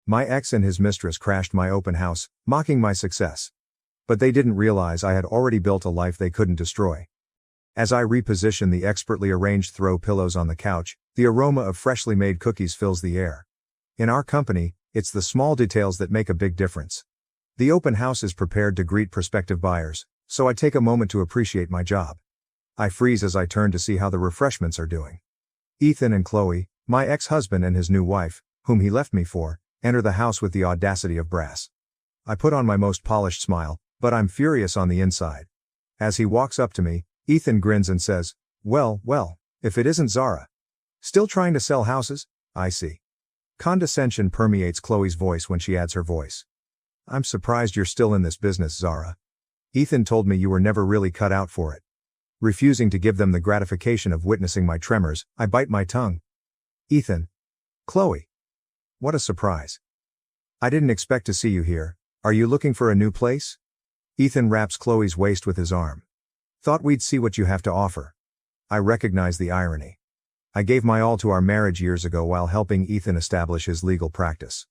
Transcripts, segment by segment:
My ex and his mistress crashed my open house, mocking my success. But they didn't realize I had already built a life they couldn't destroy. As I reposition the expertly arranged throw pillows on the couch, the aroma of freshly made cookies fills the air. In our company, it's the small details that make a big difference. The open house is prepared to greet prospective buyers, so I take a moment to appreciate my job. I freeze as I turn to see how the refreshments are doing. Ethan and Chloe, my ex-husband and his new wife, whom he left me for, enter the house with the audacity of brass. I put on my most polished smile, but I'm furious on the inside. As he walks up to me, Ethan grins and says, well, if it isn't Zara. Still trying to sell houses? I see. Condescension permeates Chloe's voice when she adds her voice. I'm surprised you're still in this business, Zara. Ethan told me you were never really cut out for it. Refusing to give them the gratification of witnessing my tremors, I bite my tongue. Ethan. Chloe. What a surprise. I didn't expect to see you here. Are you looking for a new place? Ethan wraps Chloe's waist with his arm. Thought we'd see what you have to offer. I recognize the irony. I gave my all to our marriage years ago while helping Ethan establish his legal practice.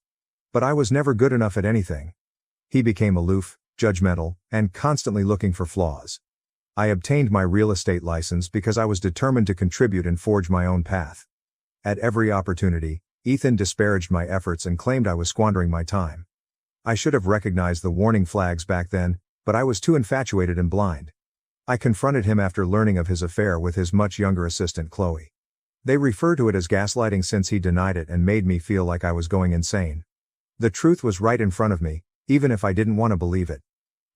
But I was never good enough at anything. He became aloof, judgmental, and constantly looking for flaws. I obtained my real estate license because I was determined to contribute and forge my own path. At every opportunity, Ethan disparaged my efforts and claimed I was squandering my time. I should have recognized the warning flags back then, but I was too infatuated and blind. I confronted him after learning of his affair with his much younger assistant Chloe. They refer to it as gaslighting since he denied it and made me feel like I was going insane. The truth was right in front of me, even if I didn't want to believe it.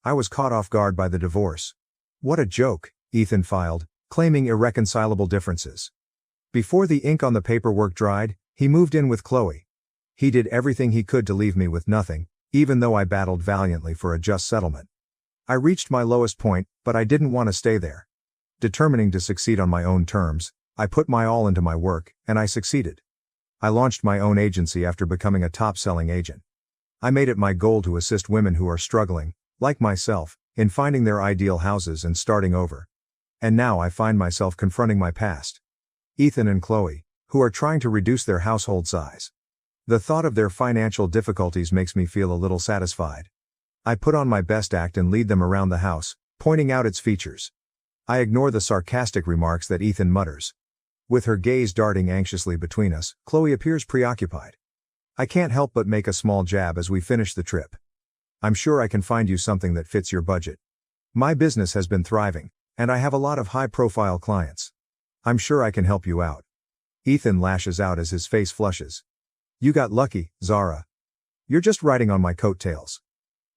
I was caught off guard by the divorce. What a joke, Ethan filed, claiming irreconcilable differences. Before the ink on the paperwork dried, he moved in with Chloe. He did everything he could to leave me with nothing, even though I battled valiantly for a just settlement. I reached my lowest point, but I didn't want to stay there. Determining to succeed on my own terms, I put my all into my work, and I succeeded. I launched my own agency after becoming a top-selling agent. I made it my goal to assist women who are struggling, like myself, in finding their ideal houses and starting over. And now I find myself confronting my past. Ethan and Chloe, who are trying to reduce their household size. The thought of their financial difficulties makes me feel a little satisfied. I put on my best act and lead them around the house, pointing out its features. I ignore the sarcastic remarks that Ethan mutters. With her gaze darting anxiously between us, Chloe appears preoccupied. I can't help but make a small jab as we finish the trip. I'm sure I can find you something that fits your budget. My business has been thriving, and I have a lot of high-profile clients. I'm sure I can help you out. Ethan lashes out as his face flushes. You got lucky, Zara. You're just riding on my coattails.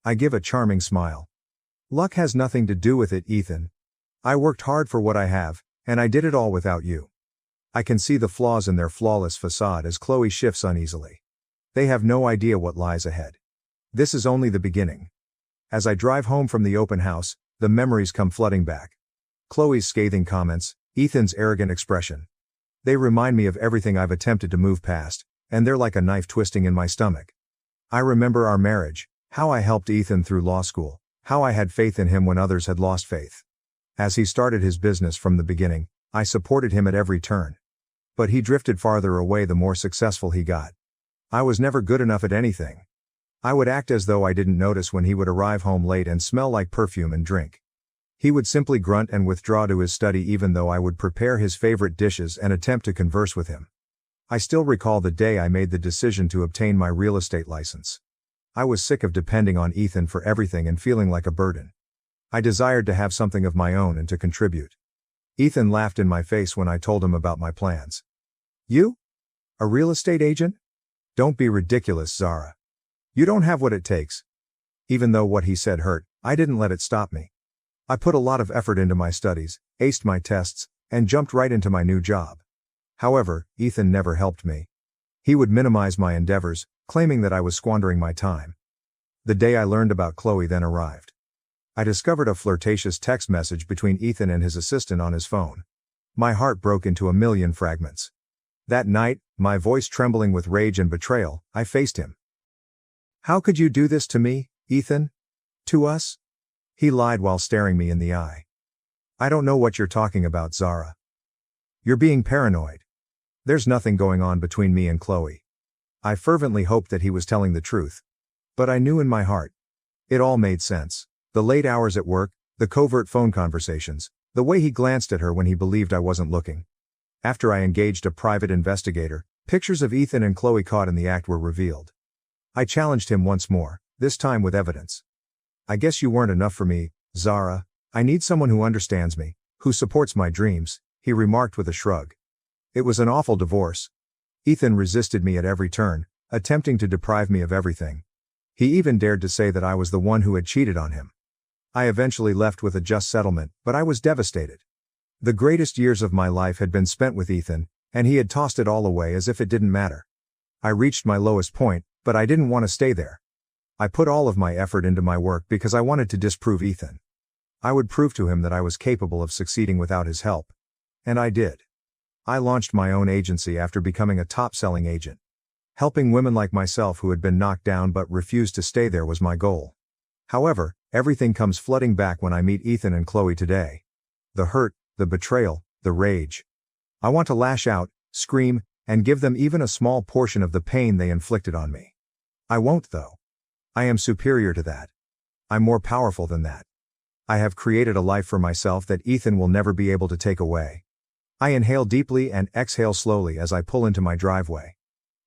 I give a charming smile. Luck has nothing to do with it, Ethan. I worked hard for what I have, and I did it all without you. I can see the flaws in their flawless facade as Chloe shifts uneasily. They have no idea what lies ahead. This is only the beginning. As I drive home from the open house, the memories come flooding back. Chloe's scathing comments, Ethan's arrogant expression. They remind me of everything I've attempted to move past, and they're like a knife twisting in my stomach. I remember our marriage, how I helped Ethan through law school, how I had faith in him when others had lost faith. As he started his business from the beginning, I supported him at every turn. But he drifted farther away the more successful he got. I was never good enough at anything. I would act as though I didn't notice when he would arrive home late and smell like perfume and drink. He would simply grunt and withdraw to his study even though I would prepare his favorite dishes and attempt to converse with him. I still recall the day I made the decision to obtain my real estate license. I was sick of depending on Ethan for everything and feeling like a burden. I desired to have something of my own and to contribute. Ethan laughed in my face when I told him about my plans. You? A real estate agent? Don't be ridiculous, Zara. You don't have what it takes. Even though what he said hurt, I didn't let it stop me. I put a lot of effort into my studies, aced my tests, and jumped right into my new job. However, Ethan never helped me. He would minimize my endeavors, claiming that I was squandering my time. The day I learned about Chloe then arrived. I discovered a flirtatious text message between Ethan and his assistant on his phone. My heart broke into a million fragments. That night, my voice trembling with rage and betrayal, I faced him. How could you do this to me, Ethan? To us? He lied while staring me in the eye. I don't know what you're talking about, Zara. You're being paranoid. There's nothing going on between me and Chloe. I fervently hoped that he was telling the truth. But I knew in my heart. It all made sense. The late hours at work, the covert phone conversations, the way he glanced at her when he believed I wasn't looking. After I engaged a private investigator, pictures of Ethan and Chloe caught in the act were revealed. I challenged him once more, this time with evidence. I guess you weren't enough for me, Zara. I need someone who understands me, who supports my dreams, he remarked with a shrug. It was an awful divorce. Ethan resisted me at every turn, attempting to deprive me of everything. He even dared to say that I was the one who had cheated on him. I eventually left with a just settlement, but I was devastated. The greatest years of my life had been spent with Ethan, and he had tossed it all away as if it didn't matter. I reached my lowest point, but I didn't want to stay there. I put all of my effort into my work because I wanted to disprove Ethan. I would prove to him that I was capable of succeeding without his help. And I did. I launched my own agency after becoming a top-selling agent. Helping women like myself who had been knocked down but refused to stay there was my goal. However, everything comes flooding back when I meet Ethan and Chloe today. The hurt, the betrayal, the rage. I want to lash out, scream, and give them even a small portion of the pain they inflicted on me. I won't though. I am superior to that. I'm more powerful than that. I have created a life for myself that Ethan will never be able to take away. I inhale deeply and exhale slowly as I pull into my driveway.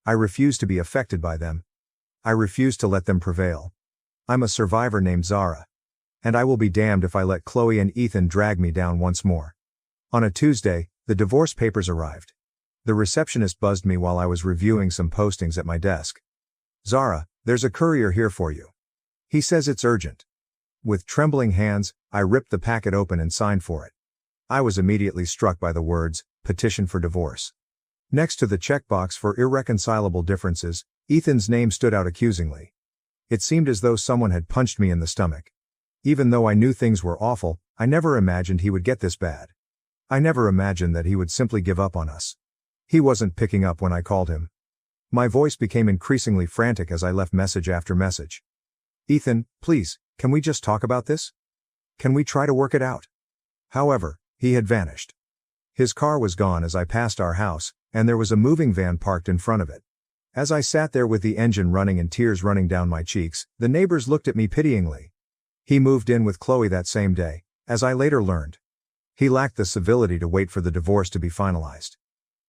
I refuse to be affected by them. I refuse to let them prevail. I'm a survivor named Zara. And I will be damned if I let Chloe and Ethan drag me down once more. On a Tuesday, the divorce papers arrived. The receptionist buzzed me while I was reviewing some postings at my desk. Zara, there's a courier here for you. He says it's urgent. With trembling hands, I ripped the packet open and signed for it. I was immediately struck by the words, petition for divorce. Next to the checkbox for irreconcilable differences, Ethan's name stood out accusingly. It seemed as though someone had punched me in the stomach. Even though I knew things were awful, I never imagined he would get this bad. I never imagined that he would simply give up on us. He wasn't picking up when I called him. My voice became increasingly frantic as I left message after message. Ethan, please, can we just talk about this? Can we try to work it out? However, he had vanished. His car was gone as I passed our house, and there was a moving van parked in front of it. As I sat there with the engine running and tears running down my cheeks, the neighbors looked at me pityingly. He moved in with Chloe that same day, as I later learned. He lacked the civility to wait for the divorce to be finalized.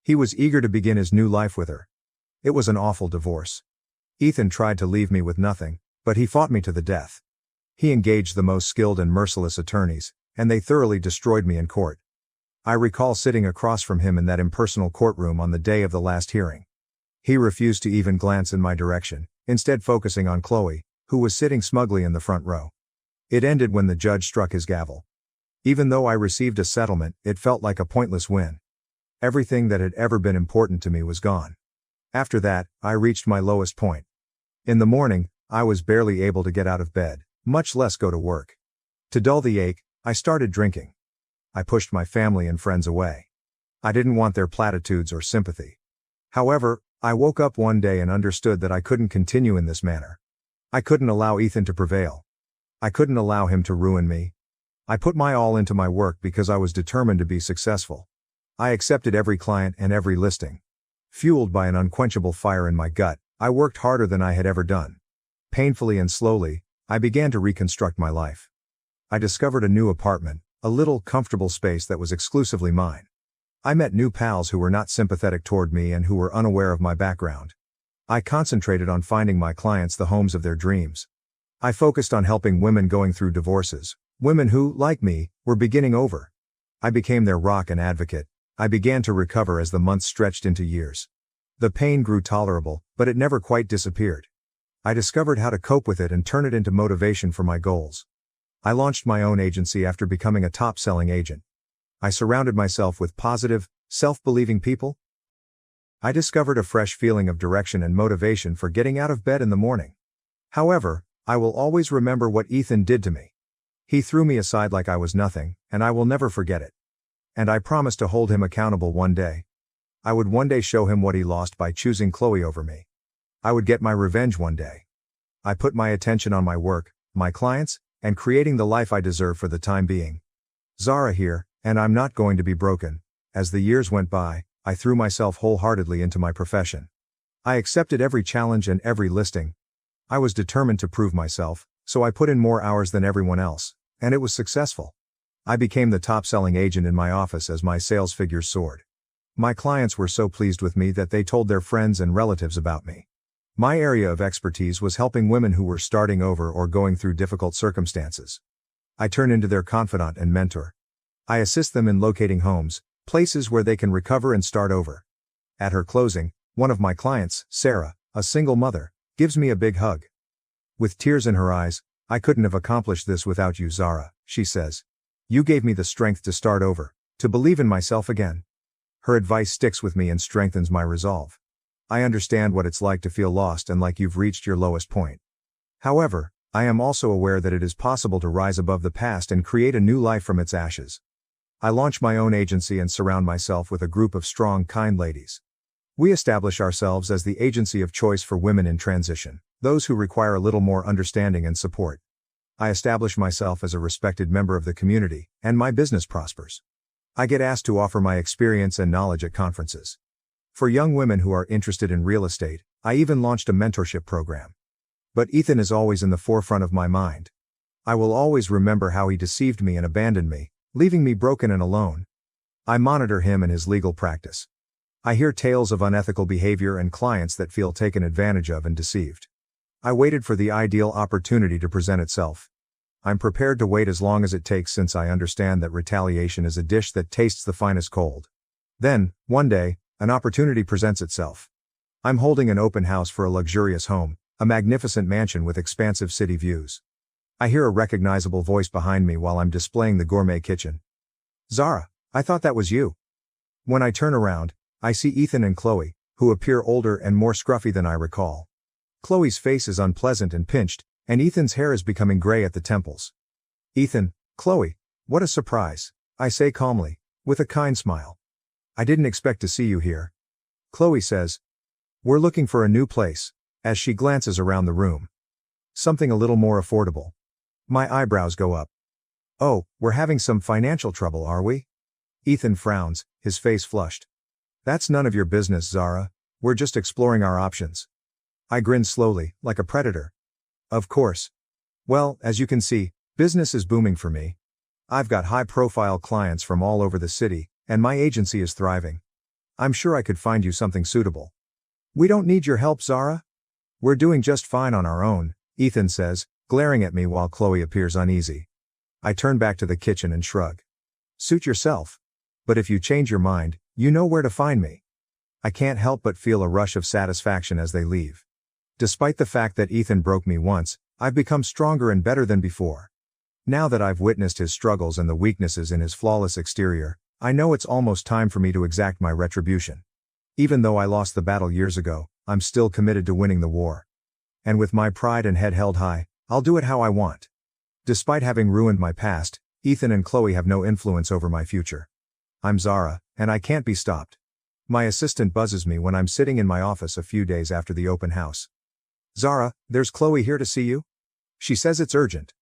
He was eager to begin his new life with her. It was an awful divorce. Ethan tried to leave me with nothing, but he fought me to the death. He engaged the most skilled and merciless attorneys, and they thoroughly destroyed me in court. I recall sitting across from him in that impersonal courtroom on the day of the last hearing. He refused to even glance in my direction, instead focusing on Chloe, who was sitting smugly in the front row. It ended when the judge struck his gavel. Even though I received a settlement, it felt like a pointless win. Everything that had ever been important to me was gone. After that, I reached my lowest point. In the morning, I was barely able to get out of bed, much less go to work. To dull the ache, I started drinking. I pushed my family and friends away. I didn't want their platitudes or sympathy. However, I woke up one day and understood that I couldn't continue in this manner. I couldn't allow Ethan to prevail. I couldn't allow him to ruin me. I put my all into my work because I was determined to be successful. I accepted every client and every listing. Fueled by an unquenchable fire in my gut, I worked harder than I had ever done. Painfully and slowly, I began to reconstruct my life. I discovered a new apartment, a little, comfortable space that was exclusively mine. I met new pals who were not sympathetic toward me and who were unaware of my background. I concentrated on finding my clients the homes of their dreams. I focused on helping women going through divorces, women who, like me, were beginning over. I became their rock and advocate. I began to recover as the months stretched into years. The pain grew tolerable, but it never quite disappeared. I discovered how to cope with it and turn it into motivation for my goals. I launched my own agency after becoming a top-selling agent. I surrounded myself with positive, self-believing people. I discovered a fresh feeling of direction and motivation for getting out of bed in the morning. However, I will always remember what Ethan did to me. He threw me aside like I was nothing, and I will never forget it. And I promised to hold him accountable one day. I would one day show him what he lost by choosing Chloe over me. I would get my revenge one day. I put my attention on my work, my clients, and creating the life I deserve for the time being. Zara here, and I'm not going to be broken. As the years went by, I threw myself wholeheartedly into my profession. I accepted every challenge and every listing. I was determined to prove myself, so I put in more hours than everyone else, and it was successful. I became the top-selling agent in my office as my sales figures soared. My clients were so pleased with me that they told their friends and relatives about me. My area of expertise was helping women who were starting over or going through difficult circumstances. I turn into their confidant and mentor. I assist them in locating homes, places where they can recover and start over. At her closing, one of my clients, Sarah, a single mother, gives me a big hug. With tears in her eyes, "I couldn't have accomplished this without you, Zara," she says. "You gave me the strength to start over, to believe in myself again." Her advice sticks with me and strengthens my resolve. I understand what it's like to feel lost and like you've reached your lowest point. However, I am also aware that it is possible to rise above the past and create a new life from its ashes. I launch my own agency and surround myself with a group of strong, kind ladies. We establish ourselves as the agency of choice for women in transition, those who require a little more understanding and support. I establish myself as a respected member of the community, and my business prospers. I get asked to offer my experience and knowledge at conferences. For young women who are interested in real estate, I even launched a mentorship program. But Ethan is always in the forefront of my mind. I will always remember how he deceived me and abandoned me, leaving me broken and alone. I monitor him and his legal practice. I hear tales of unethical behavior and clients that feel taken advantage of and deceived. I waited for the ideal opportunity to present itself. I'm prepared to wait as long as it takes since I understand that retaliation is a dish that tastes the finest cold. Then, one day, an opportunity presents itself. I'm holding an open house for a luxurious home, a magnificent mansion with expansive city views. I hear a recognizable voice behind me while I'm displaying the gourmet kitchen. "Zara, I thought that was you." When I turn around, I see Ethan and Chloe, who appear older and more scruffy than I recall. Chloe's face is unpleasant and pinched, and Ethan's hair is becoming gray at the temples. "Ethan, Chloe, what a surprise," I say calmly, with a kind smile. "I didn't expect to see you here." Chloe says, "We're looking for a new place," as she glances around the room. "Something a little more affordable." My eyebrows go up. "Oh, we're having some financial trouble, are we?" Ethan frowns, his face flushed. "That's none of your business, Zara. We're just exploring our options." I grin slowly, like a predator. "Of course. Well, as you can see, business is booming for me. I've got high-profile clients from all over the city, and my agency is thriving. I'm sure I could find you something suitable." "We don't need your help, Zara. We're doing just fine on our own," Ethan says, glaring at me while Chloe appears uneasy. I turn back to the kitchen and shrug. "Suit yourself. But if you change your mind, you know where to find me." I can't help but feel a rush of satisfaction as they leave. Despite the fact that Ethan broke me once, I've become stronger and better than before. Now that I've witnessed his struggles and the weaknesses in his flawless exterior, I know it's almost time for me to exact my retribution. Even though I lost the battle years ago, I'm still committed to winning the war. And with my pride and head held high, I'll do it how I want. Despite having ruined my past, Ethan and Chloe have no influence over my future. I'm Zara, and I can't be stopped. My assistant buzzes me when I'm sitting in my office a few days after the open house. "Zara, there's Chloe here to see you." She says it's urgent.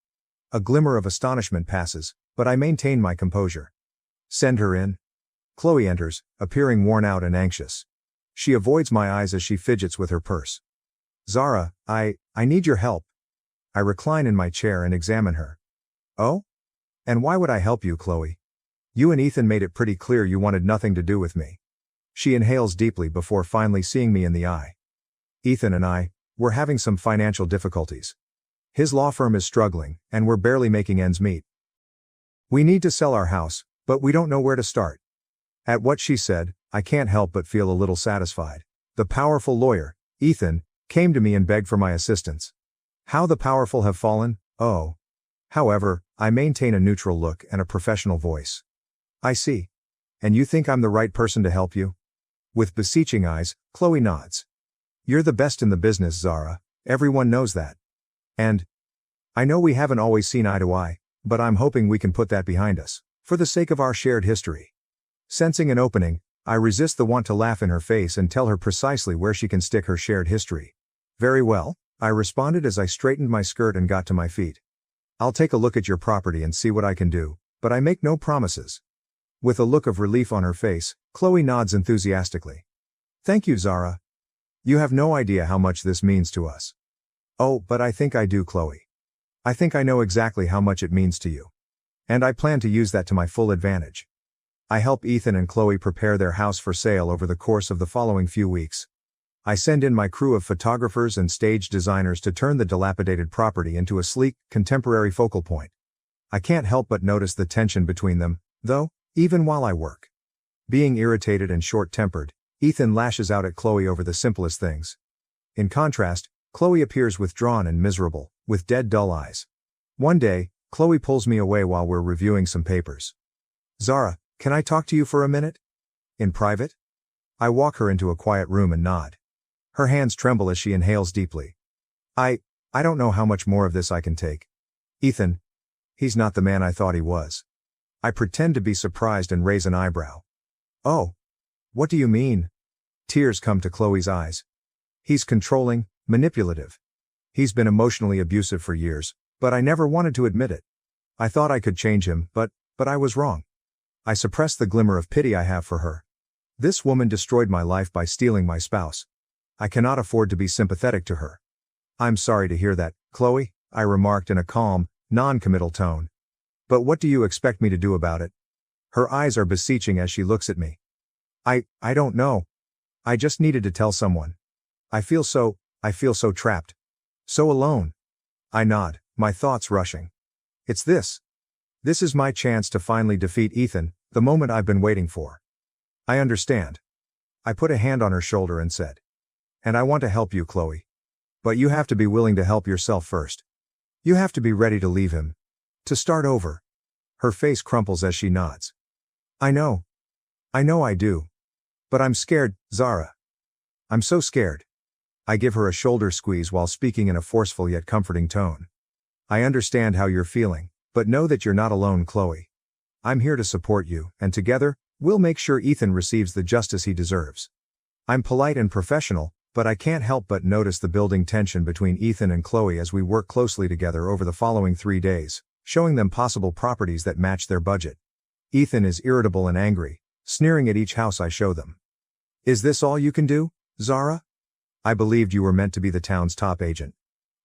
A glimmer of astonishment passes, but I maintain my composure. "Send her in." Chloe enters, appearing worn out and anxious. She avoids my eyes as she fidgets with her purse. "Zara, I need your help." I recline in my chair and examine her. "Oh? And why would I help you, Chloe? You and Ethan made it pretty clear you wanted nothing to do with me." She inhales deeply before finally seeing me in the eye. "Ethan and we're having some financial difficulties. His law firm is struggling, and we're barely making ends meet. We need to sell our house, but we don't know where to start." At what she said, I can't help but feel a little satisfied. The powerful lawyer, Ethan, came to me and begged for my assistance. How the powerful have fallen, oh. However, I maintain a neutral look and a professional voice. "I see. And you think I'm the right person to help you?" With beseeching eyes, Chloe nods. "You're the best in the business, Zara, everyone knows that. And I know we haven't always seen eye to eye, but I'm hoping we can put that behind us, for the sake of our shared history." Sensing an opening, I resist the want to laugh in her face and tell her precisely where she can stick her shared history. "Very well," I responded as I straightened my skirt and got to my feet. "I'll take a look at your property and see what I can do, but I make no promises." With a look of relief on her face, Chloe nods enthusiastically. "Thank you, Zara. You have no idea how much this means to us. Oh, but I think I do, Chloe. I think I know exactly how much it means to you. And I plan to use that to my full advantage. I help Ethan and Chloe prepare their house for sale over the course of the following few weeks. I send in my crew of photographers and stage designers to turn the dilapidated property into a sleek, contemporary focal point. I can't help but notice the tension between them, though, even while I work. Being irritated and short-tempered, Ethan lashes out at Chloe over the simplest things. In contrast, Chloe appears withdrawn and miserable, with dead dull eyes. One day, Chloe pulls me away while we're reviewing some papers. Zara, can I talk to you for a minute? In private? I walk her into a quiet room and nod. Her hands tremble as she inhales deeply. I don't know how much more of this I can take. Ethan. He's not the man I thought he was. I pretend to be surprised and raise an eyebrow. Oh. What do you mean? Tears come to Chloe's eyes. He's controlling, manipulative. He's been emotionally abusive for years, but I never wanted to admit it. I thought I could change him, but I was wrong. I suppressed the glimmer of pity I have for her. This woman destroyed my life by stealing my spouse. I cannot afford to be sympathetic to her. I'm sorry to hear that, Chloe, I remarked in a calm, non-committal tone. But what do you expect me to do about it? Her eyes are beseeching as she looks at me. I don't know. I just needed to tell someone. I feel so trapped. So alone. I nod, my thoughts rushing. It's this. This is my chance to finally defeat Ethan, the moment I've been waiting for. I understand. I put a hand on her shoulder and said. And I want to help you, Chloe. But you have to be willing to help yourself first. You have to be ready to leave him. To start over. Her face crumples as she nods. I know I do. But I'm scared, Zara. I'm so scared. I give her a shoulder squeeze while speaking in a forceful yet comforting tone. I understand how you're feeling, but know that you're not alone, Chloe. I'm here to support you, and together, we'll make sure Ethan receives the justice he deserves. I'm polite and professional, but I can't help but notice the building tension between Ethan and Chloe as we work closely together over the following 3 days, showing them possible properties that match their budget. Ethan is irritable and angry, sneering at each house I show them. Is this all you can do, Zara? I believed you were meant to be the town's top agent.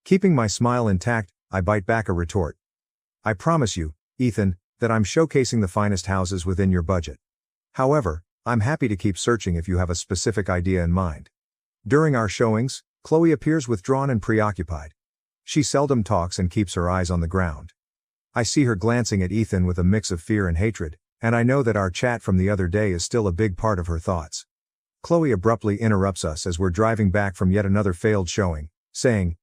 Keeping my smile intact, I bite back a retort. I promise you, Ethan, that I'm showcasing the finest houses within your budget. However, I'm happy to keep searching if you have a specific idea in mind. During our showings, Chloe appears withdrawn and preoccupied. She seldom talks and keeps her eyes on the ground. I see her glancing at Ethan with a mix of fear and hatred, and I know that our chat from the other day is still a big part of her thoughts. Chloe abruptly interrupts us as we're driving back from yet another failed showing, saying,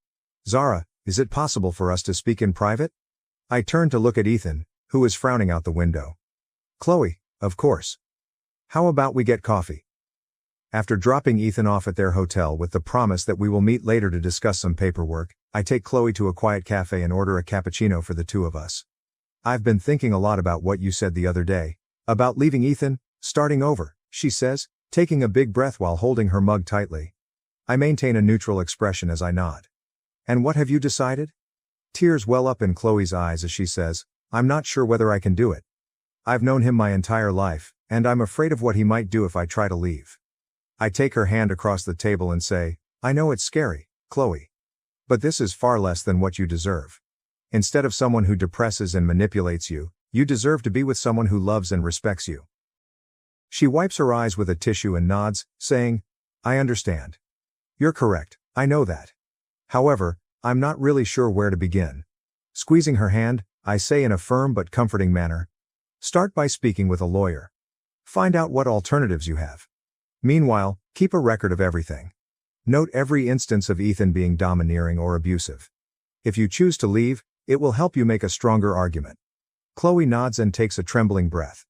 Zara, is it possible for us to speak in private? I turn to look at Ethan, who is frowning out the window. Chloe, of course. How about we get coffee? After dropping Ethan off at their hotel with the promise that we will meet later to discuss some paperwork, I take Chloe to a quiet cafe and order a cappuccino for the two of us. I've been thinking a lot about what you said the other day, about leaving Ethan, starting over, she says, taking a big breath while holding her mug tightly. I maintain a neutral expression as I nod. And what have you decided? Tears well up in Chloe's eyes as she says, I'm not sure whether I can do it. I've known him my entire life, and I'm afraid of what he might do if I try to leave. I take her hand across the table and say, I know it's scary, Chloe. But this is far less than what you deserve. Instead of someone who depresses and manipulates you, you deserve to be with someone who loves and respects you. She wipes her eyes with a tissue and nods, saying, I understand. You're correct, I know that. However, I'm not really sure where to begin. Squeezing her hand, I say in a firm but comforting manner, start by speaking with a lawyer. Find out what alternatives you have. Meanwhile, keep a record of everything. Note every instance of Ethan being domineering or abusive. If you choose to leave, it will help you make a stronger argument. Chloe nods and takes a trembling breath.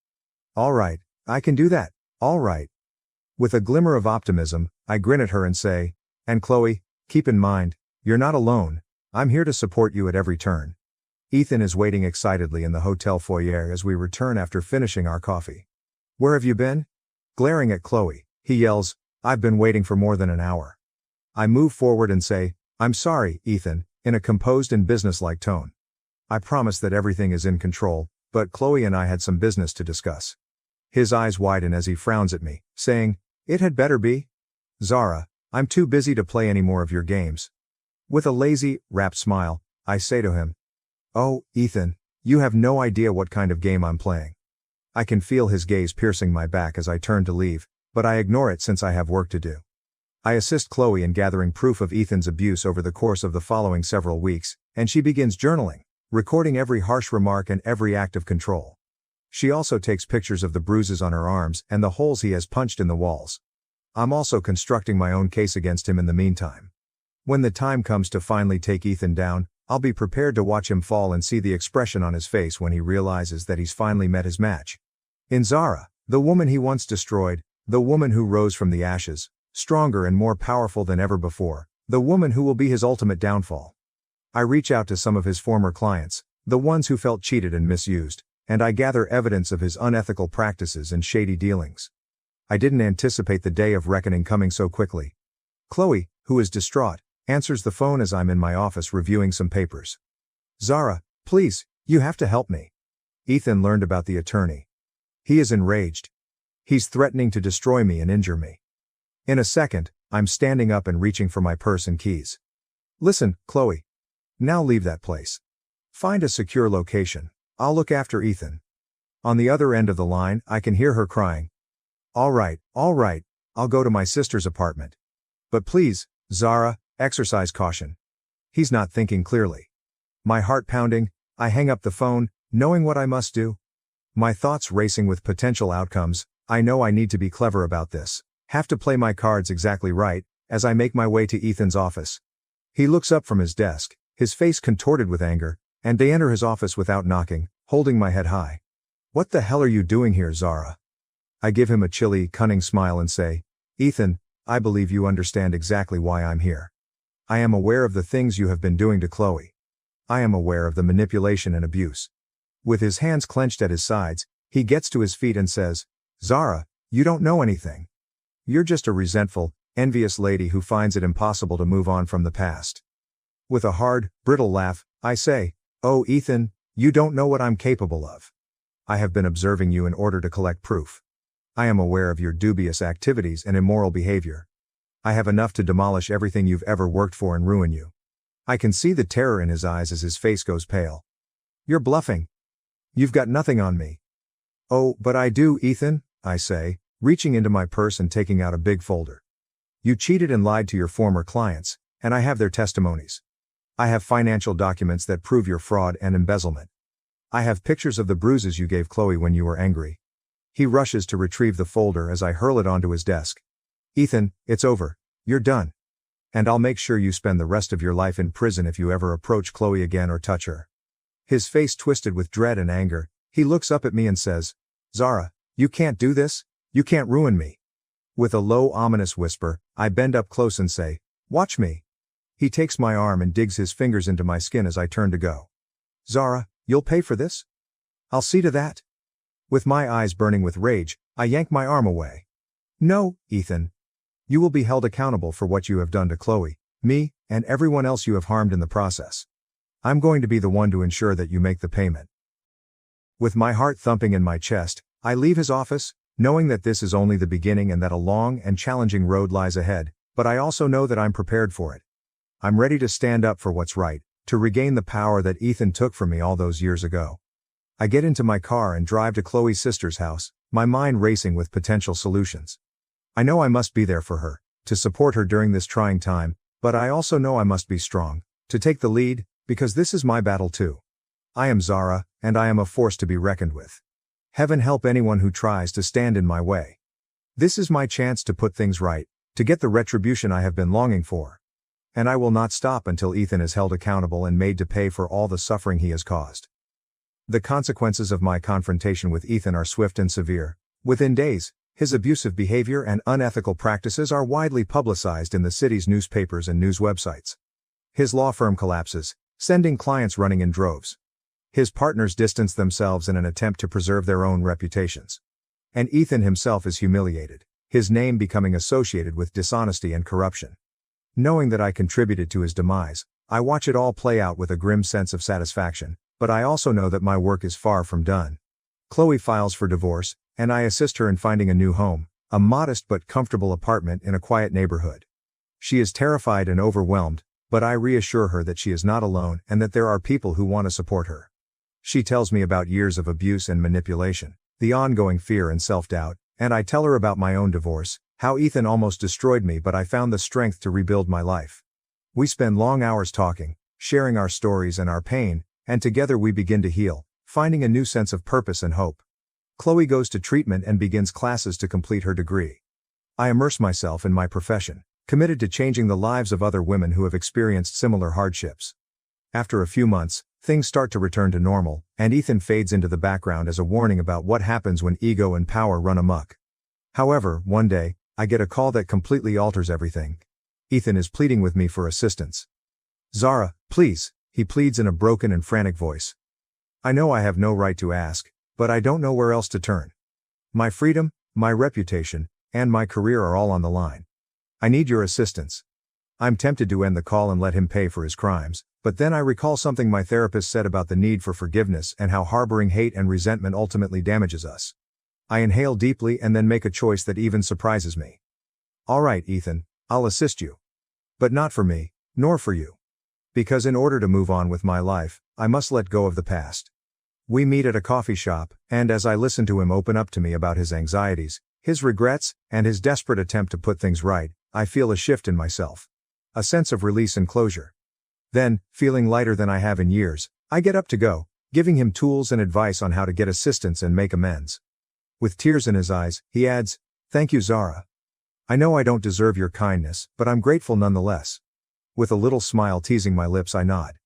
All right, I can do that, all right. With a glimmer of optimism, I grin at her and say, and Chloe, keep in mind, you're not alone, I'm here to support you at every turn. Ethan is waiting excitedly in the hotel foyer as we return after finishing our coffee. Where have you been? Glaring at Chloe, he yells, I've been waiting for more than an hour. I move forward and say, I'm sorry, Ethan, in a composed and businesslike tone. I promise that everything is in control, but Chloe and I had some business to discuss. His eyes widen as he frowns at me, saying, it had better be. Zara, I'm too busy to play any more of your games. With a lazy, rapt smile, I say to him, "Oh, Ethan, you have no idea what kind of game I'm playing." I can feel his gaze piercing my back as I turn to leave, but I ignore it since I have work to do. I assist Chloe in gathering proof of Ethan's abuse over the course of the following several weeks, and she begins journaling, recording every harsh remark and every act of control. She also takes pictures of the bruises on her arms and the holes he has punched in the walls. I'm also constructing my own case against him in the meantime. When the time comes to finally take Ethan down, I'll be prepared to watch him fall and see the expression on his face when he realizes that he's finally met his match. In Zara, the woman he once destroyed, the woman who rose from the ashes, stronger and more powerful than ever before, the woman who will be his ultimate downfall. I reach out to some of his former clients, the ones who felt cheated and misused, and I gather evidence of his unethical practices and shady dealings. I didn't anticipate the day of reckoning coming so quickly. Chloe, who is distraught, answers the phone as I'm in my office reviewing some papers. "Zara, please, you have to help me." Ethan learned about the attorney. He is enraged. He's threatening to destroy me and injure me. In a second, I'm standing up and reaching for my purse and keys. "Listen, Chloe. Now leave that place. Find a secure location. I'll look after Ethan." On the other end of the line, I can hear her crying. All right, I'll go to my sister's apartment. But please, Zara, exercise caution." He's not thinking clearly. My heart pounding, I hang up the phone, knowing what I must do. My thoughts racing with potential outcomes. I know I need to be clever about this, have to play my cards exactly right, as I make my way to Ethan's office. He looks up from his desk, his face contorted with anger, and they enter his office without knocking, holding my head high. "What the hell are you doing here, Zara?" I give him a chilly, cunning smile and say, "Ethan, I believe you understand exactly why I'm here. I am aware of the things you have been doing to Chloe. I am aware of the manipulation and abuse." With his hands clenched at his sides, he gets to his feet and says, "Zara, you don't know anything. You're just a resentful, envious lady who finds it impossible to move on from the past." With a hard, brittle laugh, I say, "Oh, Ethan, you don't know what I'm capable of. I have been observing you in order to collect proof. I am aware of your dubious activities and immoral behavior. I have enough to demolish everything you've ever worked for and ruin you." I can see the terror in his eyes as his face goes pale. "You're bluffing. You've got nothing on me." "Oh, but I do, Ethan," I say, reaching into my purse and taking out a big folder. "You cheated and lied to your former clients, and I have their testimonies. I have financial documents that prove your fraud and embezzlement. I have pictures of the bruises you gave Chloe when you were angry." He rushes to retrieve the folder as I hurl it onto his desk. "Ethan, it's over. You're done. And I'll make sure you spend the rest of your life in prison if you ever approach Chloe again or touch her." His face twisted with dread and anger, he looks up at me and says, "Zara, you can't do this, you can't ruin me." With a low, ominous whisper, I bend up close and say, "Watch me." He takes my arm and digs his fingers into my skin as I turn to go. "Zara, you'll pay for this? I'll see to that." With my eyes burning with rage, I yank my arm away. "No, Ethan. You will be held accountable for what you have done to Chloe, me, and everyone else you have harmed in the process. I'm going to be the one to ensure that you make the payment." With my heart thumping in my chest, I leave his office, knowing that this is only the beginning and that a long and challenging road lies ahead, but I also know that I'm prepared for it. I'm ready to stand up for what's right, to regain the power that Ethan took from me all those years ago. I get into my car and drive to Chloe's sister's house, my mind racing with potential solutions. I know I must be there for her, to support her during this trying time, but I also know I must be strong, to take the lead, because this is my battle too. I am Zara, and I am a force to be reckoned with. Heaven help anyone who tries to stand in my way. This is my chance to put things right, to get the retribution I have been longing for. And I will not stop until Ethan is held accountable and made to pay for all the suffering he has caused. The consequences of my confrontation with Ethan are swift and severe. Within days, his abusive behavior and unethical practices are widely publicized in the city's newspapers and news websites. His law firm collapses, sending clients running in droves. His partners distance themselves in an attempt to preserve their own reputations. And Ethan himself is humiliated, his name becoming associated with dishonesty and corruption. Knowing that I contributed to his demise, I watch it all play out with a grim sense of satisfaction, but I also know that my work is far from done. Chloe files for divorce, and I assist her in finding a new home, a modest but comfortable apartment in a quiet neighborhood. She is terrified and overwhelmed, but I reassure her that she is not alone and that there are people who want to support her. She tells me about years of abuse and manipulation, the ongoing fear and self-doubt, and I tell her about my own divorce, how Ethan almost destroyed me but I found the strength to rebuild my life. We spend long hours talking, sharing our stories and our pain, and together we begin to heal, finding a new sense of purpose and hope. Chloe goes to treatment and begins classes to complete her degree. I immerse myself in my profession, committed to changing the lives of other women who have experienced similar hardships. After a few months, things start to return to normal, and Ethan fades into the background as a warning about what happens when ego and power run amok. However, one day, I get a call that completely alters everything. Ethan is pleading with me for assistance. "Zara, please," he pleads in a broken and frantic voice. I know I have no right to ask, but I don't know where else to turn. My freedom, my reputation, and my career are all on the line. I need your assistance. I'm tempted to end the call and let him pay for his crimes, but then I recall something my therapist said about the need for forgiveness and how harboring hate and resentment ultimately damages us. I inhale deeply and then make a choice that even surprises me. "All right, Ethan, I'll assist you. But not for me, nor for you. Because in order to move on with my life, I must let go of the past." We meet at a coffee shop, and as I listen to him open up to me about his anxieties, his regrets, and his desperate attempt to put things right, I feel a shift in myself. A sense of release and closure. Then, feeling lighter than I have in years, I get up to go, giving him tools and advice on how to get assistance and make amends. With tears in his eyes, he adds, "Thank you, Zara. I know I don't deserve your kindness, but I'm grateful nonetheless." With a little smile teasing my lips, I nod.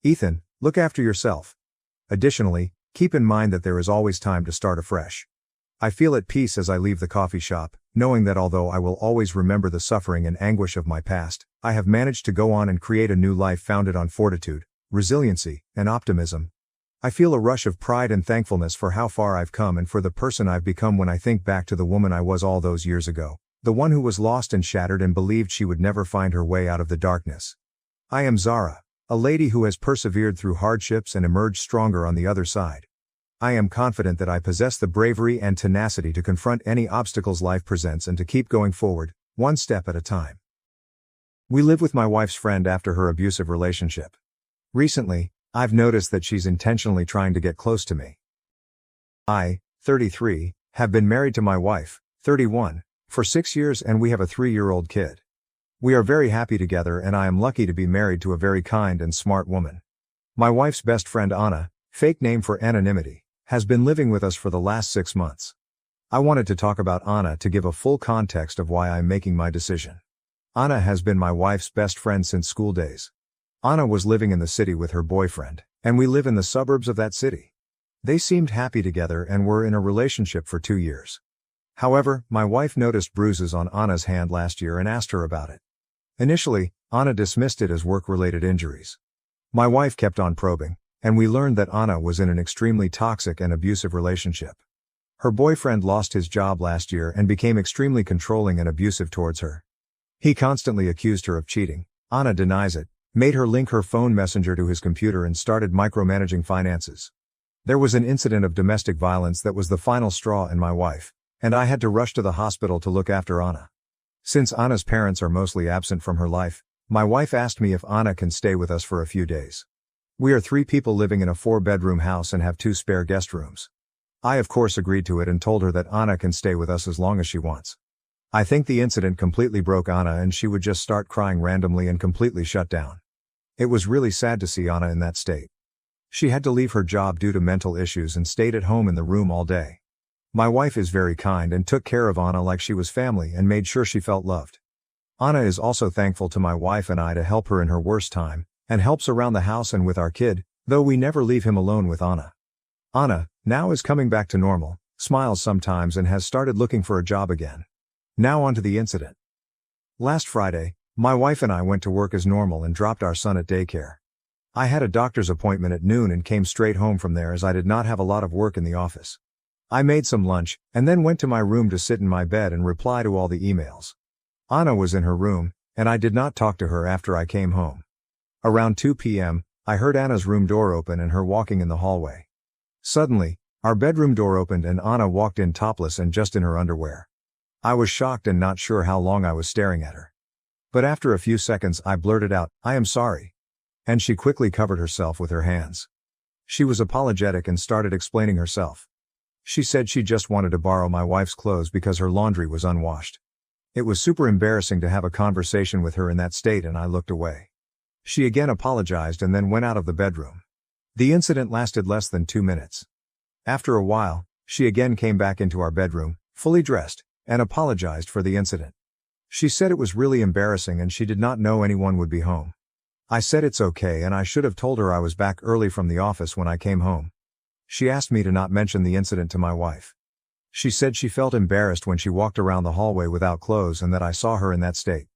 "Ethan, look after yourself. Additionally, keep in mind that there is always time to start afresh." I feel at peace as I leave the coffee shop, knowing that although I will always remember the suffering and anguish of my past, I have managed to go on and create a new life founded on fortitude, resiliency, and optimism. I feel a rush of pride and thankfulness for how far I've come and for the person I've become when I think back to the woman I was all those years ago, the one who was lost and shattered and believed she would never find her way out of the darkness. I am Zara, a lady who has persevered through hardships and emerged stronger on the other side. I am confident that I possess the bravery and tenacity to confront any obstacles life presents and to keep going forward, one step at a time. We live with my wife's friend after her abusive relationship. Recently, I've noticed that she's intentionally trying to get close to me. I, 33, have been married to my wife, 31, for 6 years and we have a 3-year-old kid. We are very happy together and I am lucky to be married to a very kind and smart woman. My wife's best friend Anna, fake name for anonymity, has been living with us for the last 6 months. I wanted to talk about Anna to give a full context of why I'm making my decision. Anna has been my wife's best friend since school days. Anna was living in the city with her boyfriend, and we live in the suburbs of that city. They seemed happy together and were in a relationship for 2 years. However, my wife noticed bruises on Anna's hand last year and asked her about it. Initially, Anna dismissed it as work-related injuries. My wife kept on probing, and we learned that Anna was in an extremely toxic and abusive relationship. Her boyfriend lost his job last year and became extremely controlling and abusive towards her. He constantly accused her of cheating. Anna denies it, made her link her phone messenger to his computer and started micromanaging finances. There was an incident of domestic violence that was the final straw in my wife, and I had to rush to the hospital to look after Anna. Since Anna's parents are mostly absent from her life, my wife asked me if Anna can stay with us for a few days. We are 3 people living in a 4-bedroom house and have 2 spare guest rooms. I of course agreed to it and told her that Anna can stay with us as long as she wants. I think the incident completely broke Anna and she would just start crying randomly and completely shut down. It was really sad to see Anna in that state. She had to leave her job due to mental issues and stayed at home in the room all day. My wife is very kind and took care of Anna like she was family and made sure she felt loved. Anna is also thankful to my wife and I to help her in her worst time, and helps around the house and with our kid, though we never leave him alone with Anna. Anna, now is coming back to normal, smiles sometimes and has started looking for a job again. Now on to the incident. Last Friday, my wife and I went to work as normal and dropped our son at daycare. I had a doctor's appointment at noon and came straight home from there as I did not have a lot of work in the office. I made some lunch, and then went to my room to sit in my bed and reply to all the emails. Anna was in her room, and I did not talk to her after I came home. Around 2 p.m., I heard Anna's room door open and her walking in the hallway. Suddenly, our bedroom door opened and Anna walked in topless and just in her underwear. I was shocked and not sure how long I was staring at her. But after a few seconds I blurted out, "I am sorry." And she quickly covered herself with her hands. She was apologetic and started explaining herself. She said she just wanted to borrow my wife's clothes because her laundry was unwashed. It was super embarrassing to have a conversation with her in that state, and I looked away. She again apologized and then went out of the bedroom. The incident lasted less than 2 minutes. After a while, she again came back into our bedroom, fully dressed, and apologized for the incident. She said it was really embarrassing and she did not know anyone would be home. I said it's okay and I should have told her I was back early from the office when I came home. She asked me to not mention the incident to my wife. She said she felt embarrassed when she walked around the hallway without clothes and that I saw her in that state.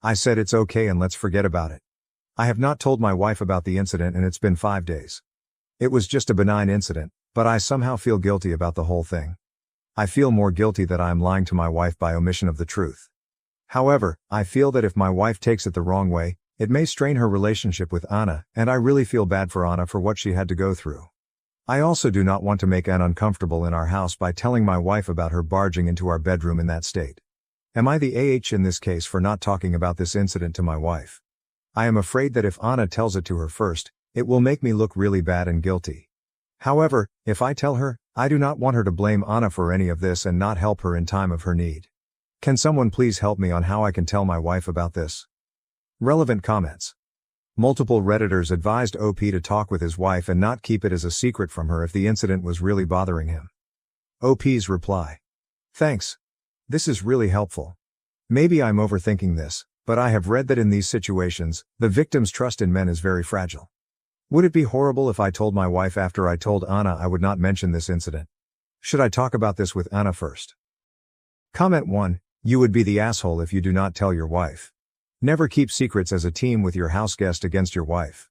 I said it's okay and let's forget about it. I have not told my wife about the incident and it's been 5 days. It was just a benign incident, but I somehow feel guilty about the whole thing. I feel more guilty that I am lying to my wife by omission of the truth. However, I feel that if my wife takes it the wrong way, it may strain her relationship with Anna, and I really feel bad for Anna for what she had to go through. I also do not want to make Anna uncomfortable in our house by telling my wife about her barging into our bedroom in that state. Am I the in this case for not talking about this incident to my wife? I am afraid that if Anna tells it to her first, it will make me look really bad and guilty. However, if I tell her, I do not want her to blame Anna for any of this and not help her in time of her need. Can someone please help me on how I can tell my wife about this? Relevant comments. Multiple Redditors advised OP to talk with his wife and not keep it as a secret from her if the incident was really bothering him. OP's reply. Thanks. This is really helpful. Maybe I'm overthinking this, but I have read that in these situations, the victim's trust in men is very fragile. Would it be horrible if I told my wife after I told Anna I would not mention this incident? Should I talk about this with Anna first? Comment 1. You would be the asshole if you do not tell your wife. Never keep secrets as a team with your house guest against your wife.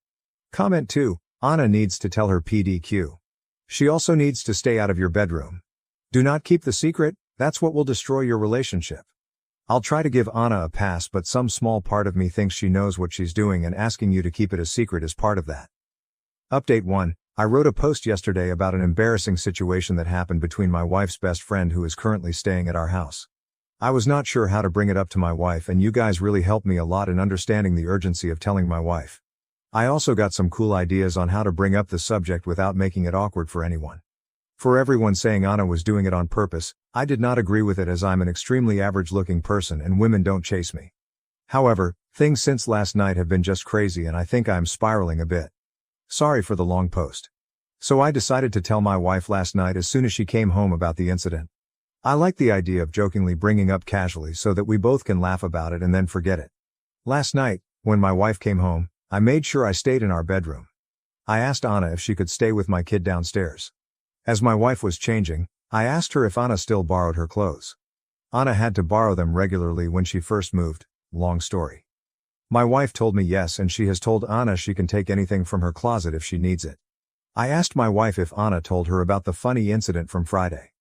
Comment 2. Anna needs to tell her PDQ. She also needs to stay out of your bedroom. Do not keep the secret, that's what will destroy your relationship. I'll try to give Anna a pass, but some small part of me thinks she knows what she's doing and asking you to keep it a secret is part of that. Update 1. I wrote a post yesterday about an embarrassing situation that happened between my wife's best friend who is currently staying at our house. I was not sure how to bring it up to my wife and you guys really helped me a lot in understanding the urgency of telling my wife. I also got some cool ideas on how to bring up the subject without making it awkward for anyone. For everyone saying Anna was doing it on purpose, I did not agree with it as I'm an extremely average-looking person and women don't chase me. However, things since last night have been just crazy and I think I'm spiraling a bit. Sorry for the long post. So I decided to tell my wife last night as soon as she came home about the incident. I like the idea of jokingly bringing up casually so that we both can laugh about it and then forget it. Last night, when my wife came home, I made sure I stayed in our bedroom. I asked Anna if she could stay with my kid downstairs. As my wife was changing, I asked her if Anna still borrowed her clothes. Anna had to borrow them regularly when she first moved, long story. My wife told me yes and she has told Anna she can take anything from her closet if she needs it. I asked my wife if Anna told her about the funny incident from Friday.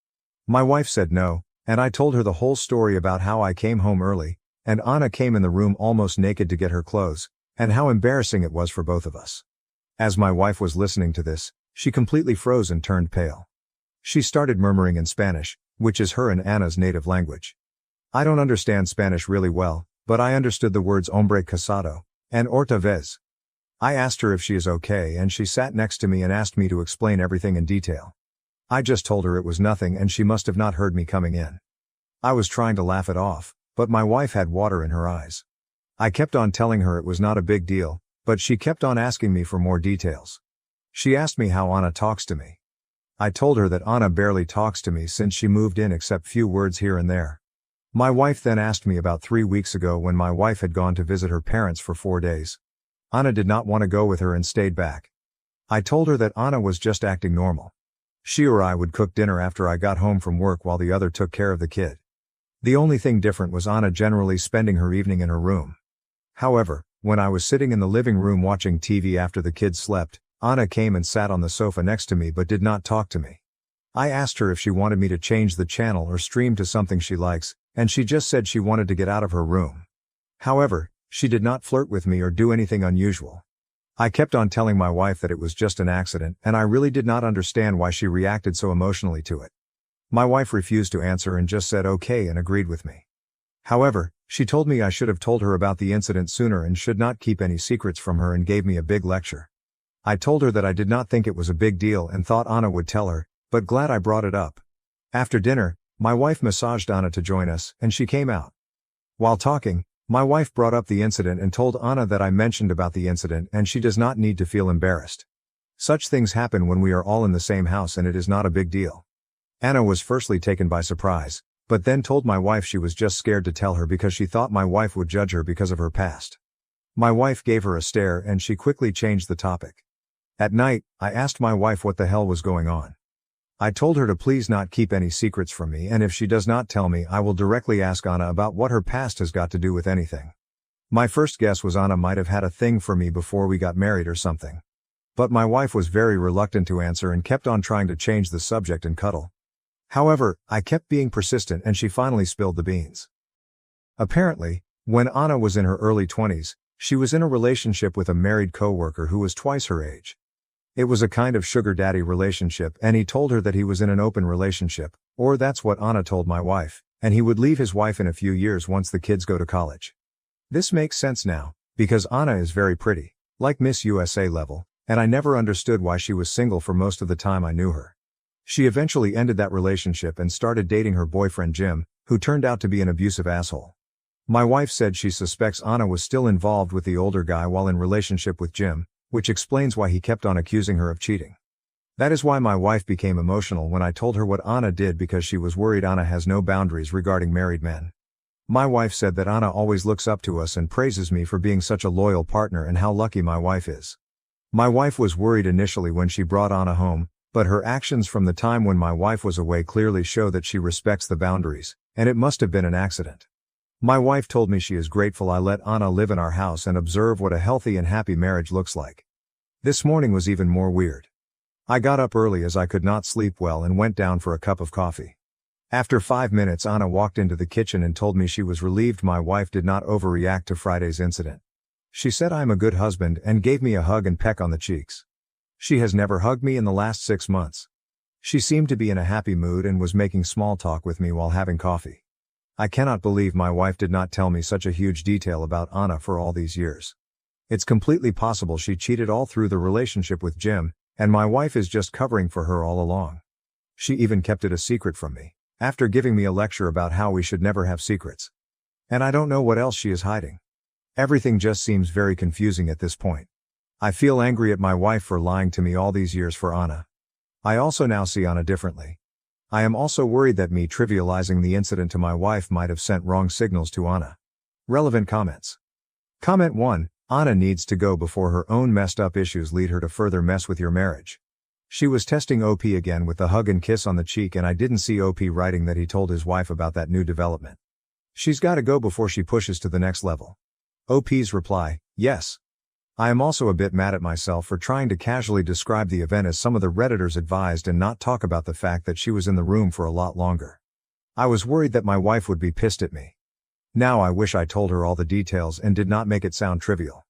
My wife said no, and I told her the whole story about how I came home early, and Anna came in the room almost naked to get her clothes, and how embarrassing it was for both of us. As my wife was listening to this, she completely froze and turned pale. She started murmuring in Spanish, which is her and Anna's native language. I don't understand Spanish really well, but I understood the words hombre casado, and otra vez. I asked her if she is okay and she sat next to me and asked me to explain everything in detail. I just told her it was nothing and she must have not heard me coming in. I was trying to laugh it off, but my wife had water in her eyes. I kept on telling her it was not a big deal, but she kept on asking me for more details. She asked me how Anna talks to me. I told her that Anna barely talks to me since she moved in except few words here and there. My wife then asked me about 3 weeks ago when my wife had gone to visit her parents for 4 days. Anna did not want to go with her and stayed back. I told her that Anna was just acting normal. She or I would cook dinner after I got home from work while the other took care of the kid. The only thing different was Anna generally spending her evening in her room. However, when I was sitting in the living room watching TV after the kids slept, Anna came and sat on the sofa next to me but did not talk to me. I asked her if she wanted me to change the channel or stream to something she likes, and she just said she wanted to get out of her room. However, she did not flirt with me or do anything unusual. I kept on telling my wife that it was just an accident and I really did not understand why she reacted so emotionally to it. My wife refused to answer and just said okay and agreed with me. However, She told me I should have told her about the incident sooner and should not keep any secrets from her and gave me a big lecture. I told her that I did not think it was a big deal and thought Anna would tell her, but glad I brought it up. After dinner, my wife massaged Anna to join us, and she came out. While talking, my wife brought up the incident and told Anna that I mentioned about the incident and she does not need to feel embarrassed. Such things happen when we are all in the same house and it is not a big deal. Anna was firstly taken by surprise, but then told my wife she was just scared to tell her because she thought my wife would judge her because of her past. My wife gave her a stare and she quickly changed the topic. At night, I asked my wife what the hell was going on. I told her to please not keep any secrets from me, and if she does not tell me, I will directly ask Anna about what her past has got to do with anything. My first guess was Anna might have had a thing for me before we got married or something. But my wife was very reluctant to answer and kept on trying to change the subject and cuddle. However, I kept being persistent and she finally spilled the beans. Apparently, when Anna was in her early 20s, she was in a relationship with a married coworker who was twice her age. It was a kind of sugar daddy relationship and he told her that he was in an open relationship, or that's what Anna told my wife, and he would leave his wife in a few years once the kids go to college. This makes sense now, because Anna is very pretty, like Miss USA level, and I never understood why she was single for most of the time I knew her. She eventually ended that relationship and started dating her boyfriend Jim, who turned out to be an abusive asshole. My wife said she suspects Anna was still involved with the older guy while in relationship with Jim, which explains why he kept on accusing her of cheating. That is why my wife became emotional when I told her what Anna did, because she was worried Anna has no boundaries regarding married men. My wife said that Anna always looks up to us and praises me for being such a loyal partner and how lucky my wife is. My wife was worried initially when she brought Anna home, but her actions from the time when my wife was away clearly show that she respects the boundaries, and it must have been an accident. My wife told me she is grateful I let Anna live in our house and observe what a healthy and happy marriage looks like. This morning was even more weird. I got up early as I could not sleep well and went down for a cup of coffee. After 5 minutes, Anna walked into the kitchen and told me she was relieved my wife did not overreact to Friday's incident. She said I am a good husband and gave me a hug and peck on the cheeks. She has never hugged me in the last 6 months. She seemed to be in a happy mood and was making small talk with me while having coffee. I cannot believe my wife did not tell me such a huge detail about Anna for all these years. It's completely possible she cheated all through the relationship with Jim, and my wife is just covering for her all along. She even kept it a secret from me, after giving me a lecture about how we should never have secrets. And I don't know what else she is hiding. Everything just seems very confusing at this point. I feel angry at my wife for lying to me all these years for Anna. I also now see Anna differently. I am also worried that me trivializing the incident to my wife might have sent wrong signals to Anna. Relevant comments. Comment 1. Anna needs to go before her own messed up issues lead her to further mess with your marriage. She was testing OP again with the hug and kiss on the cheek, and I didn't see OP writing that he told his wife about that new development. She's gotta go before she pushes to the next level. OP's reply, yes. I am also a bit mad at myself for trying to casually describe the event as some of the Redditors advised and not talk about the fact that she was in the room for a lot longer. I was worried that my wife would be pissed at me. Now I wish I told her all the details and did not make it sound trivial.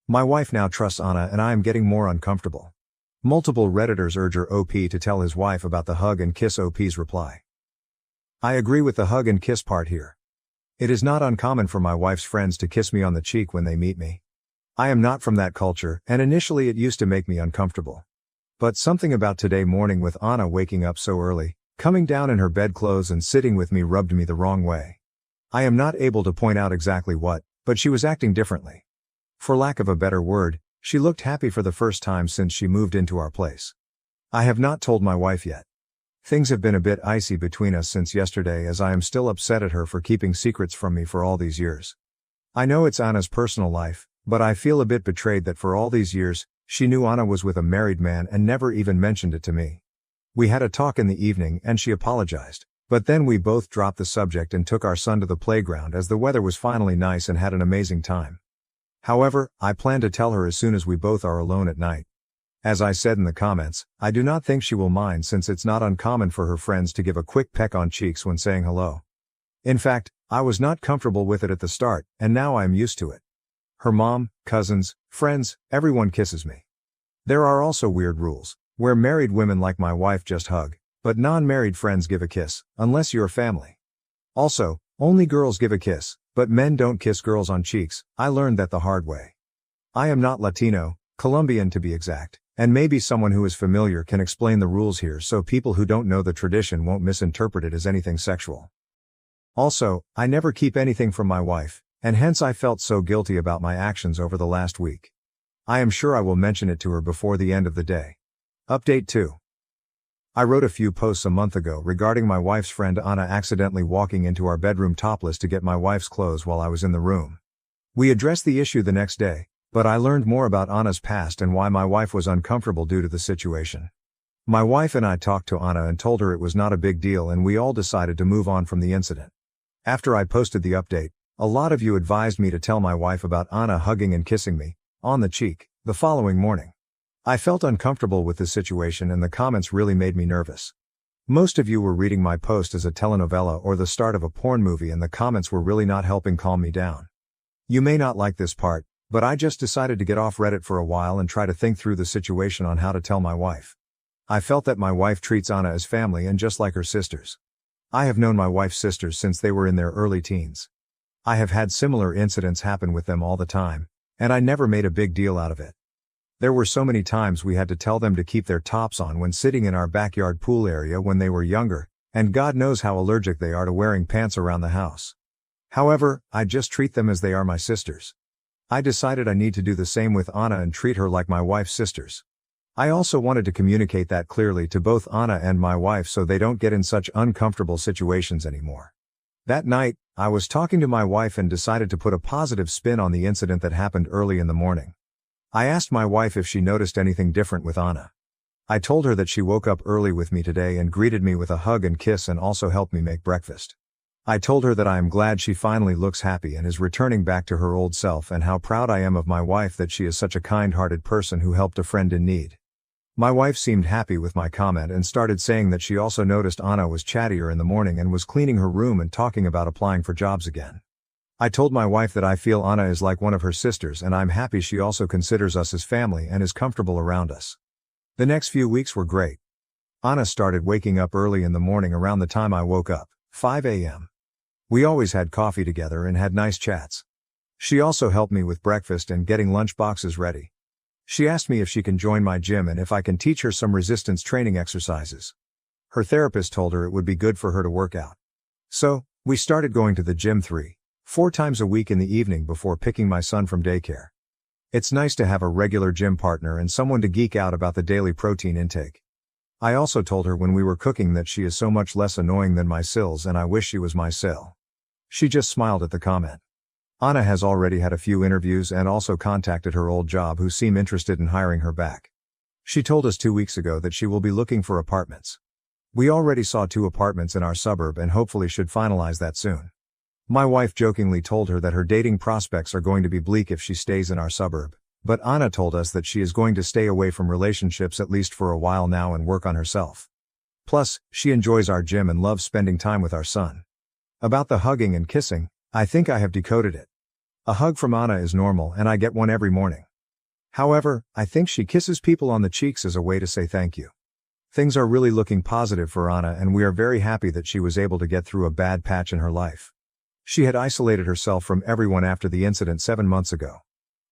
My wife now trusts Anna and I am getting more uncomfortable. Multiple Redditors urge her OP to tell his wife about the hug and kiss. OP's reply. I agree with the hug and kiss part here. It is not uncommon for my wife's friends to kiss me on the cheek when they meet me. I am not from that culture, and initially it used to make me uncomfortable. But something about today morning with Anna waking up so early, coming down in her bedclothes and sitting with me rubbed me the wrong way. I am not able to point out exactly what, but she was acting differently. For lack of a better word, she looked happy for the first time since she moved into our place. I have not told my wife yet. Things have been a bit icy between us since yesterday, as I am still upset at her for keeping secrets from me for all these years. I know it's Anna's personal life, but I feel a bit betrayed that for all these years, she knew Anna was with a married man and never even mentioned it to me. We had a talk in the evening and she apologized, but then we both dropped the subject and took our son to the playground as the weather was finally nice and had an amazing time. However, I plan to tell her as soon as we both are alone at night. As I said in the comments, I do not think she will mind, since it's not uncommon for her friends to give a quick peck on cheeks when saying hello. In fact, I was not comfortable with it at the start, and now I am used to it. Her mom, cousins, friends, everyone kisses me. There are also weird rules, where married women like my wife just hug, but non-married friends give a kiss, unless you're family. Also, only girls give a kiss, But men don't kiss girls on cheeks, I learned that the hard way. I am not Latino, Colombian to be exact, and maybe someone who is familiar can explain the rules here so people who don't know the tradition won't misinterpret it as anything sexual. Also, I never keep anything from my wife, and hence I felt so guilty about my actions over the last week. I am sure I will mention it to her before the end of the day. Update 2. I wrote a few posts a month ago regarding my wife's friend Anna accidentally walking into our bedroom topless to get my wife's clothes while I was in the room. We addressed the issue the next day, but I learned more about Anna's past and why my wife was uncomfortable due to the situation. My wife and I talked to Anna and told her it was not a big deal and we all decided to move on from the incident. After I posted the update, a lot of you advised me to tell my wife about Anna hugging and kissing me, on the cheek, the following morning. I felt uncomfortable with the situation and the comments really made me nervous. Most of you were reading my post as a telenovela or the start of a porn movie and the comments were really not helping calm me down. You may not like this part, but I just decided to get off Reddit for a while and try to think through the situation on how to tell my wife. I felt that my wife treats Anna as family and just like her sisters. I have known my wife's sisters since they were in their early teens. I have had similar incidents happen with them all the time, and I never made a big deal out of it. There were so many times we had to tell them to keep their tops on when sitting in our backyard pool area when they were younger, and God knows how allergic they are to wearing pants around the house. However, I just treat them as they are my sisters. I decided I need to do the same with Anna and treat her like my wife's sisters. I also wanted to communicate that clearly to both Anna and my wife so they don't get in such uncomfortable situations anymore. That night, I was talking to my wife and decided to put a positive spin on the incident that happened early in the morning. I asked my wife if she noticed anything different with Anna. I told her that she woke up early with me today and greeted me with a hug and kiss and also helped me make breakfast. I told her that I am glad she finally looks happy and is returning back to her old self and how proud I am of my wife that she is such a kind-hearted person who helped a friend in need. My wife seemed happy with my comment and started saying that she also noticed Anna was chattier in the morning and was cleaning her room and talking about applying for jobs again. I told my wife that I feel Anna is like one of her sisters and I'm happy she also considers us as family and is comfortable around us. The next few weeks were great. Anna started waking up early in the morning around the time I woke up, 5 a.m. We always had coffee together and had nice chats. She also helped me with breakfast and getting lunch boxes ready. She asked me if she can join my gym and if I can teach her some resistance training exercises. Her therapist told her it would be good for her to work out. So, we started going to the gym 3-4 times a week in the evening before picking my son from daycare. It's nice to have a regular gym partner and someone to geek out about the daily protein intake. I also told her when we were cooking that she is so much less annoying than my Sills and I wish she was my Sill. She just smiled at the comment. Anna has already had a few interviews and also contacted her old job who seem interested in hiring her back. She told us 2 weeks ago that she will be looking for apartments. We already saw 2 apartments in our suburb and hopefully should finalize that soon. My wife jokingly told her that her dating prospects are going to be bleak if she stays in our suburb, but Anna told us that she is going to stay away from relationships at least for a while now and work on herself. Plus, she enjoys our gym and loves spending time with our son. About the hugging and kissing, I think I have decoded it. A hug from Anna is normal and I get one every morning. However, I think she kisses people on the cheeks as a way to say thank you. Things are really looking positive for Anna and we are very happy that she was able to get through a bad patch in her life. She had isolated herself from everyone after the incident 7 months ago.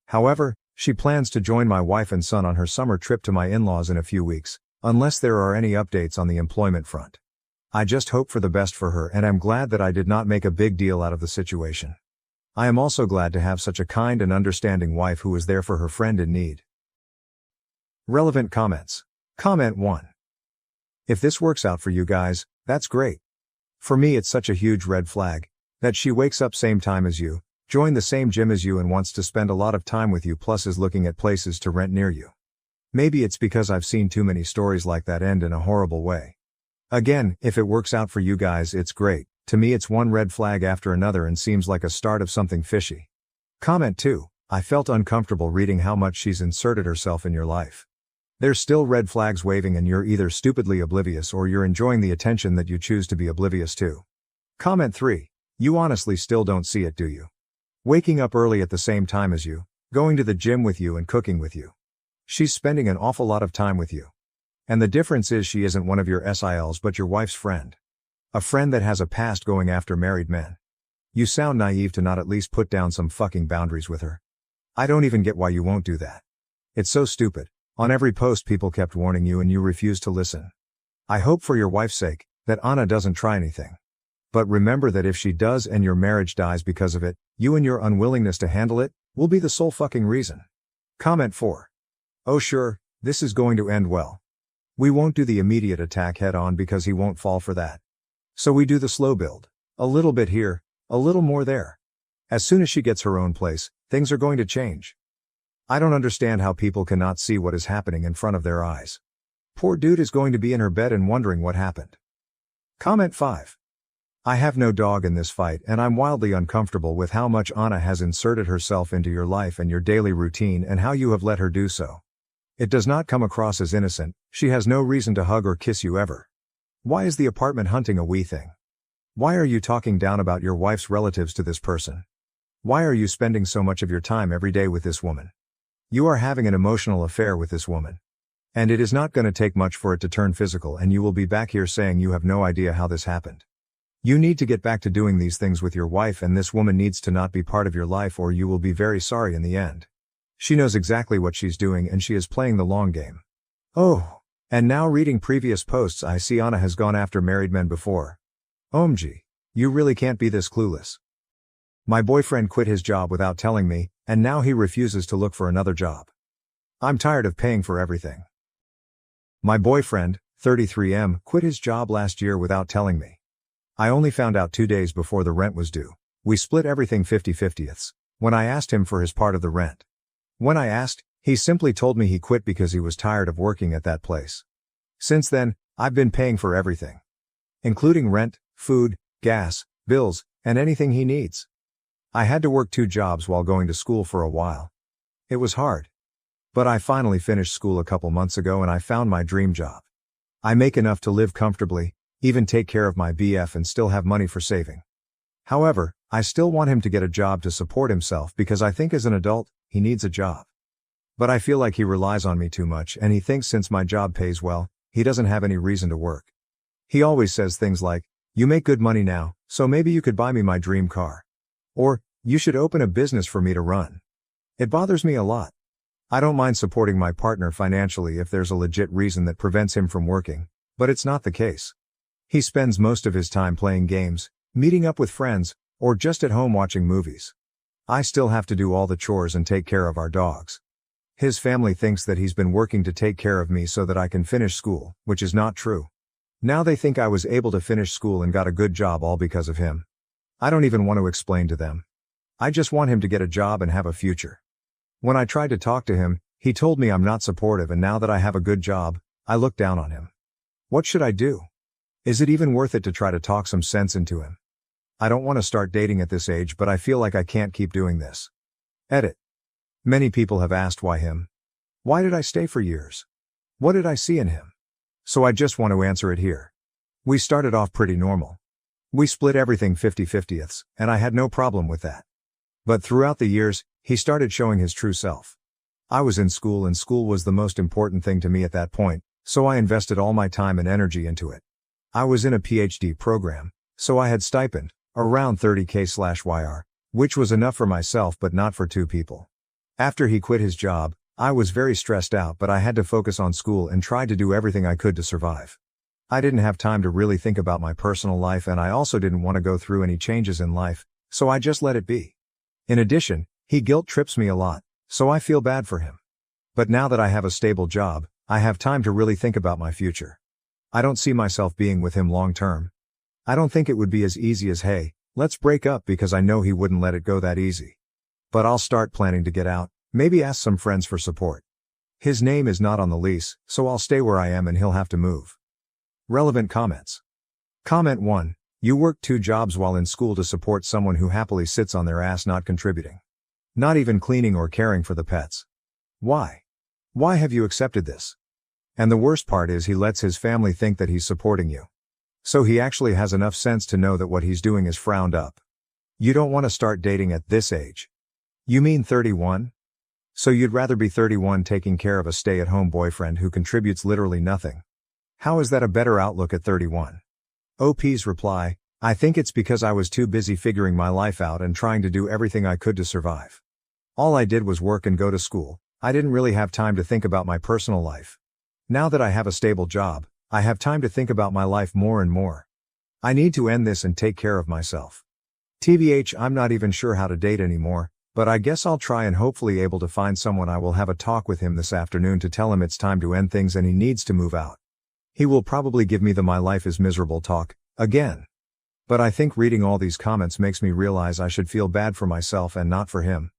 However, she plans to join my wife and son on her summer trip to my in-laws in a few weeks, unless there are any updates on the employment front. I just hope for the best for her and am glad that I did not make a big deal out of the situation. I am also glad to have such a kind and understanding wife who is there for her friend in need. Relevant comments. Comment 1. If this works out for you guys, that's great. For me it's such a huge red flag, that she wakes up same time as you, joined the same gym as you and wants to spend a lot of time with you plus is looking at places to rent near you. Maybe it's because I've seen too many stories like that end in a horrible way. Again, if it works out for you guys it's great, to me it's one red flag after another and seems like a start of something fishy. Comment 2, I felt uncomfortable reading how much she's inserted herself in your life. There's still red flags waving and you're either stupidly oblivious or you're enjoying the attention that you choose to be oblivious to. Comment 3, you honestly still don't see it, do you? Waking up early at the same time as you, going to the gym with you and cooking with you. She's spending an awful lot of time with you. And the difference is she isn't one of your SILs but your wife's friend. A friend that has a past going after married men. You sound naive to not at least put down some fucking boundaries with her. I don't even get why you won't do that. It's so stupid. On every post people kept warning you and you refused to listen. I hope for your wife's sake, that Anna doesn't try anything. But remember that if she does and your marriage dies because of it, you and your unwillingness to handle it, will be the sole fucking reason. Comment 4. Oh sure, this is going to end well. We won't do the immediate attack head on because he won't fall for that. So we do the slow build. A little bit here, a little more there. As soon as she gets her own place, things are going to change. I don't understand how people cannot see what is happening in front of their eyes. Poor dude is going to be in her bed and wondering what happened. Comment 5. I have no dog in this fight and I'm wildly uncomfortable with how much Anna has inserted herself into your life and your daily routine and how you have let her do so. It does not come across as innocent, she has no reason to hug or kiss you ever. Why is the apartment hunting a wee thing? Why are you talking down about your wife's relatives to this person? Why are you spending so much of your time every day with this woman? You are having an emotional affair with this woman. And it is not going to take much for it to turn physical and you will be back here saying you have no idea how this happened. You need to get back to doing these things with your wife and this woman needs to not be part of your life or you will be very sorry in the end. She knows exactly what she's doing and she is playing the long game. Oh, and now reading previous posts I see Anna has gone after married men before. OMG, you really can't be this clueless. My boyfriend quit his job without telling me, and now he refuses to look for another job. I'm tired of paying for everything. My boyfriend, 33M, quit his job last year without telling me. I only found out 2 days before the rent was due. We split everything 50-50ths, when I asked him for his part of the rent. When I asked, he simply told me he quit because he was tired of working at that place. Since then, I've been paying for everything. Including rent, food, gas, bills, and anything he needs. I had to work 2 jobs while going to school for a while. It was hard. But I finally finished school a couple months ago and I found my dream job. I make enough to live comfortably, even take care of my BF and still have money for saving. However, I still want him to get a job to support himself because I think as an adult, he needs a job. But I feel like he relies on me too much and he thinks since my job pays well, he doesn't have any reason to work. He always says things like, you make good money now, so maybe you could buy me my dream car. Or, you should open a business for me to run. It bothers me a lot. I don't mind supporting my partner financially if there's a legit reason that prevents him from working, but it's not the case. He spends most of his time playing games, meeting up with friends, or just at home watching movies. I still have to do all the chores and take care of our dogs. His family thinks that he's been working to take care of me so that I can finish school, which is not true. Now they think I was able to finish school and got a good job all because of him. I don't even want to explain to them. I just want him to get a job and have a future. When I tried to talk to him, he told me I'm not supportive and now that I have a good job, I look down on him. What should I do? Is it even worth it to try to talk some sense into him? I don't want to start dating at this age but I feel like I can't keep doing this. Edit. Many people have asked why him. Why did I stay for years? What did I see in him? So I just want to answer it here. We started off pretty normal. We split everything 50-50ths, and I had no problem with that. But throughout the years, he started showing his true self. I was in school and school was the most important thing to me at that point, so I invested all my time and energy into it. I was in a PhD program, so I had stipend, around 30K/YR, which was enough for myself but not for 2 people. After he quit his job, I was very stressed out but I had to focus on school and tried to do everything I could to survive. I didn't have time to really think about my personal life and I also didn't want to go through any changes in life, so I just let it be. In addition, he guilt trips me a lot, so I feel bad for him. But now that I have a stable job, I have time to really think about my future. I don't see myself being with him long term. I don't think it would be as easy as hey, let's break up because I know he wouldn't let it go that easy. But I'll start planning to get out, maybe ask some friends for support. His name is not on the lease, so I'll stay where I am and he'll have to move. Relevant comments. Comment 1. You work 2 jobs while in school to support someone who happily sits on their ass not contributing. Not even cleaning or caring for the pets. Why? Why have you accepted this? And the worst part is he lets his family think that he's supporting you. So he actually has enough sense to know that what he's doing is frowned up. You don't want to start dating at this age. You mean 31? So you'd rather be 31 taking care of a stay-at-home boyfriend who contributes literally nothing. How is that a better outlook at 31? OP's reply, I think it's because I was too busy figuring my life out and trying to do everything I could to survive. All I did was work and go to school. I didn't really have time to think about my personal life. Now that I have a stable job, I have time to think about my life more and more. I need to end this and take care of myself. TBH, I'm not even sure how to date anymore, but I guess I'll try and hopefully able to find someone. I will have a talk with him this afternoon to tell him it's time to end things and he needs to move out. He will probably give me the "my life is miserable" talk, again. But I think reading all these comments makes me realize I should feel bad for myself and not for him.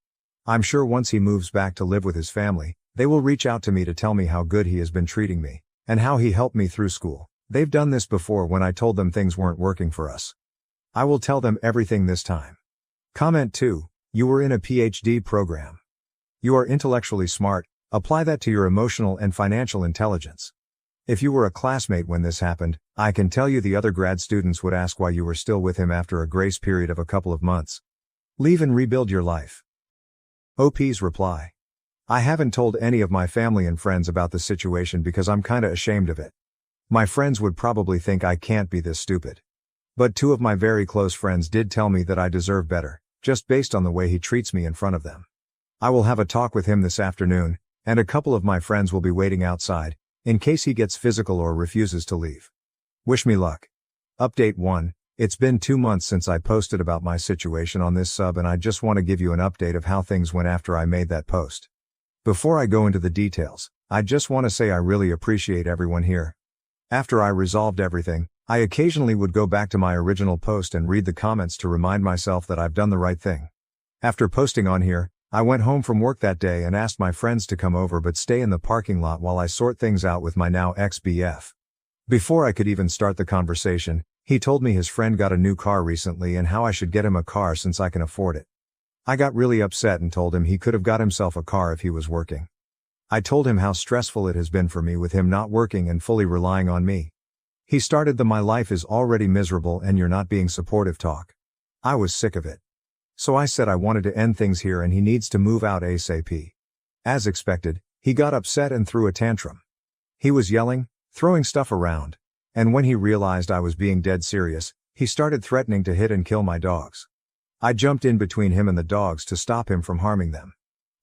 I'm sure once he moves back to live with his family, they will reach out to me to tell me how good he has been treating me, and how he helped me through school. They've done this before when I told them things weren't working for us. I will tell them everything this time. Comment 2. You were in a PhD program. You are intellectually smart, apply that to your emotional and financial intelligence. If you were a classmate when this happened, I can tell you the other grad students would ask why you were still with him after a grace period of a couple of months. Leave and rebuild your life. OP's reply. I haven't told any of my family and friends about the situation because I'm kinda ashamed of it. My friends would probably think I can't be this stupid. But 2 of my very close friends did tell me that I deserve better, just based on the way he treats me in front of them. I will have a talk with him this afternoon, and a couple of my friends will be waiting outside, in case he gets physical or refuses to leave. Wish me luck. Update 1. It's been 2 months since I posted about my situation on this sub, and I just want to give you an update of how things went after I made that post. Before I go into the details, I just want to say I really appreciate everyone here. After I resolved everything, I occasionally would go back to my original post and read the comments to remind myself that I've done the right thing. After posting on here, I went home from work that day and asked my friends to come over but stay in the parking lot while I sort things out with my now ex-BF. Before I could even start the conversation, he told me his friend got a new car recently and how I should get him a car since I can afford it. I got really upset and told him he could have got himself a car if he was working. I told him how stressful it has been for me with him not working and fully relying on me. He started the "my life is already miserable and you're not being supportive" talk. I was sick of it. So I said I wanted to end things here and he needs to move out ASAP. As expected, he got upset and threw a tantrum. He was yelling, throwing stuff around, and when he realized I was being dead serious, he started threatening to hit and kill my dogs. I jumped in between him and the dogs to stop him from harming them.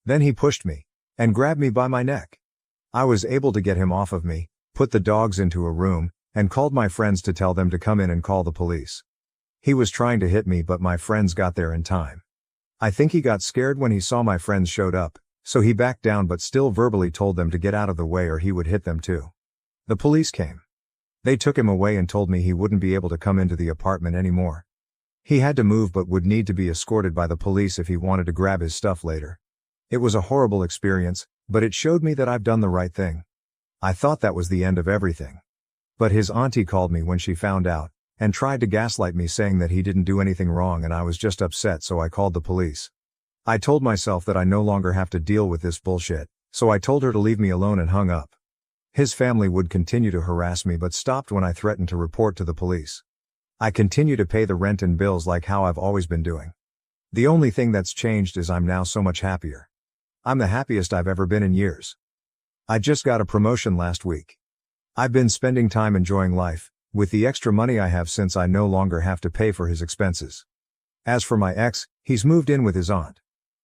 Then he pushed me and grabbed me by my neck. I was able to get him off of me, put the dogs into a room, and called my friends to tell them to come in and call the police. He was trying to hit me but my friends got there in time. I think he got scared when he saw my friends showed up, so he backed down but still verbally told them to get out of the way or he would hit them too. The police came. They took him away and told me he wouldn't be able to come into the apartment anymore. He had to move but would need to be escorted by the police if he wanted to grab his stuff later. It was a horrible experience, but it showed me that I've done the right thing. I thought that was the end of everything. But his auntie called me when she found out, and tried to gaslight me saying that he didn't do anything wrong and I was just upset, so I called the police. I told myself that I no longer have to deal with this bullshit, so I told her to leave me alone and hung up. His family would continue to harass me but stopped when I threatened to report to the police. I continue to pay the rent and bills like how I've always been doing. The only thing that's changed is I'm now so much happier. I'm the happiest I've ever been in years. I just got a promotion last week. I've been spending time enjoying life, with the extra money I have since I no longer have to pay for his expenses. As for my ex, he's moved in with his aunt.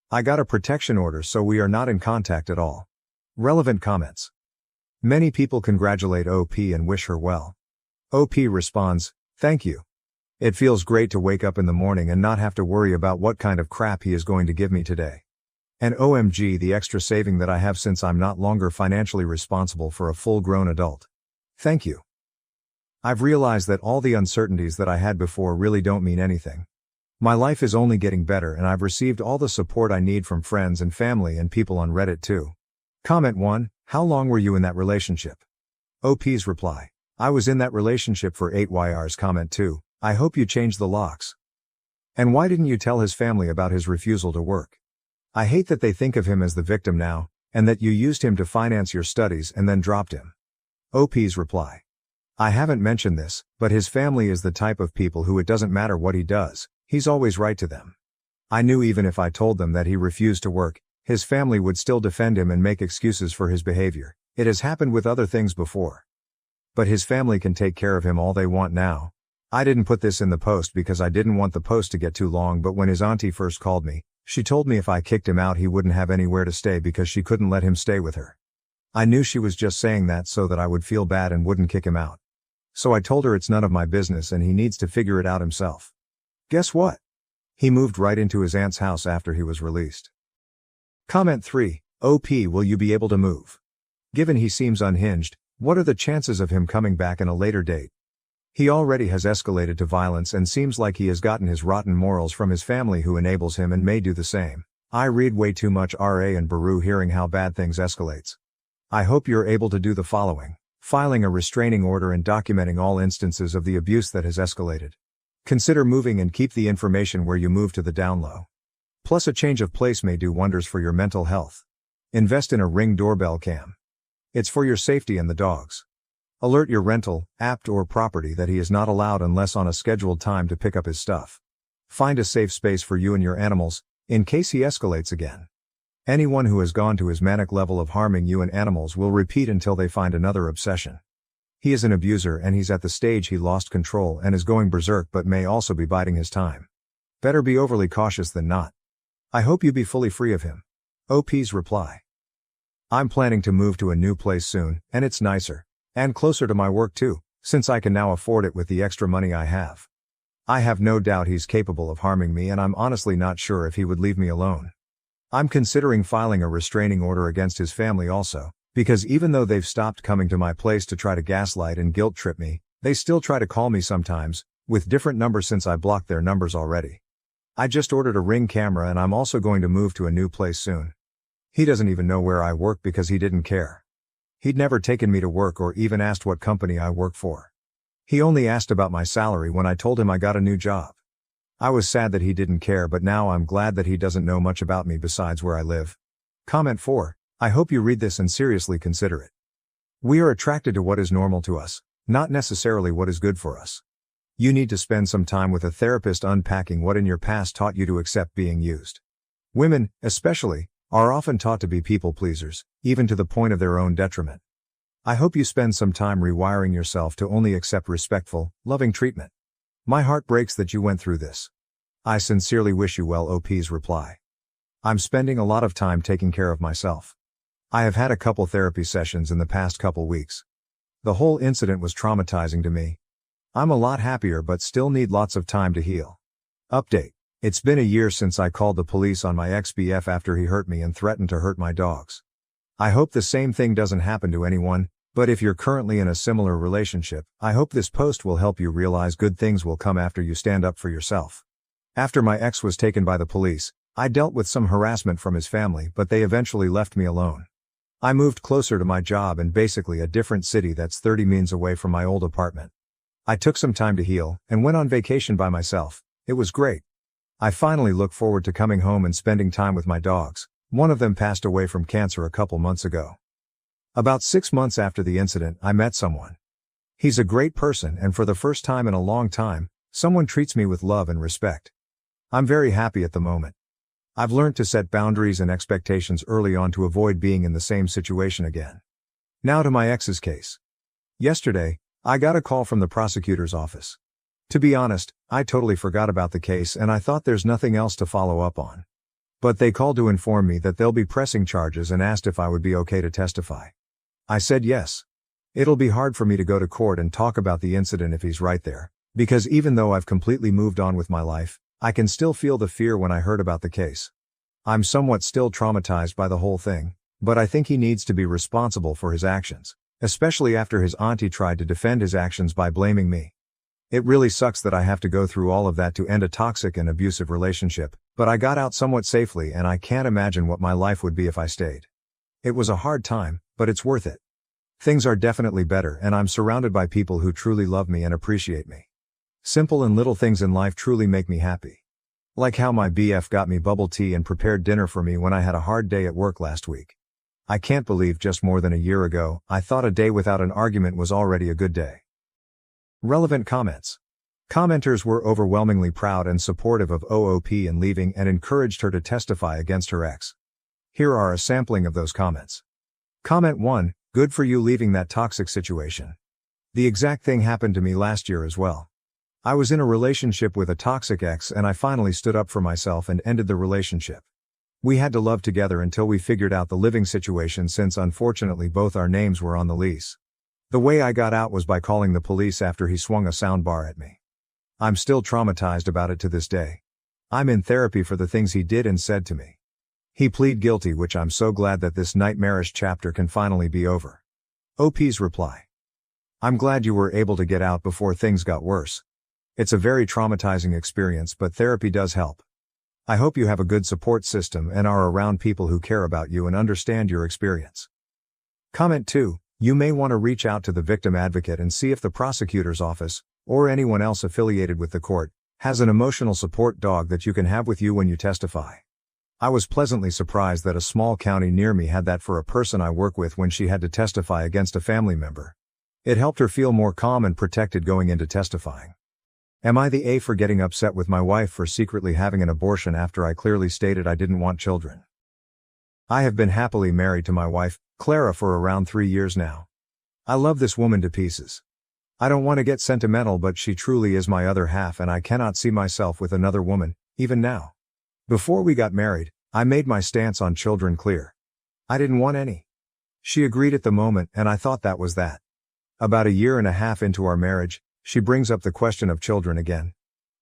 I got a protection order so we are not in contact at all. Relevant comments. Many people congratulate OP and wish her well. OP responds, "Thank you. It feels great to wake up in the morning and not have to worry about what kind of crap he is going to give me today. And OMG, the extra saving that I have since I'm not longer financially responsible for a full-grown adult. Thank you. I've realized that all the uncertainties that I had before really don't mean anything. My life is only getting better and I've received all the support I need from friends and family and people on Reddit too." Comment 1. How long were you in that relationship? OP's reply. I was in that relationship for 8 years. Comment 2. I hope you changed the locks. And why didn't you tell his family about his refusal to work? I hate that they think of him as the victim now, and that you used him to finance your studies and then dropped him. OP's reply. I haven't mentioned this, but his family is the type of people who it doesn't matter what he does, he's always right to them. I knew even if I told them that he refused to work, his family would still defend him and make excuses for his behavior. It has happened with other things before. But his family can take care of him all they want now. I didn't put this in the post because I didn't want the post to get too long, but when his auntie first called me, she told me if I kicked him out he wouldn't have anywhere to stay because she couldn't let him stay with her. I knew she was just saying that so that I would feel bad and wouldn't kick him out. So I told her it's none of my business and he needs to figure it out himself. Guess what? He moved right into his aunt's house after he was released. Comment 3. OP, will you be able to move? Given he seems unhinged, what are the chances of him coming back in a later date? He already has escalated to violence and seems like he has gotten his rotten morals from his family, who enables him and may do the same. I read way too much RA and Baru hearing how bad things escalates. I hope you're able to do the following: filing a restraining order and documenting all instances of the abuse that has escalated. Consider moving and keep the information where you move to the down low. Plus, a change of place may do wonders for your mental health. Invest in a Ring doorbell cam. It's for your safety and the dog's. Alert your rental, app or property that he is not allowed unless on a scheduled time to pick up his stuff. Find a safe space for you and your animals, in case he escalates again. Anyone who has gone to his manic level of harming you and animals will repeat until they find another obsession. He is an abuser and he's at the stage he lost control and is going berserk, but may also be biding his time. Better be overly cautious than not. I hope you be fully free of him. OP's reply. I'm planning to move to a new place soon, and it's nicer. And closer to my work too, since I can now afford it with the extra money I have. I have no doubt he's capable of harming me, and I'm honestly not sure if he would leave me alone. I'm considering filing a restraining order against his family also, because even though they've stopped coming to my place to try to gaslight and guilt trip me, they still try to call me sometimes, with different numbers since I blocked their numbers already. I just ordered a Ring camera and I'm also going to move to a new place soon. He doesn't even know where I work because he didn't care. He'd never taken me to work or even asked what company I work for. He only asked about my salary when I told him I got a new job. I was sad that he didn't care, but now I'm glad that he doesn't know much about me besides where I live. Comment 4. I hope you read this and seriously consider it. We are attracted to what is normal to us, not necessarily what is good for us. You need to spend some time with a therapist unpacking what in your past taught you to accept being used. Women, especially, are often taught to be people pleasers, even to the point of their own detriment. I hope you spend some time rewiring yourself to only accept respectful, loving treatment. My heart breaks that you went through this. I sincerely wish you well. OP's reply. I'm spending a lot of time taking care of myself. I have had a couple therapy sessions in the past couple weeks. The whole incident was traumatizing to me. I'm a lot happier but still need lots of time to heal. Update. It's been a year since I called the police on my ex-BF after he hurt me and threatened to hurt my dogs. I hope the same thing doesn't happen to anyone, but if you're currently in a similar relationship, I hope this post will help you realize good things will come after you stand up for yourself. After my ex was taken by the police, I dealt with some harassment from his family, but they eventually left me alone. I moved closer to my job in basically a different city that's 30 minutes away from my old apartment. I took some time to heal and went on vacation by myself. It was great. I finally look forward to coming home and spending time with my dogs. One of them passed away from cancer a couple months ago. About 6 months after the incident, I met someone. He's a great person, and for the first time in a long time, someone treats me with love and respect. I'm very happy at the moment. I've learned to set boundaries and expectations early on to avoid being in the same situation again. Now to my ex's case. Yesterday, I got a call from the prosecutor's office. To be honest, I totally forgot about the case and I thought there's nothing else to follow up on. But they called to inform me that they'll be pressing charges and asked if I would be okay to testify. I said yes. It'll be hard for me to go to court and talk about the incident if he's right there, because even though I've completely moved on with my life, I can still feel the fear when I heard about the case. I'm somewhat still traumatized by the whole thing, but I think he needs to be responsible for his actions, especially after his auntie tried to defend his actions by blaming me. It really sucks that I have to go through all of that to end a toxic and abusive relationship, but I got out somewhat safely and I can't imagine what my life would be if I stayed. It was a hard time, but it's worth it. Things are definitely better and I'm surrounded by people who truly love me and appreciate me. Simple and little things in life truly make me happy. Like how my BF got me bubble tea and prepared dinner for me when I had a hard day at work last week. I can't believe just more than a year ago, I thought a day without an argument was already a good day. Relevant comments. Commenters were overwhelmingly proud and supportive of OOP and leaving and encouraged her to testify against her ex. Here are a sampling of those comments. Comment 1, good for you leaving that toxic situation. The exact thing happened to me last year as well. I was in a relationship with a toxic ex and I finally stood up for myself and ended the relationship. We had to love together until we figured out the living situation since unfortunately both our names were on the lease. The way I got out was by calling the police after he swung a soundbar at me. I'm still traumatized about it to this day. I'm in therapy for the things he did and said to me. He pleaded guilty, which I'm so glad that this nightmarish chapter can finally be over. OP's reply. I'm glad you were able to get out before things got worse. It's a very traumatizing experience, but therapy does help. I hope you have a good support system and are around people who care about you and understand your experience. Comment 2. You may want to reach out to the victim advocate and see if the prosecutor's office, or anyone else affiliated with the court, has an emotional support dog that you can have with you when you testify. I was pleasantly surprised that a small county near me had that for a person I work with when she had to testify against a family member. It helped her feel more calm and protected going into testifying. Am I the A for getting upset with my wife for secretly having an abortion after I clearly stated I didn't want children? I have been happily married to my wife, Clara, for around 3 years now. I love this woman to pieces. I don't want to get sentimental, but she truly is my other half and I cannot see myself with another woman, even now. Before we got married, I made my stance on children clear. I didn't want any. She agreed at the moment and I thought that was that. About a year and a half into our marriage, she brings up the question of children again.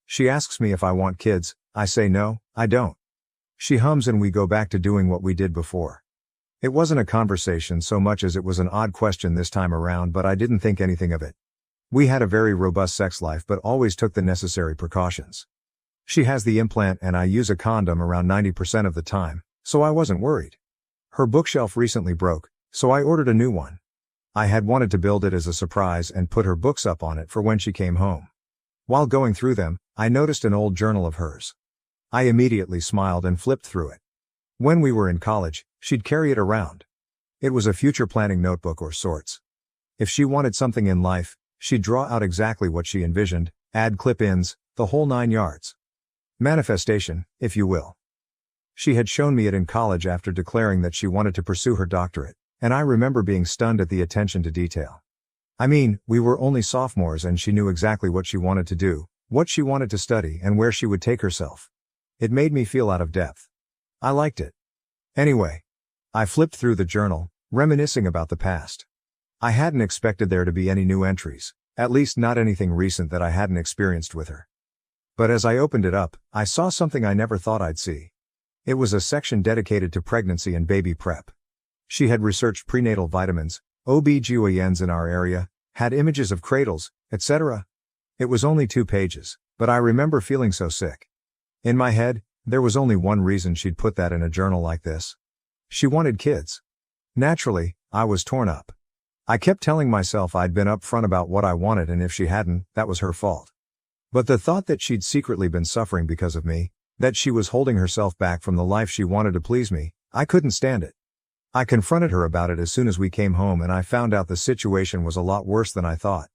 She asks me if I want kids. I say no, I don't. She hums and we go back to doing what we did before. It wasn't a conversation so much as it was an odd question this time around, but I didn't think anything of it. We had a very robust sex life but always took the necessary precautions. She has the implant and I use a condom around 90% of the time, so I wasn't worried. Her bookshelf recently broke, so I ordered a new one. I had wanted to build it as a surprise and put her books up on it for when she came home. While going through them, I noticed an old journal of hers. I immediately smiled and flipped through it. When we were in college, she'd carry it around. It was a future planning notebook or sorts. If she wanted something in life, she'd draw out exactly what she envisioned, add clip-ins, the whole 9 yards. Manifestation, if you will. She had shown me it in college after declaring that she wanted to pursue her doctorate, and I remember being stunned at the attention to detail. I mean, we were only sophomores and she knew exactly what she wanted to do, what she wanted to study and where she would take herself. It made me feel out of depth. I liked it. Anyway, I flipped through the journal, reminiscing about the past. I hadn't expected there to be any new entries, at least not anything recent that I hadn't experienced with her. But as I opened it up, I saw something I never thought I'd see. It was a section dedicated to pregnancy and baby prep. She had researched prenatal vitamins, OB-GYNs in our area, had images of cradles, etc. It was only 2 pages, but I remember feeling so sick. In my head, there was only one reason she'd put that in a journal like this. She wanted kids. Naturally, I was torn up. I kept telling myself I'd been upfront about what I wanted and if she hadn't, that was her fault. But the thought that she'd secretly been suffering because of me, that she was holding herself back from the life she wanted to please me, I couldn't stand it. I confronted her about it as soon as we came home and I found out the situation was a lot worse than I thought.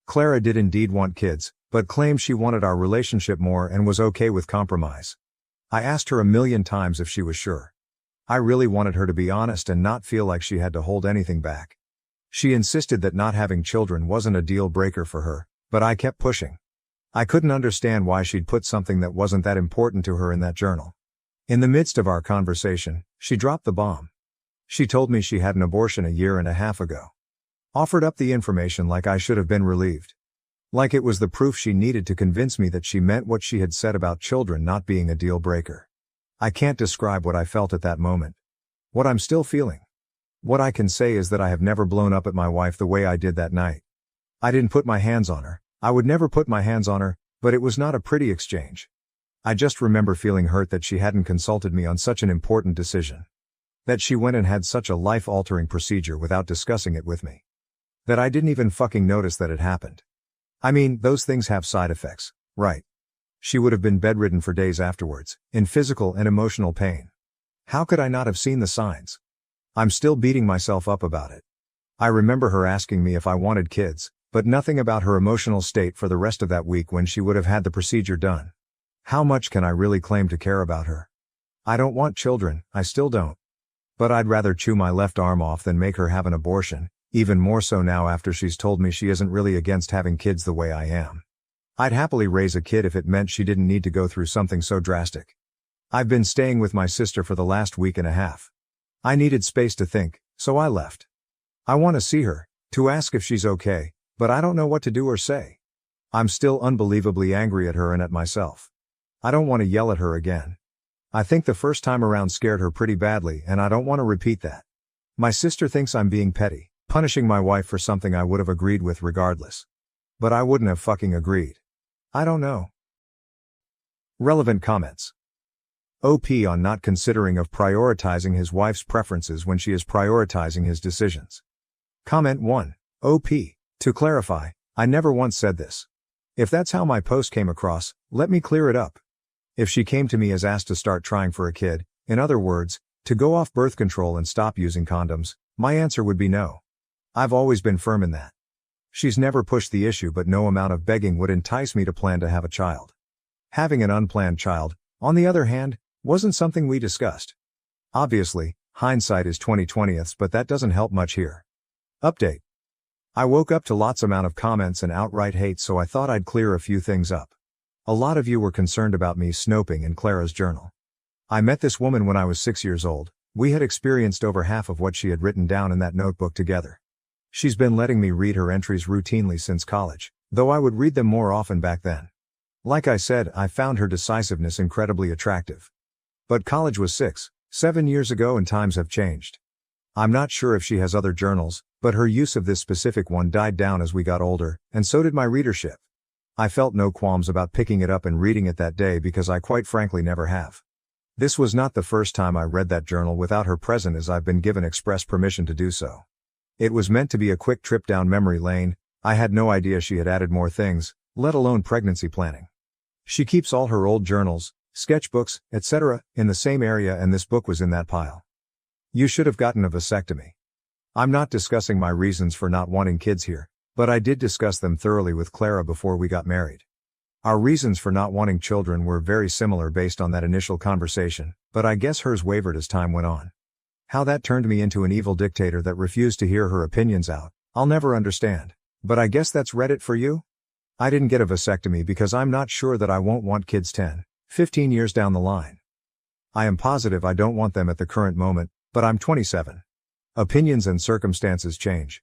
Clara did indeed want kids, but claimed she wanted our relationship more and was okay with compromise. I asked her a million times if she was sure. I really wanted her to be honest and not feel like she had to hold anything back. She insisted that not having children wasn't a deal breaker for her, but I kept pushing. I couldn't understand why she'd put something that wasn't that important to her in that journal. In the midst of our conversation, she dropped the bomb. She told me she had an abortion a year and a half ago. Offered up the information like I should have been relieved. Like it was the proof she needed to convince me that she meant what she had said about children not being a deal breaker. I can't describe what I felt at that moment. What I'm still feeling. What I can say is that I have never blown up at my wife the way I did that night. I didn't put my hands on her. I would never put my hands on her, but it was not a pretty exchange. I just remember feeling hurt that she hadn't consulted me on such an important decision. That she went and had such a life-altering procedure without discussing it with me. That I didn't even fucking notice that it happened. I mean, those things have side effects, right? She would have been bedridden for days afterwards, in physical and emotional pain. How could I not have seen the signs? I'm still beating myself up about it. I remember her asking me if I wanted kids, but nothing about her emotional state for the rest of that week when she would have had the procedure done. How much can I really claim to care about her? I don't want children, I still don't. But I'd rather chew my left arm off than make her have an abortion, even more so now after she's told me she isn't really against having kids the way I am. I'd happily raise a kid if it meant she didn't need to go through something so drastic. I've been staying with my sister for the last week and a half. I needed space to think, so I left. I want to see her, to ask if she's okay, but I don't know what to do or say. I'm still unbelievably angry at her and at myself. I don't want to yell at her again. I think the first time around scared her pretty badly and I don't want to repeat that. My sister thinks I'm being petty, punishing my wife for something I would have agreed with regardless. But I wouldn't have fucking agreed. I don't know. Relevant comments. OP on not considering of prioritizing his wife's preferences when she is prioritizing his decisions. Comment 1. OP. To clarify, I never once said this. If that's how my post came across, let me clear it up. If she came to me as asked to start trying for a kid, in other words, to go off birth control and stop using condoms, my answer would be no. I've always been firm in that. She's never pushed the issue, but no amount of begging would entice me to plan to have a child. Having an unplanned child, on the other hand, wasn't something we discussed. Obviously, hindsight is 20/20, but that doesn't help much here. Update. I woke up to lots amount of comments and outright hate, so I thought I'd clear a few things up. A lot of you were concerned about me snoping in Clara's journal. I met this woman when I was 6 years old. We had experienced over half of what she had written down in that notebook together. She's been letting me read her entries routinely since college, though I would read them more often back then. Like I said, I found her decisiveness incredibly attractive. But college was 6-7 years ago and times have changed. I'm not sure if she has other journals, but her use of this specific one died down as we got older, and so did my readership. I felt no qualms about picking it up and reading it that day because I quite frankly never have. This was not the first time I read that journal without her present, as I've been given express permission to do so. It was meant to be a quick trip down memory lane. I had no idea she had added more things, let alone pregnancy planning. She keeps all her old journals, sketchbooks, etc., in the same area, and this book was in that pile. You should have gotten a vasectomy. I'm not discussing my reasons for not wanting kids here, but I did discuss them thoroughly with Clara before we got married. Our reasons for not wanting children were very similar based on that initial conversation, but I guess hers wavered as time went on. How that turned me into an evil dictator that refused to hear her opinions out, I'll never understand. But I guess that's Reddit for you? I didn't get a vasectomy because I'm not sure that I won't want kids 10-15 years down the line. I am positive I don't want them at the current moment, but I'm 27. Opinions and circumstances change.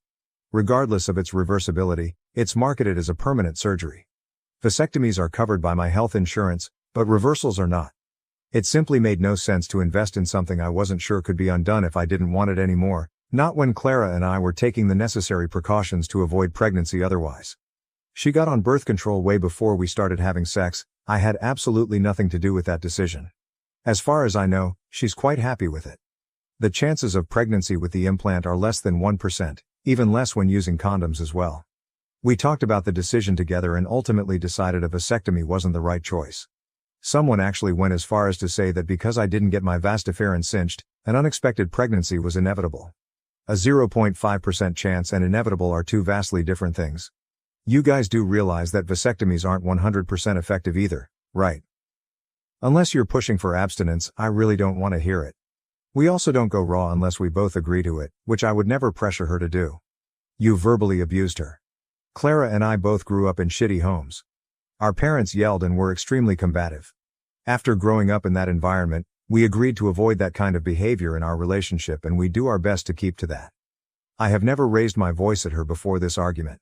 Regardless of its reversibility, it's marketed as a permanent surgery. Vasectomies are covered by my health insurance, but reversals are not. It simply made no sense to invest in something I wasn't sure could be undone if I didn't want it anymore, not when Clara and I were taking the necessary precautions to avoid pregnancy otherwise. She got on birth control way before we started having sex. I had absolutely nothing to do with that decision. As far as I know, she's quite happy with it. The chances of pregnancy with the implant are less than 1%, even less when using condoms as well. We talked about the decision together and ultimately decided a vasectomy wasn't the right choice. Someone actually went as far as to say that because I didn't get my vas deferens cinched, an unexpected pregnancy was inevitable. A 0.5% chance and inevitable are two vastly different things. You guys do realize that vasectomies aren't 100% effective either, right? Unless you're pushing for abstinence, I really don't want to hear it. We also don't go raw unless we both agree to it, which I would never pressure her to do. You verbally abused her. Clara and I both grew up in shitty homes. Our parents yelled and were extremely combative. After growing up in that environment, we agreed to avoid that kind of behavior in our relationship, and we do our best to keep to that. I have never raised my voice at her before this argument.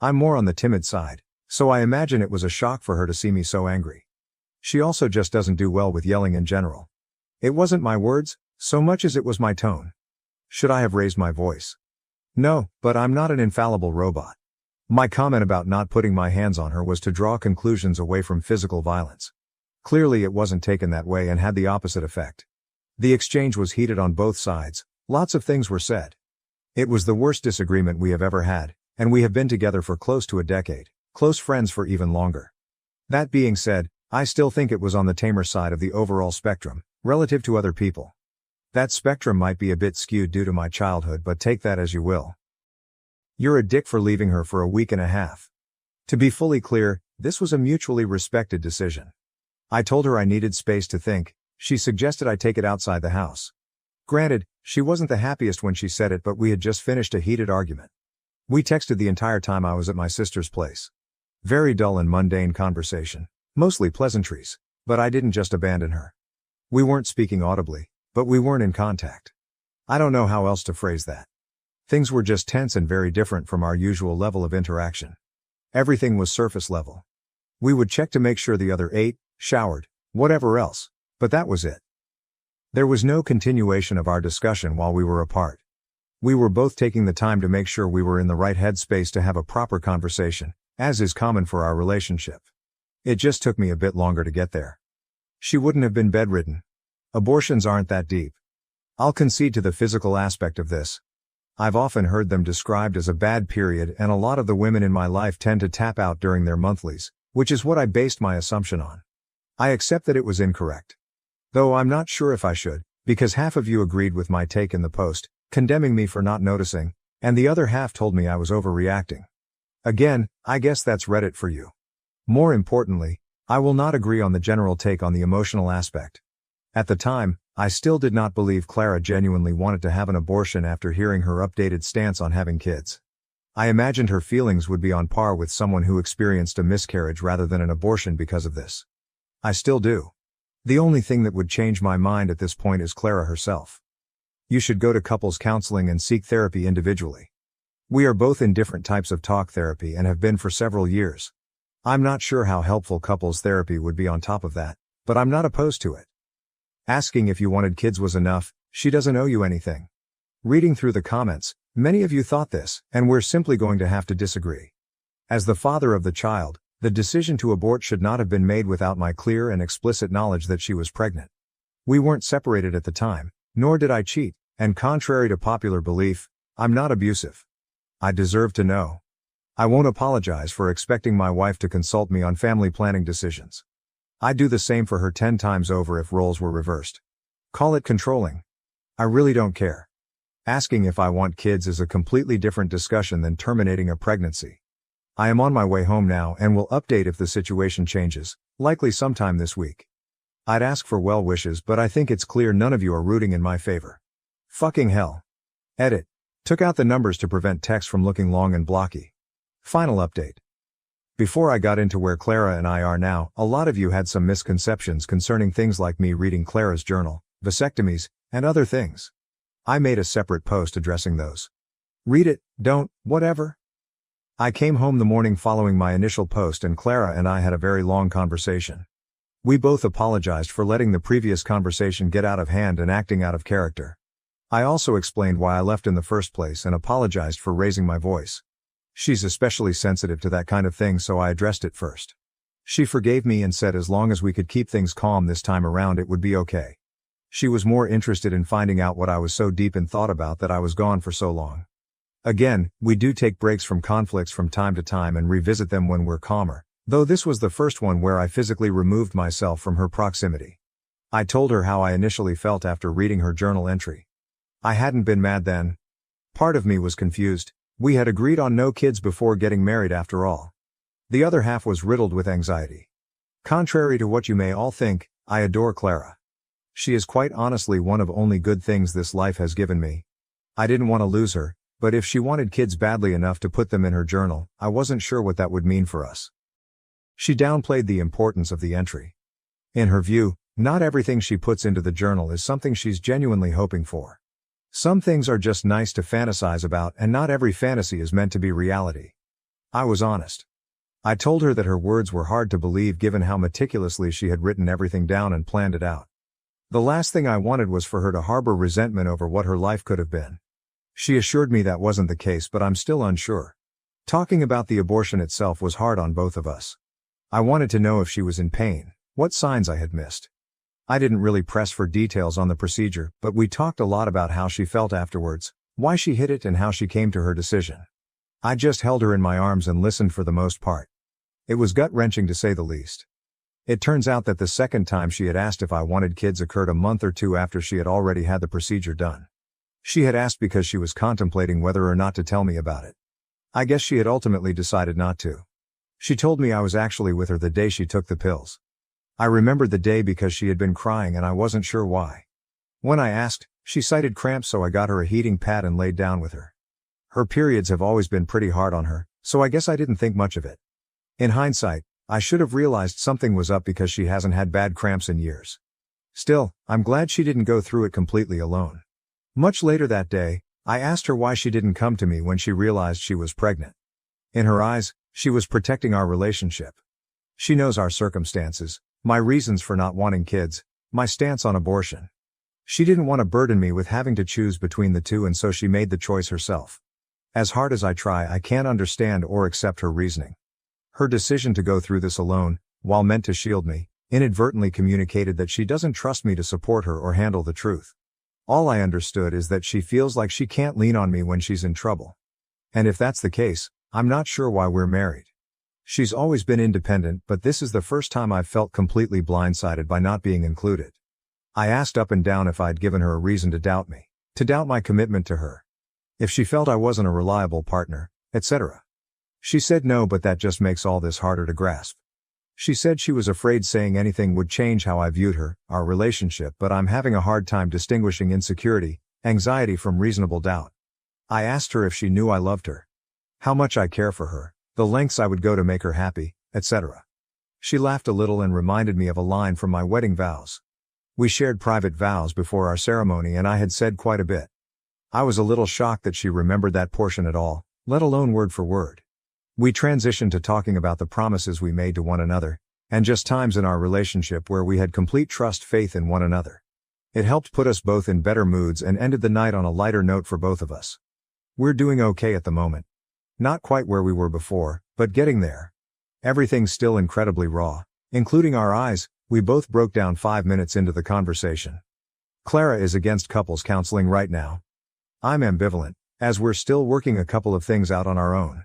I'm more on the timid side, so I imagine it was a shock for her to see me so angry. She also just doesn't do well with yelling in general. It wasn't my words, so much as it was my tone. Should I have raised my voice? No, but I'm not an infallible robot. My comment about not putting my hands on her was to draw conclusions away from physical violence. Clearly it wasn't taken that way and had the opposite effect. The exchange was heated on both sides, lots of things were said. It was the worst disagreement we have ever had, and we have been together for close to a decade, close friends for even longer. That being said, I still think it was on the tamer side of the overall spectrum, relative to other people. That spectrum might be a bit skewed due to my childhood, but take that as you will. You're a dick for leaving her for a week and a half. To be fully clear, this was a mutually respected decision. I told her I needed space to think. She suggested I take it outside the house. Granted, she wasn't the happiest when she said it, but we had just finished a heated argument. We texted the entire time I was at my sister's place. Very dull and mundane conversation. Mostly pleasantries. But I didn't just abandon her. We weren't speaking audibly, but we weren't in contact. I don't know how else to phrase that. Things were just tense and very different from our usual level of interaction. Everything was surface level. We would check to make sure the other ate, showered, whatever else, but that was it. There was no continuation of our discussion while we were apart. We were both taking the time to make sure we were in the right headspace to have a proper conversation, as is common for our relationship. It just took me a bit longer to get there. She wouldn't have been bedridden. Abortions aren't that deep. I'll concede to the physical aspect of this. I've often heard them described as a bad period, and a lot of the women in my life tend to tap out during their monthlies, which is what I based my assumption on. I accept that it was incorrect. Though I'm not sure if I should, because half of you agreed with my take in the post, condemning me for not noticing, and the other half told me I was overreacting. Again, I guess that's Reddit for you. More importantly, I will not agree on the general take on the emotional aspect. At the time, I still did not believe Clara genuinely wanted to have an abortion after hearing her updated stance on having kids. I imagined her feelings would be on par with someone who experienced a miscarriage rather than an abortion because of this. I still do. The only thing that would change my mind at this point is Clara herself. You should go to couples counseling and seek therapy individually. We are both in different types of talk therapy and have been for several years. I'm not sure how helpful couples therapy would be on top of that, but I'm not opposed to it. Asking if you wanted kids was enough, she doesn't owe you anything. Reading through the comments, many of you thought this, and we're simply going to have to disagree. As the father of the child, the decision to abort should not have been made without my clear and explicit knowledge that she was pregnant. We weren't separated at the time, nor did I cheat, and contrary to popular belief, I'm not abusive. I deserve to know. I won't apologize for expecting my wife to consult me on family planning decisions. I'd do the same for her 10 times over if roles were reversed. Call it controlling. I really don't care. Asking if I want kids is a completely different discussion than terminating a pregnancy. I am on my way home now and will update if the situation changes, likely sometime this week. I'd ask for well wishes, but I think it's clear none of you are rooting in my favor. Fucking hell. Edit. Took out the numbers to prevent text from looking long and blocky. Final update. Before I got into where Clara and I are now, a lot of you had some misconceptions concerning things like me reading Clara's journal, vasectomies, and other things. I made a separate post addressing those. Read it, don't, whatever. I came home the morning following my initial post and Clara and I had a very long conversation. We both apologized for letting the previous conversation get out of hand and acting out of character. I also explained why I left in the first place and apologized for raising my voice. She's especially sensitive to that kind of thing, so I addressed it first. She forgave me and said as long as we could keep things calm this time around it would be okay. She was more interested in finding out what I was so deep in thought about that I was gone for so long. Again, we do take breaks from conflicts from time to time and revisit them when we're calmer, though this was the first one where I physically removed myself from her proximity. I told her how I initially felt after reading her journal entry. I hadn't been mad then. Part of me was confused. We had agreed on no kids before getting married after all. The other half was riddled with anxiety. Contrary to what you may all think, I adore Clara. She is quite honestly one of only good things this life has given me. I didn't want to lose her, but if she wanted kids badly enough to put them in her journal, I wasn't sure what that would mean for us. She downplayed the importance of the entry. In her view, not everything she puts into the journal is something she's genuinely hoping for. Some things are just nice to fantasize about, and not every fantasy is meant to be reality. I was honest. I told her that her words were hard to believe given how meticulously she had written everything down and planned it out. The last thing I wanted was for her to harbor resentment over what her life could have been. She assured me that wasn't the case, but I'm still unsure. Talking about the abortion itself was hard on both of us. I wanted to know if she was in pain, what signs I had missed. I didn't really press for details on the procedure, but we talked a lot about how she felt afterwards, why she hid it and how she came to her decision. I just held her in my arms and listened for the most part. It was gut-wrenching to say the least. It turns out that the second time she had asked if I wanted kids occurred a month or two after she had already had the procedure done. She had asked because she was contemplating whether or not to tell me about it. I guess she had ultimately decided not to. She told me I was actually with her the day she took the pills. I remembered the day because she had been crying and I wasn't sure why. When I asked, she cited cramps, so I got her a heating pad and laid down with her. Her periods have always been pretty hard on her, so I guess I didn't think much of it. In hindsight, I should have realized something was up because she hasn't had bad cramps in years. Still, I'm glad she didn't go through it completely alone. Much later that day, I asked her why she didn't come to me when she realized she was pregnant. In her eyes, she was protecting our relationship. She knows our circumstances, my reasons for not wanting kids, my stance on abortion. She didn't want to burden me with having to choose between the two, and so she made the choice herself. As hard as I try, I can't understand or accept her reasoning. Her decision to go through this alone, while meant to shield me, inadvertently communicated that she doesn't trust me to support her or handle the truth. All I understood is that she feels like she can't lean on me when she's in trouble. And if that's the case, I'm not sure why we're married. She's always been independent, but this is the first time I've felt completely blindsided by not being included. I asked up and down if I'd given her a reason to doubt me, to doubt my commitment to her. If she felt I wasn't a reliable partner, etc. She said no, but that just makes all this harder to grasp. She said she was afraid saying anything would change how I viewed her, our relationship, but I'm having a hard time distinguishing insecurity, anxiety from reasonable doubt. I asked her if she knew I loved her, how much I care for her, the lengths I would go to make her happy, etc. She laughed a little and reminded me of a line from my wedding vows. We shared private vows before our ceremony, and I had said quite a bit. I was a little shocked that she remembered that portion at all, let alone word for word. We transitioned to talking about the promises we made to one another, and just times in our relationship where we had complete trust, faith in one another. It helped put us both in better moods and ended the night on a lighter note for both of us. We're doing okay at the moment. Not quite where we were before, but getting there. Everything's still incredibly raw, including our eyes. We both broke down 5 minutes into the conversation. Clara is against couples counseling right now. I'm ambivalent, as we're still working a couple of things out on our own.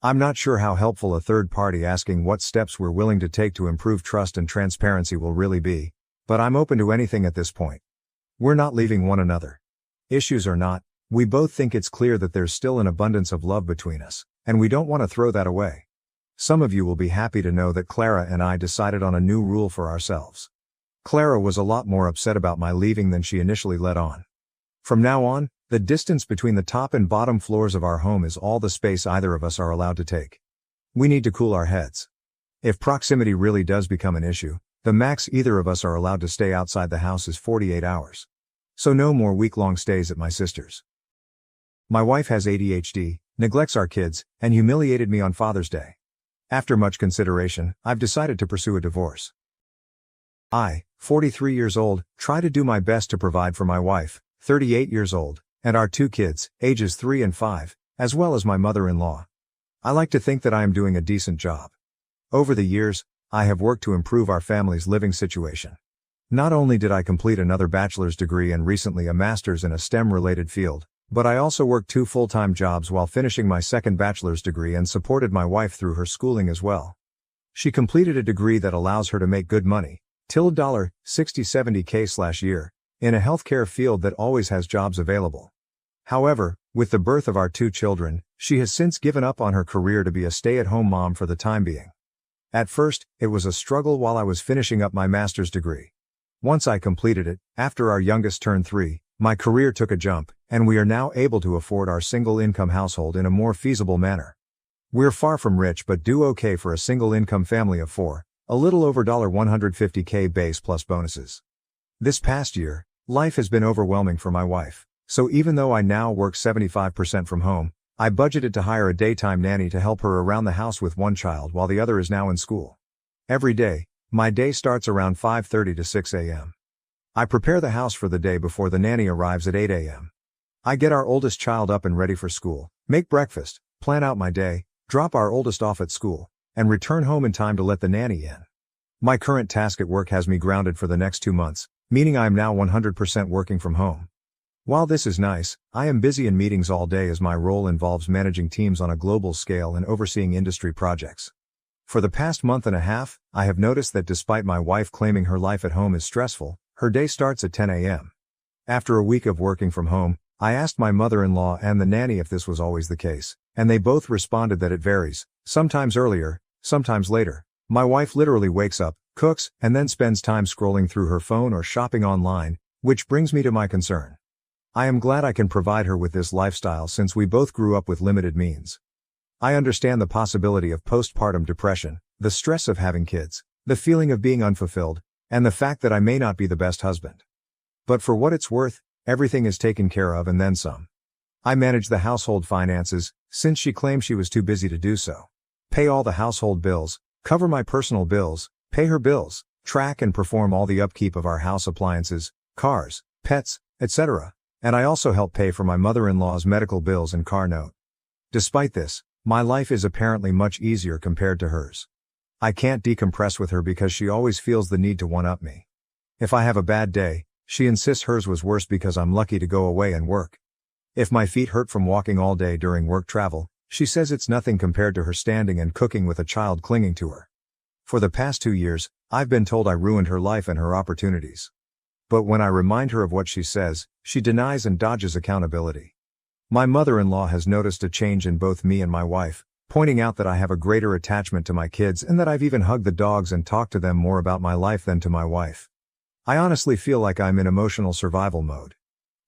I'm not sure how helpful a third party asking what steps we're willing to take to improve trust and transparency will really be, but I'm open to anything at this point. We're not leaving one another. Issues or not, we both think it's clear that there's still an abundance of love between us, and we don't want to throw that away. Some of you will be happy to know that Clara and I decided on a new rule for ourselves. Clara was a lot more upset about my leaving than she initially let on. From now on, the distance between the top and bottom floors of our home is all the space either of us are allowed to take. We need to cool our heads. If proximity really does become an issue, the max either of us are allowed to stay outside the house is 48 hours. So no more week-long stays at my sister's. My wife has ADHD, neglects our kids, and humiliated me on Father's Day. After much consideration, I've decided to pursue a divorce. I, 43 years old, try to do my best to provide for my wife, 38 years old, and our 2 kids, ages 3 and 5, as well as my mother-in-law. I like to think that I am doing a decent job. Over the years, I have worked to improve our family's living situation. Not only did I complete another bachelor's degree and recently a master's in a STEM-related field, but I also worked 2 full-time jobs while finishing my second bachelor's degree and supported my wife through her schooling as well. She completed a degree that allows her to make good money, $60-70K/year, in a healthcare field that always has jobs available. However, with the birth of our 2 children, she has since given up on her career to be a stay-at-home mom for the time being. At first, it was a struggle while I was finishing up my master's degree. Once I completed it, after our youngest turned 3, my career took a jump, and we are now able to afford our single-income household in a more feasible manner. We're far from rich but do okay for a single-income family of 4, a little over $150K base plus bonuses. This past year, life has been overwhelming for my wife. So even though I now work 75% from home, I budgeted to hire a daytime nanny to help her around the house with one child while the other is now in school. Every day, my day starts around 5:30 to 6 a.m. I prepare the house for the day before the nanny arrives at 8 a.m. I get our oldest child up and ready for school, make breakfast, plan out my day, drop our oldest off at school, and return home in time to let the nanny in. My current task at work has me grounded for the next 2 months, meaning I am now 100% working from home. While this is nice, I am busy in meetings all day as my role involves managing teams on a global scale and overseeing industry projects. For the past month and a half, I have noticed that despite my wife claiming her life at home is stressful, her day starts at 10 a.m. After a week of working from home, I asked my mother-in-law and the nanny if this was always the case, and they both responded that it varies, sometimes earlier, sometimes later. My wife literally wakes up, cooks, and then spends time scrolling through her phone or shopping online, which brings me to my concern. I am glad I can provide her with this lifestyle since we both grew up with limited means. I understand the possibility of postpartum depression, the stress of having kids, the feeling of being unfulfilled, and the fact that I may not be the best husband. But for what it's worth, everything is taken care of and then some. I manage the household finances, since she claimed she was too busy to do so. Pay all the household bills, cover my personal bills, pay her bills, track and perform all the upkeep of our house appliances, cars, pets, etc. And I also help pay for my mother-in-law's medical bills and car note. Despite this, my life is apparently much easier compared to hers. I can't decompress with her because she always feels the need to one-up me. If I have a bad day, she insists hers was worse because I'm lucky to go away and work. If my feet hurt from walking all day during work travel, she says it's nothing compared to her standing and cooking with a child clinging to her. For the past 2 years, I've been told I ruined her life and her opportunities. But when I remind her of what she says, she denies and dodges accountability. My mother-in-law has noticed a change in both me and my wife, pointing out that I have a greater attachment to my kids and that I've even hugged the dogs and talked to them more about my life than to my wife. I honestly feel like I'm in emotional survival mode.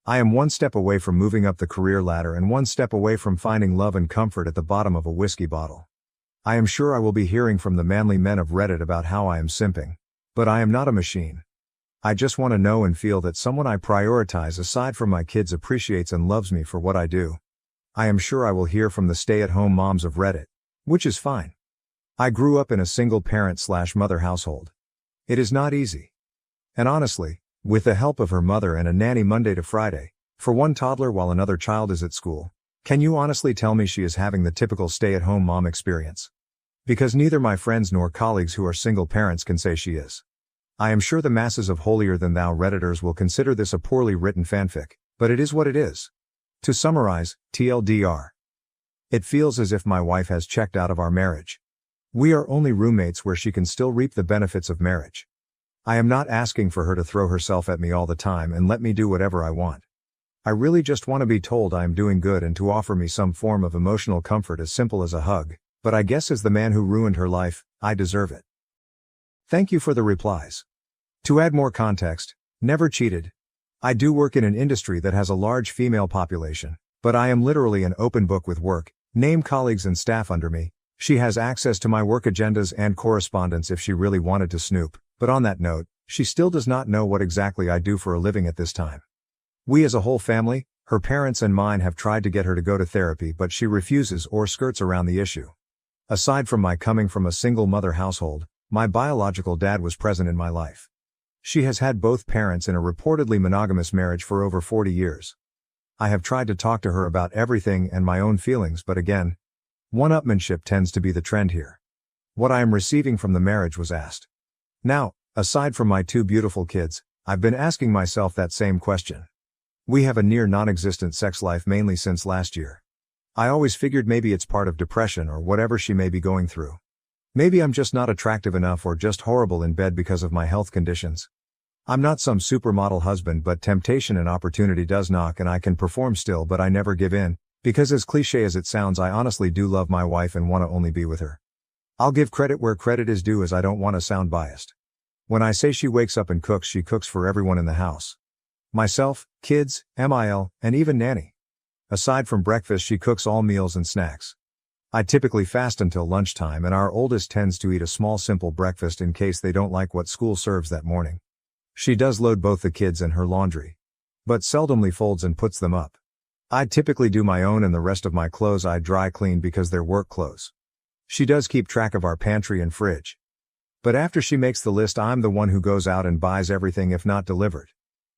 I am one step away from moving up the career ladder and one step away from finding love and comfort at the bottom of a whiskey bottle. I am sure I will be hearing from the manly men of Reddit about how I am simping. But I am not a machine. I just want to know and feel that someone I prioritize aside from my kids appreciates and loves me for what I do. I am sure I will hear from the stay-at-home moms of Reddit. Which is fine. I grew up in a single parent/mother household. It is not easy. And honestly, with the help of her mother and a nanny Monday to Friday, for one toddler while another child is at school, can you honestly tell me she is having the typical stay-at-home mom experience? Because neither my friends nor colleagues who are single parents can say she is. I am sure the masses of holier-than-thou Redditors will consider this a poorly written fanfic, but it is what it is. To summarize, TLDR. It feels as if my wife has checked out of our marriage. We are only roommates where she can still reap the benefits of marriage. I am not asking for her to throw herself at me all the time and let me do whatever I want. I really just want to be told I am doing good and to offer me some form of emotional comfort as simple as a hug, but I guess as the man who ruined her life, I deserve it. Thank you for the replies. To add more context, never cheated. I do work in an industry that has a large female population, but I am literally an open book with work, name colleagues and staff under me. She has access to my work agendas and correspondence if she really wanted to snoop. But on that note, she still does not know what exactly I do for a living at this time. We as a whole family, her parents and mine have tried to get her to go to therapy but she refuses or skirts around the issue. Aside from my coming from a single mother household, my biological dad was present in my life. She has had both parents in a reportedly monogamous marriage for over 40 years. I have tried to talk to her about everything and my own feelings but again, one-upmanship tends to be the trend here. What I am receiving from the marriage was asked. Now, aside from my 2 beautiful kids, I've been asking myself that same question. We have a near non-existent sex life mainly since last year. I always figured maybe it's part of depression or whatever she may be going through. Maybe I'm just not attractive enough or just horrible in bed because of my health conditions. I'm not some supermodel husband but temptation and opportunity does knock and I can perform still but I never give in, because as cliche as it sounds I honestly do love my wife and want to only be with her. I'll give credit where credit is due as I don't want to sound biased. When I say she wakes up and cooks, she cooks for everyone in the house. Myself, kids, MIL, and even nanny. Aside from breakfast she cooks all meals and snacks. I typically fast until lunchtime and our oldest tends to eat a small simple breakfast in case they don't like what school serves that morning. She does load both the kids and her laundry. But seldomly folds and puts them up. I typically do my own and the rest of my clothes I dry clean because they're work clothes. She does keep track of our pantry and fridge. But after she makes the list I'm the one who goes out and buys everything if not delivered.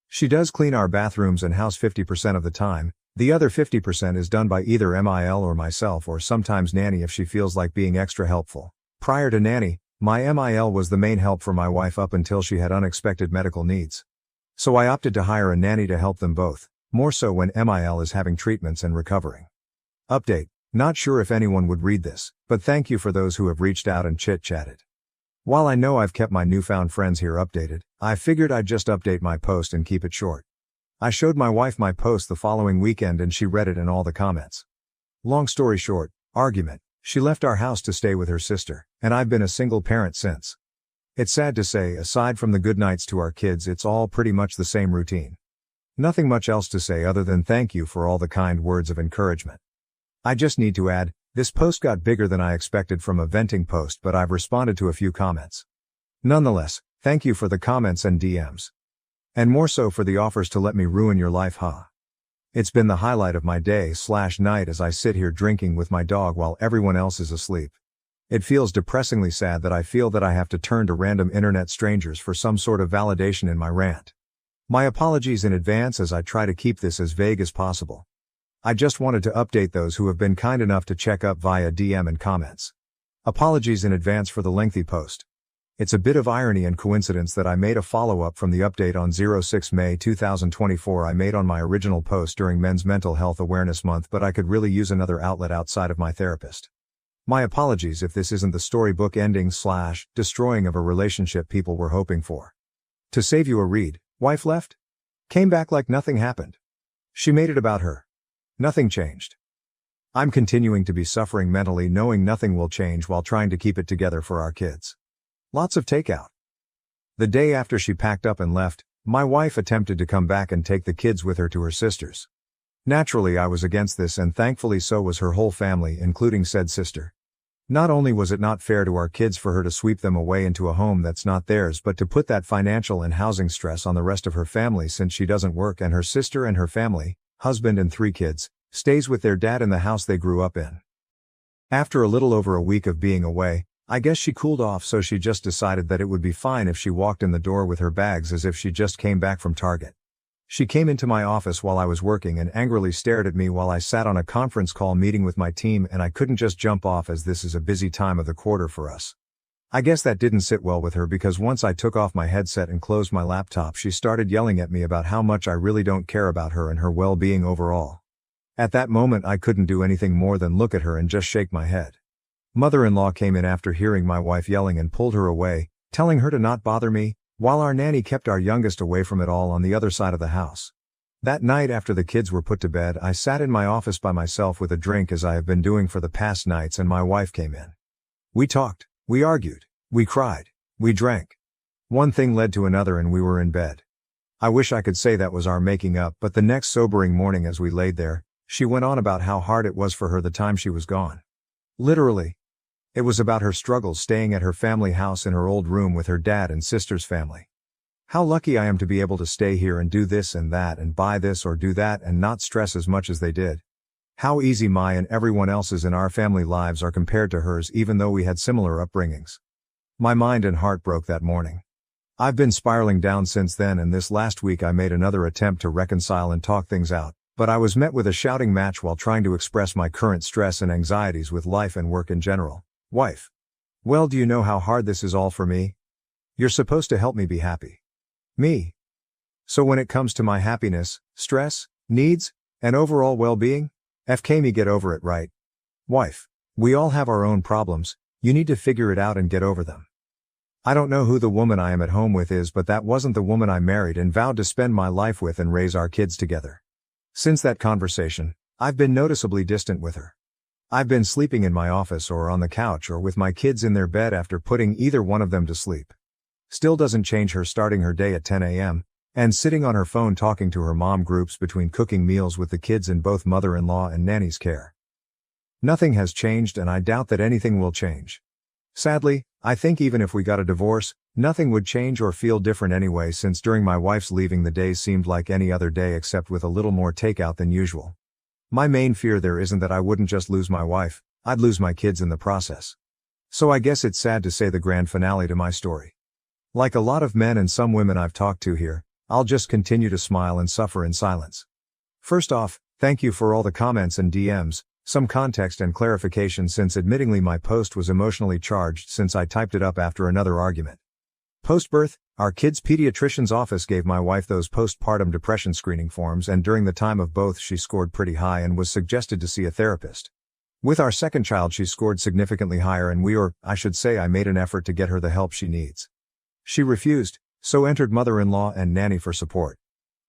She does clean our bathrooms and house 50% of the time, the other 50% is done by either MIL or myself or sometimes nanny if she feels like being extra helpful. Prior to nanny, my MIL was the main help for my wife up until she had unexpected medical needs. So I opted to hire a nanny to help them both, more so when MIL is having treatments and recovering. Update. Not sure if anyone would read this, but thank you for those who have reached out and chit-chatted. While I know I've kept my newfound friends here updated, I figured I'd just update my post and keep it short. I showed my wife my post the following weekend and she read it and all the comments. Long story short, argument, she left our house to stay with her sister, and I've been a single parent since. It's sad to say, aside from the good nights to our kids, it's all pretty much the same routine. Nothing much else to say other than thank you for all the kind words of encouragement. I just need to add, This post got bigger than I expected from a venting post, but I've responded to a few comments. Nonetheless, thank you for the comments and DMs. And more so for the offers to let me ruin your life, huh? It's been the highlight of my day/night as I sit here drinking with my dog while everyone else is asleep. It feels depressingly sad that I feel that I have to turn to random internet strangers for some sort of validation in my rant. My apologies in advance as I try to keep this as vague as possible. I just wanted to update those who have been kind enough to check up via DM and comments. Apologies in advance for the lengthy post. It's a bit of irony and coincidence that I made a follow-up from the update on 06 May 2024 I made on my original post during Men's Mental Health Awareness Month, but I could really use another outlet outside of my therapist. My apologies if this isn't the storybook ending/destroying of a relationship people were hoping for. To save you a read, wife left? Came back like nothing happened. She made it about her. Nothing changed. I'm continuing to be suffering mentally, knowing nothing will change while trying to keep it together for our kids. Lots of takeout. The day after she packed up and left, my wife attempted to come back and take the kids with her to her sister's. Naturally, I was against this, and thankfully so was her whole family, including said sister. Not only was it not fair to our kids for her to sweep them away into a home that's not theirs, but to put that financial and housing stress on the rest of her family since she doesn't work and her sister and her family, husband and 3 kids, stays with their dad in the house they grew up in. After a little over a week of being away, I guess she cooled off, so she just decided that it would be fine if she walked in the door with her bags as if she just came back from Target. She came into my office while I was working and angrily stared at me while I sat on a conference call meeting with my team, and I couldn't just jump off as this is a busy time of the quarter for us. I guess that didn't sit well with her, because once I took off my headset and closed my laptop, she started yelling at me about how much I really don't care about her and her well-being overall. At that moment I couldn't do anything more than look at her and just shake my head. Mother-in-law came in after hearing my wife yelling and pulled her away, telling her to not bother me, while our nanny kept our youngest away from it all on the other side of the house. That night after the kids were put to bed, I sat in my office by myself with a drink, as I have been doing for the past nights, and my wife came in. We talked, we argued, we cried, we drank. One thing led to another and we were in bed. I wish I could say that was our making up, but the next sobering morning as we laid there, she went on about how hard it was for her the time she was gone. Literally. It was about her struggles staying at her family house in her old room with her dad and sister's family. How lucky I am to be able to stay here and do this and that and buy this or do that and not stress as much as they did. How easy my and everyone else's in our family lives are compared to hers, even though we had similar upbringings. My mind and heart broke that morning. I've been spiraling down since then, and this last week I made another attempt to reconcile and talk things out, but I was met with a shouting match while trying to express my current stress and anxieties with life and work in general. Wife. Well, do you know how hard this is all for me? You're supposed to help me be happy. Me. So when it comes to my happiness, stress, needs, and overall well-being, FK me, get over it, right? Wife. We all have our own problems, you need to figure it out and get over them. I don't know who the woman I am at home with is, but that wasn't the woman I married and vowed to spend my life with and raise our kids together. Since that conversation, I've been noticeably distant with her. I've been sleeping in my office or on the couch or with my kids in their bed after putting either one of them to sleep. Still doesn't change her starting her day at 10 a.m., and sitting on her phone talking to her mom groups between cooking meals with the kids in both mother-in-law and nanny's care. Nothing has changed, and I doubt that anything will change. Sadly, I think even if we got a divorce, nothing would change or feel different anyway, since during my wife's leaving the days seemed like any other day except with a little more takeout than usual. My main fear there isn't that I wouldn't just lose my wife, I'd lose my kids in the process. So I guess it's sad to say the grand finale to my story. Like a lot of men and some women I've talked to here, I'll just continue to smile and suffer in silence. First off, thank you for all the comments and DMs, some context and clarification, since admittingly my post was emotionally charged since I typed it up after another argument. Post-birth, our kids' pediatrician's office gave my wife those postpartum depression screening forms, and during the time of both she scored pretty high and was suggested to see a therapist. With our second child she scored significantly higher, and I made an effort to get her the help she needs. She refused, so entered mother-in-law and nanny for support.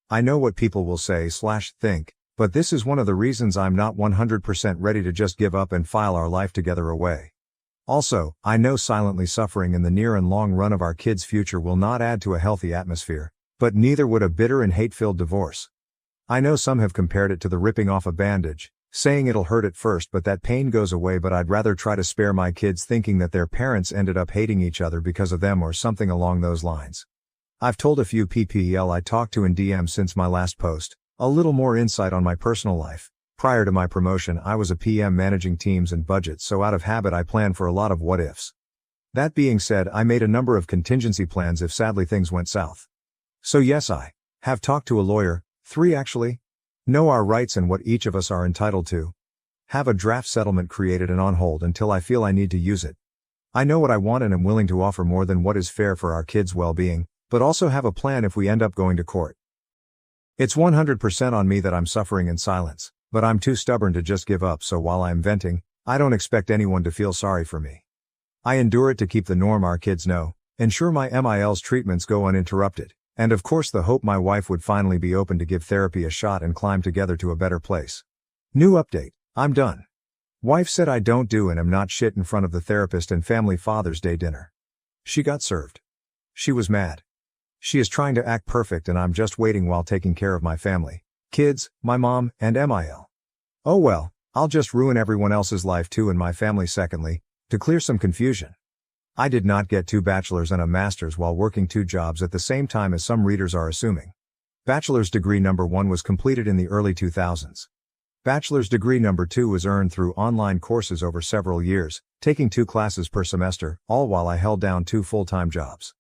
I know what people will say/think, but this is one of the reasons I'm not 100% ready to just give up and file our life together away. Also, I know silently suffering in the near and long run of our kids' future will not add to a healthy atmosphere, but neither would a bitter and hate-filled divorce. I know some have compared it to the ripping off a bandage, saying it'll hurt at first but that pain goes away, but I'd rather try to spare my kids thinking that their parents ended up hating each other because of them or something along those lines. I've told a few PPL I talked to in DM since my last post, a little more insight on my personal life. Prior to my promotion, I was a PM managing teams and budgets, so out of habit I plan for a lot of what ifs. That being said, I made a number of contingency plans if sadly things went south. So yes, I have talked to a lawyer, 3 actually. Know our rights and what each of us are entitled to. Have a draft settlement created and on hold until I feel I need to use it. I know what I want and am willing to offer more than what is fair for our kids' well-being, but also have a plan if we end up going to court. It's 100% on me that I'm suffering in silence, but I'm too stubborn to just give up, so while I'm venting, I don't expect anyone to feel sorry for me. I endure it to keep the norm our kids know, ensure my MIL's treatments go uninterrupted, and of course the hope my wife would finally be open to give therapy a shot and climb together to a better place. New update, I'm done. Wife said I don't do and am not shit in front of the therapist and family Father's Day dinner. She got served. She was mad. She is trying to act perfect and I'm just waiting while taking care of my family, kids, my mom, and MIL. Oh well, I'll just ruin everyone else's life too and my family. Secondly, to clear some confusion. I did not get 2 bachelor's and a master's while working 2 jobs at the same time as some readers are assuming. Bachelor's degree number 1 was completed in the early 2000s. Bachelor's degree number 2 was earned through online courses over several years, taking 2 classes per semester, all while I held down 2 full-time jobs.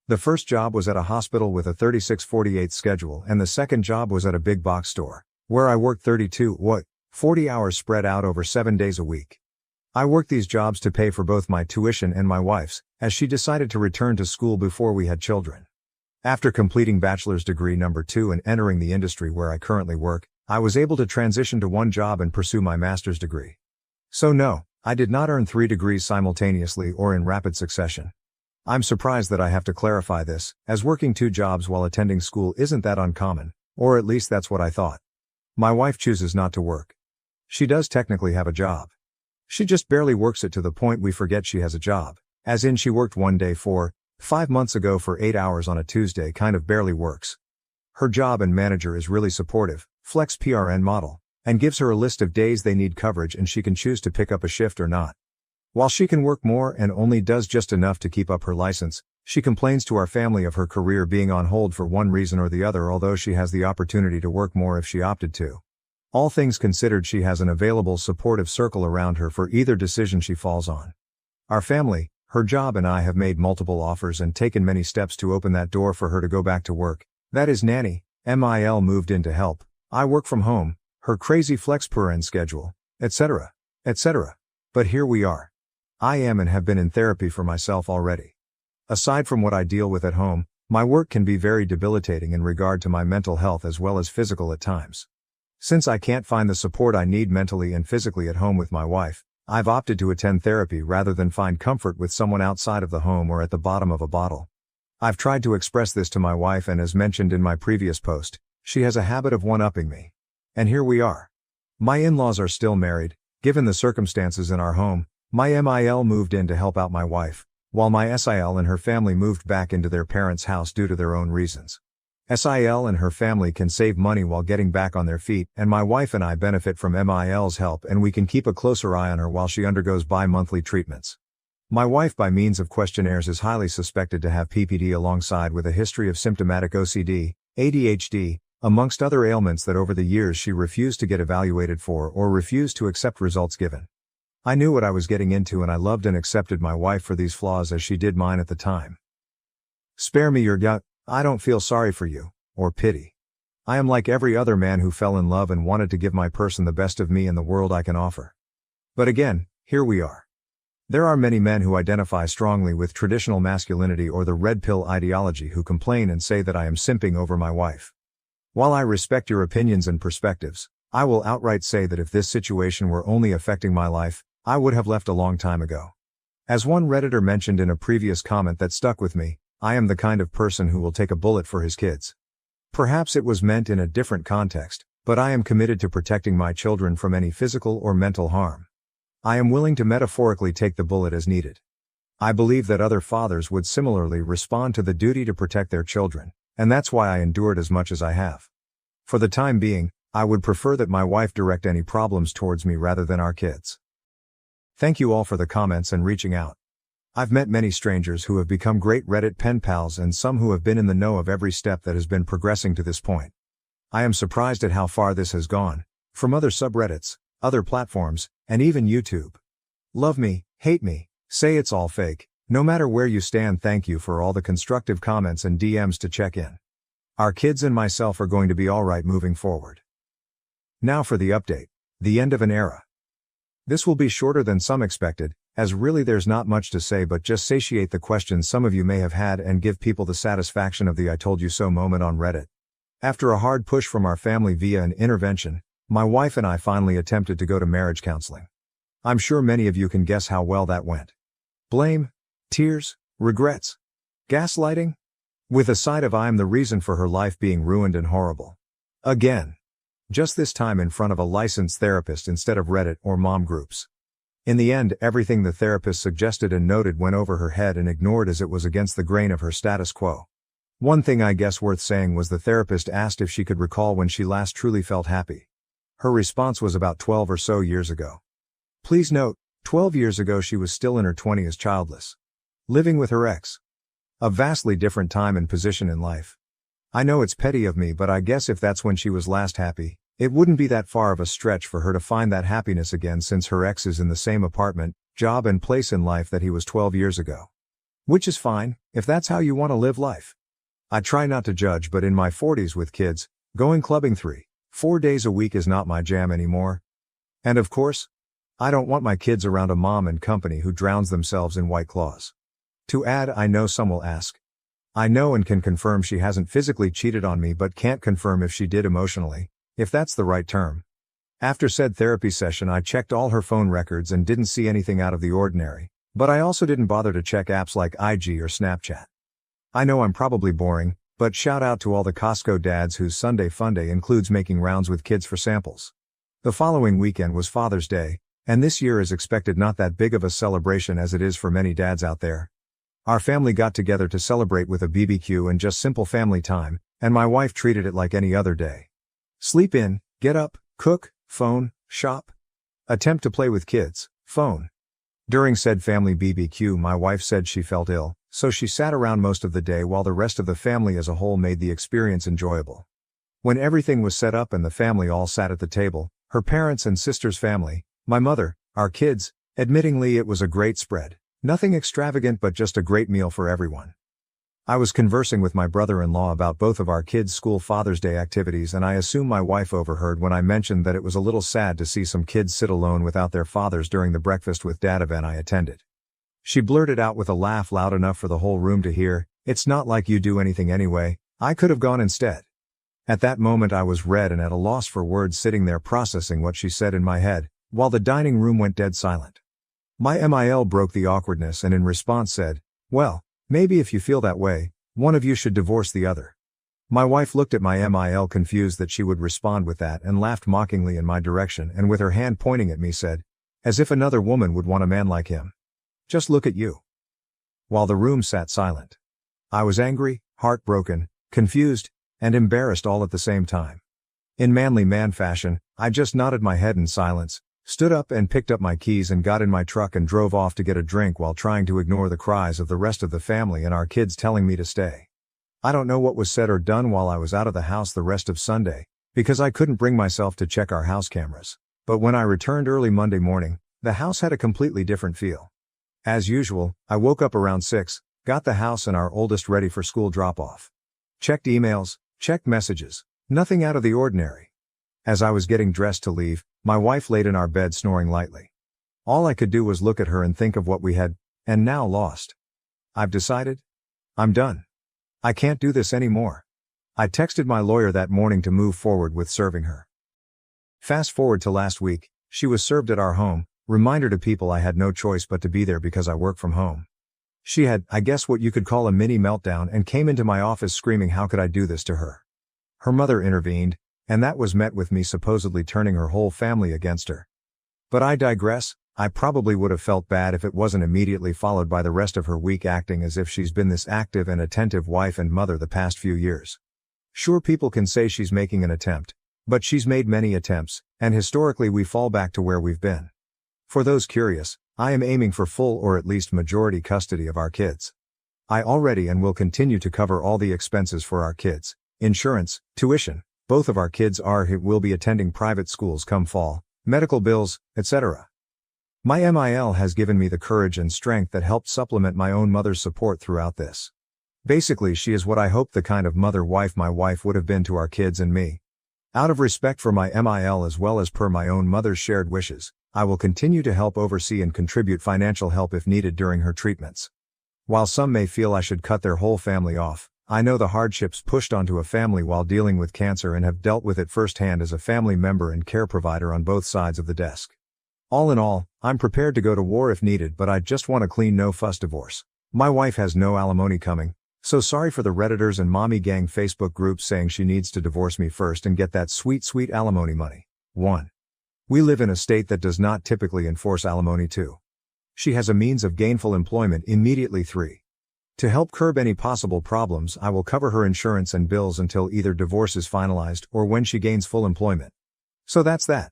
The first job was at a hospital with a 36-48 schedule and the second job was at a big box store, where I worked 40 hours spread out over 7 days a week. I worked these jobs to pay for both my tuition and my wife's, as she decided to return to school before we had children. After completing bachelor's degree number 2 and entering the industry where I currently work, I was able to transition to 1 job and pursue my master's degree. So no, I did not earn 3 degrees simultaneously or in rapid succession. I'm surprised that I have to clarify this, as working 2 jobs while attending school isn't that uncommon, or at least that's what I thought. My wife chooses not to work. She does technically have a job. She just barely works it to the point we forget she has a job, as in she worked 1 day 5 months ago for 8 hours on a Tuesday. Kind of barely works. Her job and manager is really supportive, flex PRN model, and gives her a list of days they need coverage and she can choose to pick up a shift or not. While she can work more and only does just enough to keep up her license, she complains to our family of her career being on hold for one reason or the other, although she has the opportunity to work more if she opted to. All things considered, she has an available supportive circle around her for either decision she falls on. Our family, her job and I have made multiple offers and taken many steps to open that door for her to go back to work. That is nanny, MIL moved in to help, I work from home, her crazy flex PRN schedule, etc., etc. But here we are. I am and have been in therapy for myself already. Aside from what I deal with at home, my work can be very debilitating in regard to my mental health as well as physical at times. Since I can't find the support I need mentally and physically at home with my wife, I've opted to attend therapy rather than find comfort with someone outside of the home or at the bottom of a bottle. I've tried to express this to my wife, and as mentioned in my previous post, she has a habit of one-upping me. And here we are. My in-laws are still married. Given the circumstances in our home, my MIL moved in to help out my wife, while my SIL and her family moved back into their parents' house due to their own reasons. SIL and her family can save money while getting back on their feet, and my wife and I benefit from MIL's help, and we can keep a closer eye on her while she undergoes bi-monthly treatments. My wife, by means of questionnaires, is highly suspected to have PPD alongside with a history of symptomatic OCD, ADHD, amongst other ailments that over the years she refused to get evaluated for or refused to accept results given. I knew what I was getting into, and I loved and accepted my wife for these flaws as she did mine at the time. Spare me your gut. I don't feel sorry for you, or pity. I am like every other man who fell in love and wanted to give my person the best of me and the world I can offer. But again, here we are. There are many men who identify strongly with traditional masculinity or the red pill ideology who complain and say that I am simping over my wife. While I respect your opinions and perspectives, I will outright say that if this situation were only affecting my life, I would have left a long time ago. As one Redditor mentioned in a previous comment that stuck with me, I am the kind of person who will take a bullet for his kids. Perhaps it was meant in a different context, but I am committed to protecting my children from any physical or mental harm. I am willing to metaphorically take the bullet as needed. I believe that other fathers would similarly respond to the duty to protect their children, and that's why I endured as much as I have. For the time being, I would prefer that my wife direct any problems towards me rather than our kids. Thank you all for the comments and reaching out. I've met many strangers who have become great Reddit pen pals and some who have been in the know of every step that has been progressing to this point. I am surprised at how far this has gone, from other subreddits, other platforms, and even YouTube. Love me, hate me, say it's all fake, no matter where you stand, thank you for all the constructive comments and DMs to check in. Our kids and myself are going to be alright moving forward. Now for the update, the end of an era. This will be shorter than some expected, as really there's not much to say but just satiate the questions some of you may have had and give people the satisfaction of the I told you so moment on Reddit. After a hard push from our family via an intervention, my wife and I finally attempted to go to marriage counseling. I'm sure many of you can guess how well that went. Blame, tears, regrets, gaslighting? With a side of I'm the reason for her life being ruined and horrible. Again. Just this time in front of a licensed therapist instead of Reddit or mom groups. In the end, everything the therapist suggested and noted went over her head and ignored as it was against the grain of her status quo. One thing I guess worth saying was the therapist asked if she could recall when she last truly felt happy. Her response was about 12 or so years ago. Please note, 12 years ago she was still in her 20s, childless. Living with her ex. A vastly different time and position in life. I know it's petty of me, but I guess if that's when she was last happy, it wouldn't be that far of a stretch for her to find that happiness again since her ex is in the same apartment, job and place in life that he was 12 years ago. Which is fine, if that's how you want to live life. I try not to judge, but in my 40s with kids, going clubbing 3-4 days a week is not my jam anymore. And of course, I don't want my kids around a mom and company who drowns themselves in White Claws. To add, I know some will ask. I know and can confirm she hasn't physically cheated on me but can't confirm if she did emotionally, if that's the right term. After said therapy session I checked all her phone records and didn't see anything out of the ordinary, but I also didn't bother to check apps like IG or Snapchat. I know I'm probably boring, but shout out to all the Costco dads whose Sunday Funday includes making rounds with kids for samples. The following weekend was Father's Day, and this year is expected not that big of a celebration as it is for many dads out there. Our family got together to celebrate with a BBQ and just simple family time, and my wife treated it like any other day. Sleep in, get up, cook, phone, shop. Attempt to play with kids, phone. During said family BBQ my wife said she felt ill, so she sat around most of the day while the rest of the family as a whole made the experience enjoyable. When everything was set up and the family all sat at the table, her parents and sister's family, my mother, our kids, admittingly it was a great spread. Nothing extravagant but just a great meal for everyone. I was conversing with my brother-in-law about both of our kids' school Father's Day activities and I assume my wife overheard when I mentioned that it was a little sad to see some kids sit alone without their fathers during the breakfast with dad event I attended. She blurted out with a laugh loud enough for the whole room to hear, "It's not like you do anything anyway, I could have gone instead." At that moment I was red and at a loss for words, sitting there processing what she said in my head, while the dining room went dead silent. My MIL broke the awkwardness and in response said, "Well, maybe if you feel that way, one of you should divorce the other." My wife looked at my MIL confused that she would respond with that and laughed mockingly in my direction and with her hand pointing at me said, "As if another woman would want a man like him. Just look at you." While the room sat silent. I was angry, heartbroken, confused, and embarrassed all at the same time. In manly man fashion, I just nodded my head in silence, stood up and picked up my keys and got in my truck and drove off to get a drink while trying to ignore the cries of the rest of the family and our kids telling me to stay. I don't know what was said or done while I was out of the house the rest of Sunday, because I couldn't bring myself to check our house cameras. But when I returned early Monday morning, the house had a completely different feel. As usual, I woke up around 6, got the house and our oldest ready for school drop-off. Checked emails, checked messages, nothing out of the ordinary. As I was getting dressed to leave, my wife laid in our bed snoring lightly. All I could do was look at her and think of what we had, and now lost. I've decided. I'm done. I can't do this anymore. I texted my lawyer that morning to move forward with serving her. Fast forward to last week, she was served at our home, reminder to people I had no choice but to be there because I work from home. She had, I guess what you could call a mini meltdown and came into my office screaming how could I do this to her. Her mother intervened, and that was met with me supposedly turning her whole family against her. But I digress. I probably would have felt bad if it wasn't immediately followed by the rest of her week acting as if she's been this active and attentive wife and mother the past few years. Sure, people can say she's making an attempt, But she's made many attempts, and historically we fall back to where we've been. For those curious, I am aiming for full or at least majority custody of our kids. I already and will continue to cover all the expenses for our kids, insurance, tuition. Both of our kids will be attending private schools come fall, medical bills, etc. My MIL has given me the courage and strength that helped supplement my own mother's support throughout this. Basically, she is what I hoped the kind of mother-wife my wife would have been to our kids and me. Out of respect for my MIL as well as per my own mother's shared wishes, I will continue to help oversee and contribute financial help if needed during her treatments. While some may feel I should cut their whole family off, I know the hardships pushed onto a family while dealing with cancer and have dealt with it firsthand as a family member and care provider on both sides of the desk. All in all, I'm prepared to go to war if needed, but I just want a clean no-fuss divorce. My wife has no alimony coming, so sorry for the Redditors and mommy gang Facebook groups saying she needs to divorce me first and get that sweet alimony money. 1. We live in a state that does not typically enforce alimony. 2. She has a means of gainful employment immediately. 3. To help curb any possible problems, I will cover her insurance and bills until either divorce is finalized or when she gains full employment. So that's that.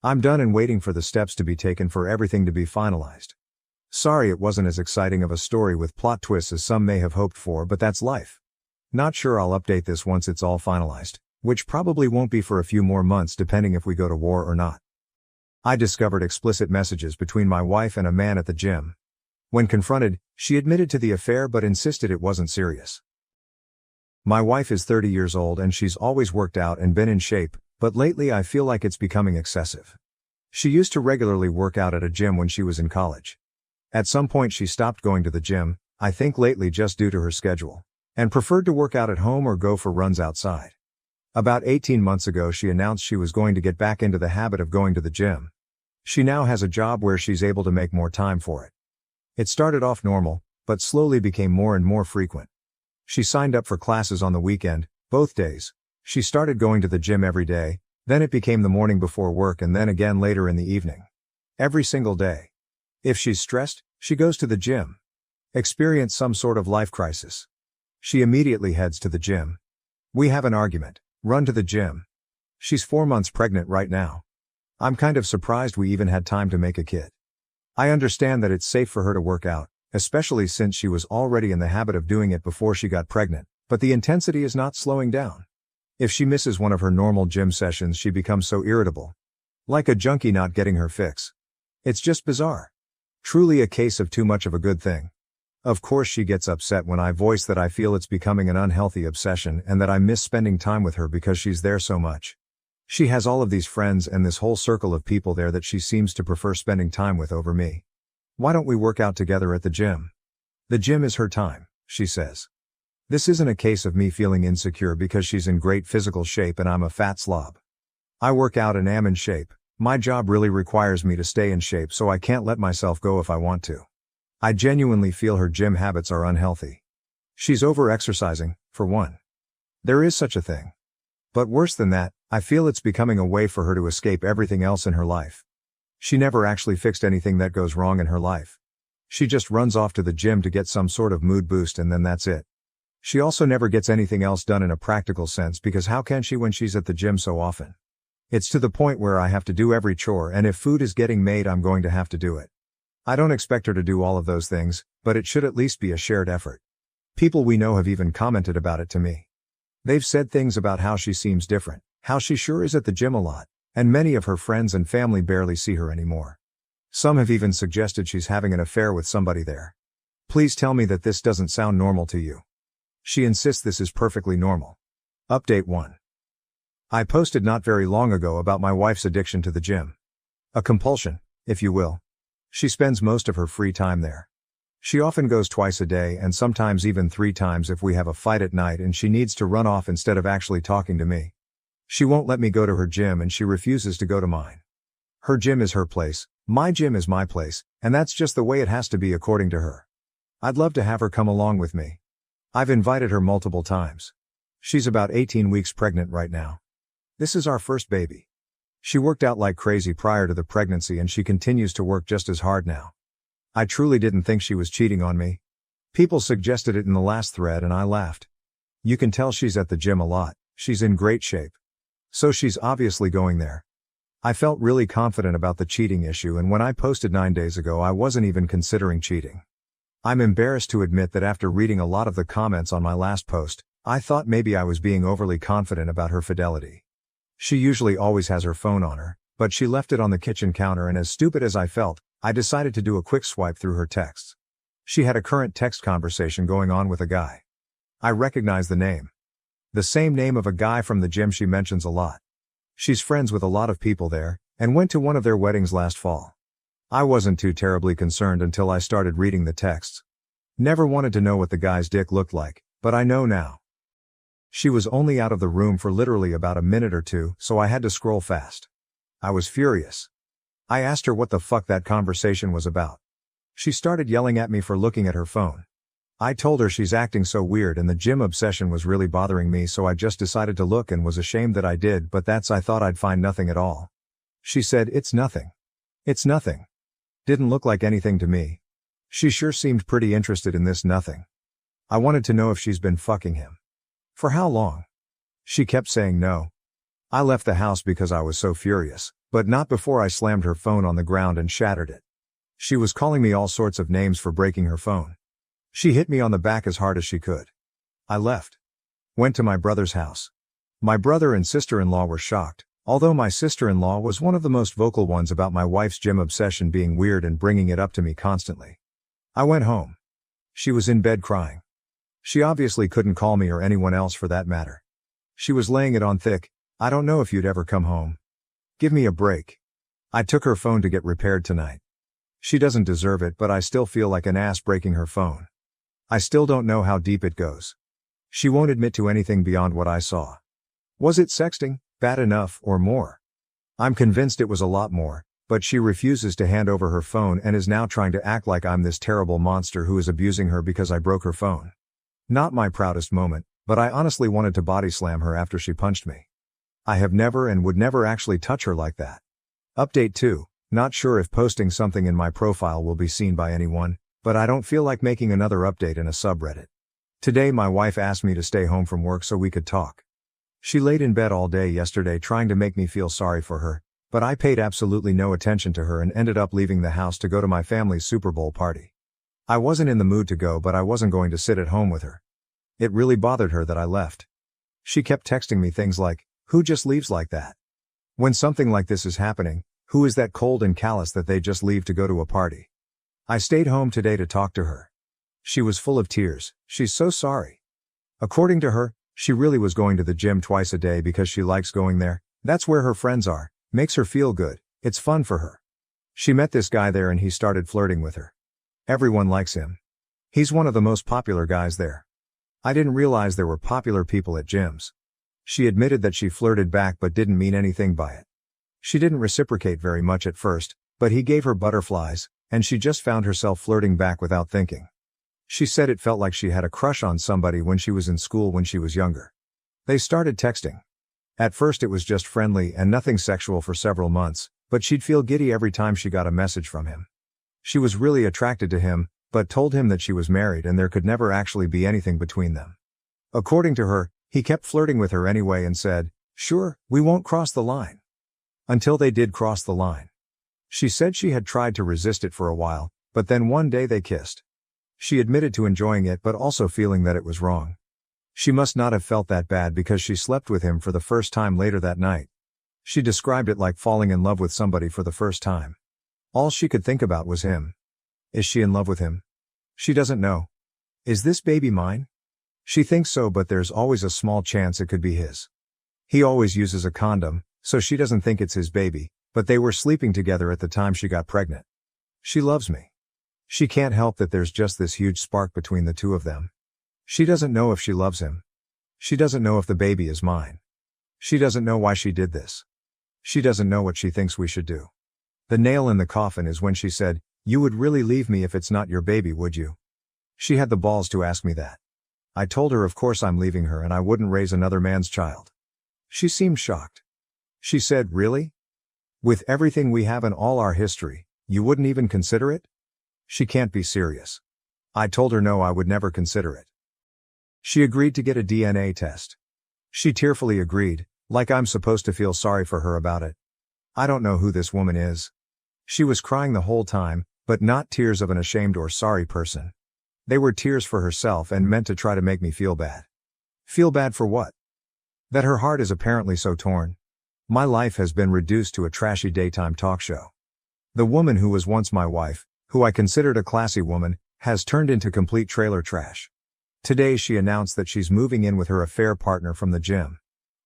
I'm done and waiting for the steps to be taken for everything to be finalized. Sorry it wasn't as exciting of a story with plot twists as some may have hoped for, but that's life. Not sure I'll update this once it's all finalized, which probably won't be for a few more months depending if we go to war or not. I discovered explicit messages between my wife and a man at the gym. When confronted, she admitted to the affair but insisted it wasn't serious. My wife is 30 years old and she's always worked out and been in shape, but lately I feel like it's becoming excessive. She used to regularly work out at a gym when she was in college. At some point she stopped going to the gym, I think lately just due to her schedule, and preferred to work out at home or go for runs outside. About 18 months ago she announced she was going to get back into the habit of going to the gym. She now has a job where she's able to make more time for it. It started off normal, but slowly became more and more frequent. She signed up for classes on the weekend, both days. She started going to the gym every day, then it became the morning before work and then again later in the evening. Every single day. If she's stressed, she goes to the gym. Experience some sort of life crisis. She immediately heads to the gym. We have an argument, run to the gym. She's 4 months pregnant right now. I'm kind of surprised we even had time to make a kid. I understand that it's safe for her to work out, especially since she was already in the habit of doing it before she got pregnant, but the intensity is not slowing down. If she misses one of her normal gym sessions, she becomes so irritable. Like a junkie not getting her fix. It's just bizarre. Truly a case of too much of a good thing. Of course she gets upset when I voice that I feel it's becoming an unhealthy obsession and that I miss spending time with her because she's there so much. She has all of these friends and this whole circle of people there that she seems to prefer spending time with over me. Why don't we work out together at the gym? The gym is her time, she says. This isn't a case of me feeling insecure because she's in great physical shape and I'm a fat slob. I work out and am in shape. My job really requires me to stay in shape, so I can't let myself go if I want to. I genuinely feel her gym habits are unhealthy. She's over-exercising, for one. There is such a thing. But worse than that, I feel it's becoming a way for her to escape everything else in her life. She never actually fixed anything that goes wrong in her life. She just runs off to the gym to get some sort of mood boost and then that's it. She also never gets anything else done in a practical sense because how can she when she's at the gym so often? It's to the point where I have to do every chore, and if food is getting made I'm going to have to do it. I don't expect her to do all of those things, but it should at least be a shared effort. People we know have even commented about it to me. They've said things about how she seems different, how she sure is at the gym a lot, and many of her friends and family barely see her anymore. Some have even suggested she's having an affair with somebody there. Please tell me that this doesn't sound normal to you. She insists this is perfectly normal. Update 1. I posted not very long ago about my wife's addiction to the gym. A compulsion, if you will. She spends most of her free time there. She often goes twice a day and sometimes even 3 times if we have a fight at night and she needs to run off instead of actually talking to me. She won't let me go to her gym and she refuses to go to mine. Her gym is her place, my gym is my place, and that's just the way it has to be according to her. I'd love to have her come along with me. I've invited her multiple times. She's about 18 weeks pregnant right now. This is our first baby. She worked out like crazy prior to the pregnancy and she continues to work just as hard now. I truly didn't think she was cheating on me. People suggested it in the last thread and I laughed. You can tell she's at the gym a lot, she's in great shape. So she's obviously going there. I felt really confident about the cheating issue, and when I posted 9 days ago I wasn't even considering cheating. I'm embarrassed to admit that after reading a lot of the comments on my last post, I thought maybe I was being overly confident about her fidelity. She usually always has her phone on her, but she left it on the kitchen counter, and as stupid as I felt, I decided to do a quick swipe through her texts. She had a current text conversation going on with a guy. I recognize the name. The same name of a guy from the gym she mentions a lot. She's friends with a lot of people there, and went to one of their weddings last fall. I wasn't too terribly concerned until I started reading the texts. Never wanted to know what the guy's dick looked like, but I know now. She was only out of the room for literally about a minute or two, so I had to scroll fast. I was furious. I asked her what the fuck that conversation was about. She started yelling at me for looking at her phone. I told her she's acting so weird and the gym obsession was really bothering me, so I just decided to look and was ashamed that I did, but I thought I'd find nothing at all. She said, "It's nothing. It's nothing." Didn't look like anything to me. She sure seemed pretty interested in this nothing. I wanted to know if she's been fucking him. For how long? She kept saying no. I left the house because I was so furious, but not before I slammed her phone on the ground and shattered it. She was calling me all sorts of names for breaking her phone. She hit me on the back as hard as she could. I left. Went to my brother's house. My brother and sister-in-law were shocked, although my sister-in-law was one of the most vocal ones about my wife's gym obsession being weird and bringing it up to me constantly. I went home. She was in bed crying. She obviously couldn't call me or anyone else for that matter. She was laying it on thick. "I don't know if you'd ever come home. Give me a break. I took her phone to get repaired tonight. She doesn't deserve it, but I still feel like an ass breaking her phone. I still don't know how deep it goes. She won't admit to anything beyond what I saw. Was it sexting, bad enough, or more? I'm convinced it was a lot more, but she refuses to hand over her phone and is now trying to act like I'm this terrible monster who is abusing her because I broke her phone. Not my proudest moment, but I honestly wanted to body slam her after she punched me. I have never and would never actually touch her like that. Update 2, not sure if posting something in my profile will be seen by anyone, but I don't feel like making another update in a subreddit. Today my wife asked me to stay home from work so we could talk. She laid in bed all day yesterday trying to make me feel sorry for her, but I paid absolutely no attention to her and ended up leaving the house to go to my family's Super Bowl party. I wasn't in the mood to go, but I wasn't going to sit at home with her. It really bothered her that I left. She kept texting me things like, "Who just leaves like that? When something like this is happening, who is that cold and callous that they just leave to go to a party?" I stayed home today to talk to her. She was full of tears. She's so sorry. According to her, she really was going to the gym twice a day because she likes going there. That's where her friends are. Makes her feel good. It's fun for her. She met this guy there and he started flirting with her. Everyone likes him. He's one of the most popular guys there. I didn't realize there were popular people at gyms. She admitted that she flirted back but didn't mean anything by it. She didn't reciprocate very much at first, but he gave her butterflies, and she just found herself flirting back without thinking. She said it felt like she had a crush on somebody when she was in school when she was younger. They started texting. At first it was just friendly and nothing sexual for several months, but she'd feel giddy every time she got a message from him. She was really attracted to him, but told him that she was married and there could never actually be anything between them. According to her, he kept flirting with her anyway and said, "Sure, we won't cross the line." Until they did cross the line. She said she had tried to resist it for a while, but then one day they kissed. She admitted to enjoying it but also feeling that it was wrong. She must not have felt that bad because she slept with him for the first time later that night. She described it like falling in love with somebody for the first time. All she could think about was him. Is she in love with him? She doesn't know. Is this baby mine? She thinks so, but there's always a small chance it could be his. He always uses a condom, so she doesn't think it's his baby, but they were sleeping together at the time she got pregnant. She loves me. She can't help that there's just this huge spark between the two of them. She doesn't know if she loves him. She doesn't know if the baby is mine. She doesn't know why she did this. She doesn't know what she thinks we should do. The nail in the coffin is when she said, "You would really leave me if it's not your baby, would you?" She had the balls to ask me that. I told her of course I'm leaving her and I wouldn't raise another man's child. She seemed shocked. She said, "Really? With everything we have and all our history, you wouldn't even consider it?" She can't be serious. I told her no, I would never consider it. She agreed to get a DNA test. She tearfully agreed, Like I'm supposed to feel sorry for her about it. I don't know who this woman is. She was crying the whole time, but not tears of an ashamed or sorry person. They were tears for herself and meant to try to make me feel bad. Feel bad for what? That her heart is apparently so torn. My life has been reduced to a trashy daytime talk show. The woman who was once my wife, who I considered a classy woman, has turned into complete trailer trash. Today she announced that she's moving in with her affair partner from the gym.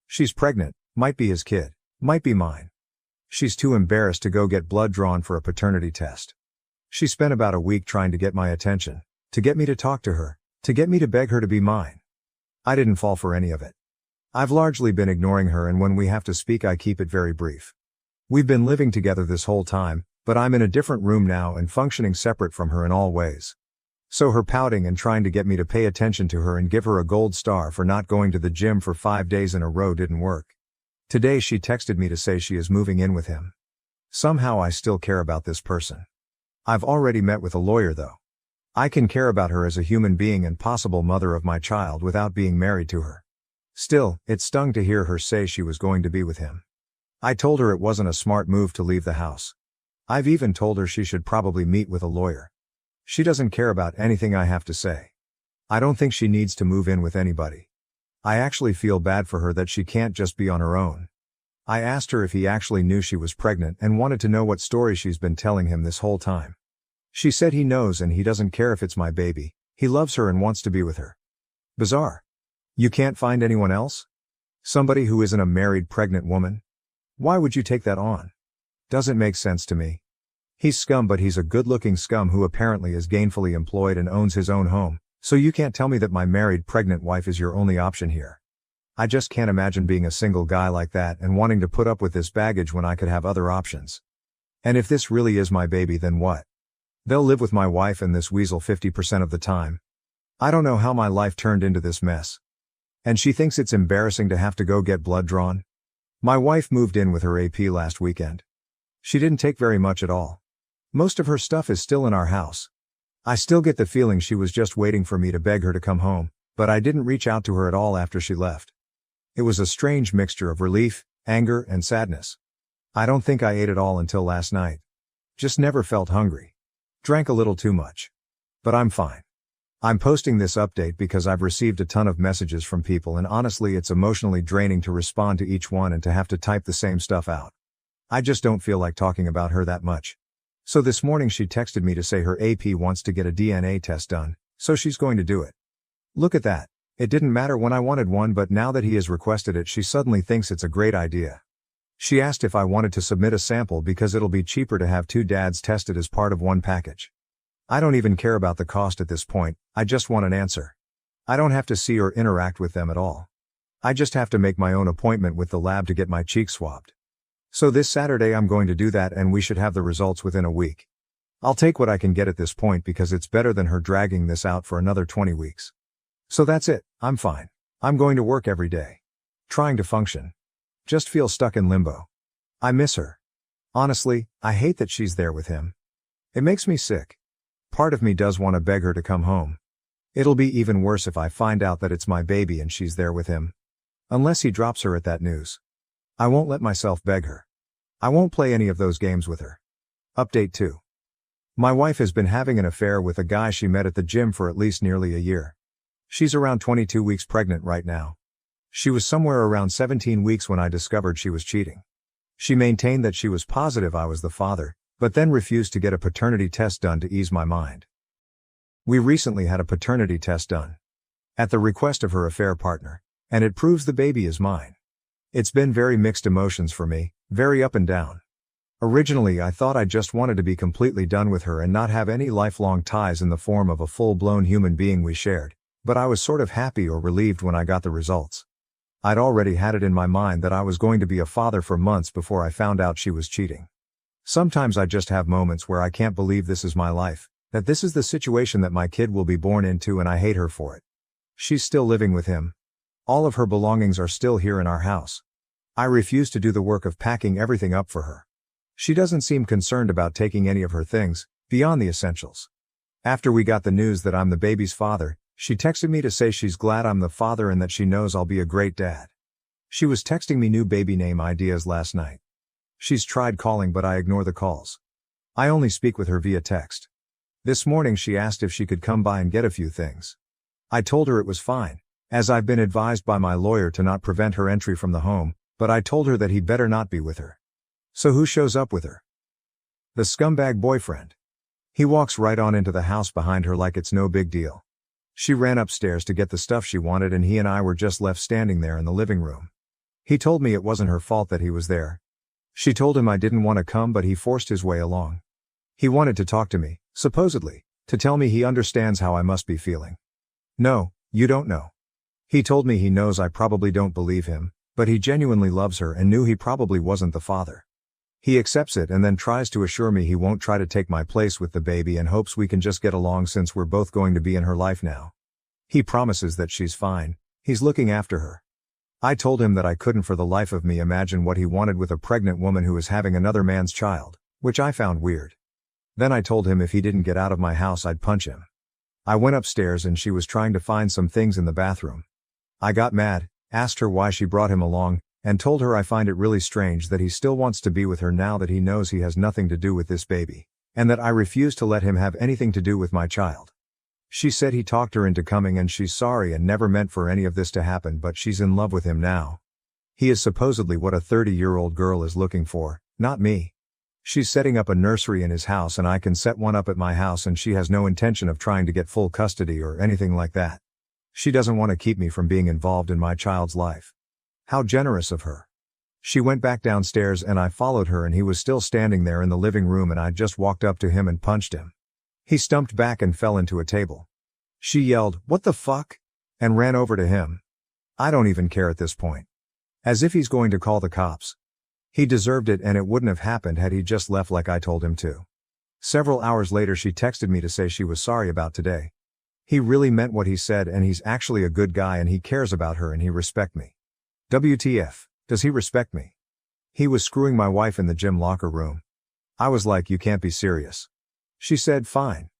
She's pregnant, might be his kid, might be mine. She's too embarrassed to go get blood drawn for a paternity test. She spent about a week trying to get my attention, to get me to talk to her, to get me to beg her to be mine. I didn't fall for any of it. I've largely been ignoring her, and when we have to speak I keep it very brief. We've been living together this whole time, but I'm in a different room now and functioning separate from her in all ways. So her pouting and trying to get me to pay attention to her and give her a gold star for not going to the gym for 5 days in a row didn't work. Today she texted me to say she is moving in with him. Somehow I still care about this person. I've already met with a lawyer though. I can care about her as a human being and possible mother of my child without being married to her. Still, it stung to hear her say she was going to be with him. I told her it wasn't a smart move to leave the house. I've even told her she should probably meet with a lawyer. She doesn't care about anything I have to say. I don't think she needs to move in with anybody. I actually feel bad for her that she can't just be on her own. I asked her if he actually knew she was pregnant and wanted to know what story she's been telling him this whole time. She said he knows and he doesn't care if it's my baby, he loves her and wants to be with her. Bizarre. You can't find anyone else? Somebody who isn't a married pregnant woman? Why would you take that on? Doesn't make sense to me. He's scum, but he's a good-looking scum who apparently is gainfully employed and owns his own home, so you can't tell me that my married pregnant wife is your only option here. I just can't imagine being a single guy like that and wanting to put up with this baggage when I could have other options. And if this really is my baby, then what? They'll live with my wife and this weasel 50% of the time. I don't know how my life turned into this mess. And she thinks it's embarrassing to have to go get blood drawn? My wife moved in with her AP last weekend. She didn't take very much at all. Most of her stuff is still in our house. I still get the feeling she was just waiting for me to beg her to come home, but I didn't reach out to her at all after she left. It was a strange mixture of relief, anger, and sadness. I don't think I ate at all until last night. Just never felt hungry. Drank a little too much. But I'm fine. I'm posting this update because I've received a ton of messages from people, and honestly it's emotionally draining to respond to each one and to have to type the same stuff out. I just don't feel like talking about her that much. So this morning she texted me to say her AP wants to get a DNA test done, so she's going to do it. Look at that. It didn't matter when I wanted one, but now that he has requested it, she suddenly thinks it's a great idea. She asked if I wanted to submit a sample because it'll be cheaper to have 2 dads tested as part of one package. I don't even care about the cost at this point, I just want an answer. I don't have to see or interact with them at all. I just have to make my own appointment with the lab to get my cheeks swabbed. So this Saturday I'm going to do that, and we should have the results within a week. I'll take what I can get at this point because it's better than her dragging this out for another 20 weeks. So that's it, I'm fine. I'm going to work every day. Trying to function. Just feel stuck in limbo. I miss her. Honestly, I hate that she's there with him. It makes me sick. Part of me does want to beg her to come home. It'll be even worse if I find out that it's my baby and she's there with him. Unless he drops her at that news. I won't let myself beg her. I won't play any of those games with her. Update 2. My wife has been having an affair with a guy she met at the gym for at least nearly a year. She's around 22 weeks pregnant right now. She was somewhere around 17 weeks when I discovered she was cheating. She maintained that she was positive I was the father, but then refused to get a paternity test done to ease my mind. We recently had a paternity test done. At the request of her affair partner, and it proves the baby is mine. It's been very mixed emotions for me, very up and down. Originally I thought I just wanted to be completely done with her and not have any lifelong ties in the form of a full-blown human being we shared, but I was sort of happy or relieved when I got the results. I'd already had it in my mind that I was going to be a father for months before I found out she was cheating. Sometimes I just have moments where I can't believe this is my life, that this is the situation that my kid will be born into, and I hate her for it. She's still living with him. All of her belongings are still here in our house. I refuse to do the work of packing everything up for her. She doesn't seem concerned about taking any of her things, beyond the essentials. After we got the news that I'm the baby's father, she texted me to say she's glad I'm the father and that she knows I'll be a great dad. She was texting me new baby name ideas last night. She's tried calling but I ignore the calls. I only speak with her via text. This morning she asked if she could come by and get a few things. I told her it was fine, as I've been advised by my lawyer to not prevent her entry from the home, but I told her that he'd better not be with her. So who shows up with her? The scumbag boyfriend. He walks right on into the house behind her like it's no big deal. She ran upstairs to get the stuff she wanted and he and I were just left standing there in the living room. He told me it wasn't her fault that he was there. She told him I didn't want to come but he forced his way along. He wanted to talk to me, supposedly, to tell me he understands how I must be feeling. No, you don't know. He told me he knows I probably don't believe him, but he genuinely loves her and knew he probably wasn't the father. He accepts it and then tries to assure me he won't try to take my place with the baby and hopes we can just get along since we're both going to be in her life now. He promises that she's fine, he's looking after her. I told him that I couldn't for the life of me imagine what he wanted with a pregnant woman who is having another man's child, which I found weird. Then I told him if he didn't get out of my house I'd punch him. I went upstairs and she was trying to find some things in the bathroom. I got mad, asked her why she brought him along, and told her I find it really strange that he still wants to be with her now that he knows he has nothing to do with this baby, and that I refuse to let him have anything to do with my child. She said he talked her into coming and she's sorry and never meant for any of this to happen but she's in love with him now. He is supposedly what a 30-year-old girl is looking for, not me. She's setting up a nursery in his house and I can set one up at my house and she has no intention of trying to get full custody or anything like that. She doesn't want to keep me from being involved in my child's life. How generous of her. She went back downstairs and I followed her and he was still standing there in the living room and I just walked up to him and punched him. He stumped back and fell into a table. She yelled, "What the fuck?" and ran over to him. I don't even care at this point. As if he's going to call the cops. He deserved it and it wouldn't have happened had he just left like I told him to. Several hours later she texted me to say she was sorry about today. He really meant what he said and he's actually a good guy and he cares about her and he respect me. WTF, does he respect me? He was screwing my wife in the gym locker room. I was like, you can't be serious. She said, fine.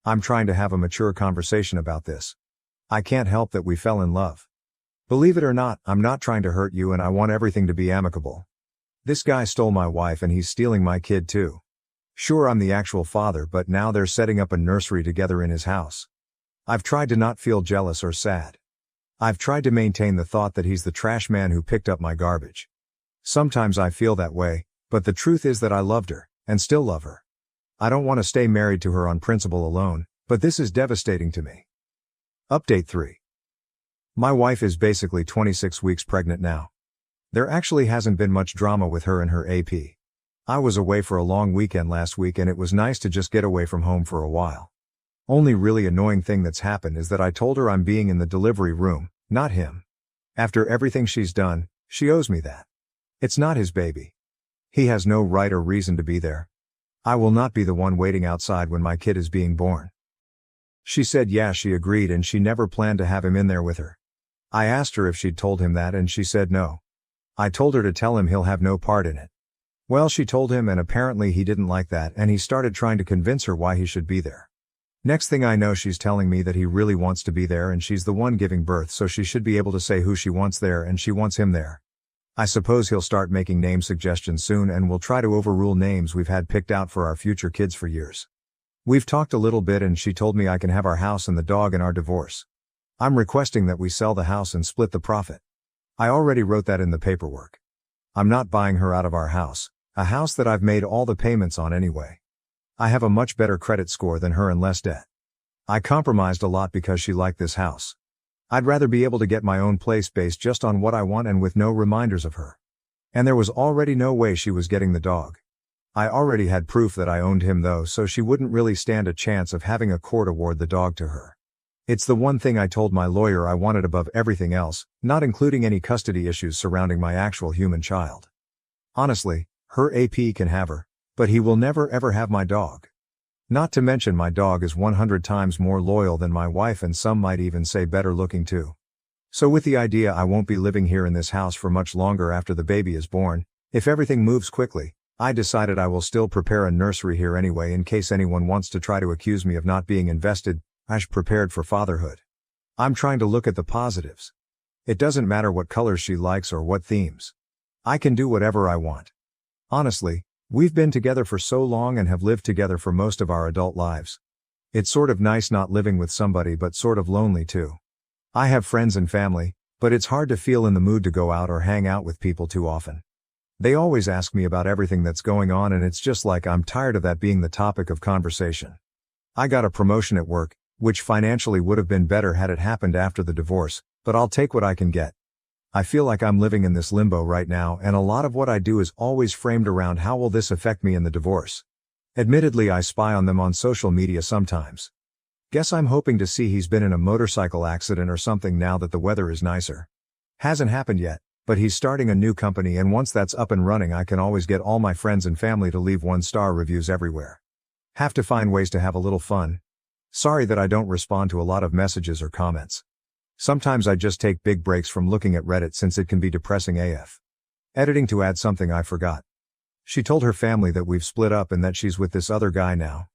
I'm trying to have a mature conversation about this. I can't help that we fell in love. Believe it or not, I'm not trying to hurt you and I want everything to be amicable. This guy stole my wife and he's stealing my kid too. Sure, I'm the actual father but now they're setting up a nursery together in his house. I've tried to not feel jealous or sad. I've tried to maintain the thought that he's the trash man who picked up my garbage. Sometimes I feel that way, but the truth is that I loved her, and still love her. I don't want to stay married to her on principle alone, but this is devastating to me. Update 3. My wife is basically 26 weeks pregnant now. There actually hasn't been much drama with her and her AP. I was away for a long weekend last week and it was nice to just get away from home for a while. Only really annoying thing that's happened is that I told her I'm being in the delivery room, not him. After everything she's done, she owes me that. It's not his baby. He has no right or reason to be there. I will not be the one waiting outside when my kid is being born. She said yeah, she agreed and she never planned to have him in there with her. I asked her if she'd told him that and she said no. I told her to tell him he'll have no part in it. Well, she told him and apparently he didn't like that and he started trying to convince her why he should be there. Next thing I know she's telling me that he really wants to be there and she's the one giving birth so she should be able to say who she wants there and she wants him there. I suppose he'll start making name suggestions soon and we'll try to overrule names we've had picked out for our future kids for years. We've talked a little bit and she told me I can have our house and the dog in our divorce. I'm requesting that we sell the house and split the profit. I already wrote that in the paperwork. I'm not buying her out of our house, a house that I've made all the payments on anyway. I have a much better credit score than her and less debt. I compromised a lot because she liked this house. I'd rather be able to get my own place based just on what I want and with no reminders of her. And there was already no way she was getting the dog. I already had proof that I owned him though, so she wouldn't really stand a chance of having a court award the dog to her. It's the one thing I told my lawyer I wanted above everything else, not including any custody issues surrounding my actual human child. Honestly, her AP can have her, but he will never ever have my dog. Not to mention my dog is 100 times more loyal than my wife and some might even say better looking too. So with the idea I won't be living here in this house for much longer after the baby is born, if everything moves quickly, I decided I will still prepare a nursery here anyway in case anyone wants to try to accuse me of not being invested, prepared for fatherhood. I'm trying to look at the positives. It doesn't matter what colors she likes or what themes. I can do whatever I want. Honestly, we've been together for so long and have lived together for most of our adult lives. It's sort of nice not living with somebody but sort of lonely too. I have friends and family, but it's hard to feel in the mood to go out or hang out with people too often. They always ask me about everything that's going on and it's just like I'm tired of that being the topic of conversation. I got a promotion at work, which financially would have been better had it happened after the divorce, but I'll take what I can get. I feel like I'm living in this limbo right now and a lot of what I do is always framed around how will this affect me in the divorce. Admittedly, I spy on them on social media sometimes. Guess I'm hoping to see he's been in a motorcycle accident or something now that the weather is nicer. Hasn't happened yet, but he's starting a new company and once that's up and running I can always get all my friends and family to leave 1-star reviews everywhere. Have to find ways to have a little fun. Sorry that I don't respond to a lot of messages or comments. Sometimes I just take big breaks from looking at Reddit since it can be depressing AF. Editing to add something I forgot. She told her family that we've split up and that she's with this other guy now.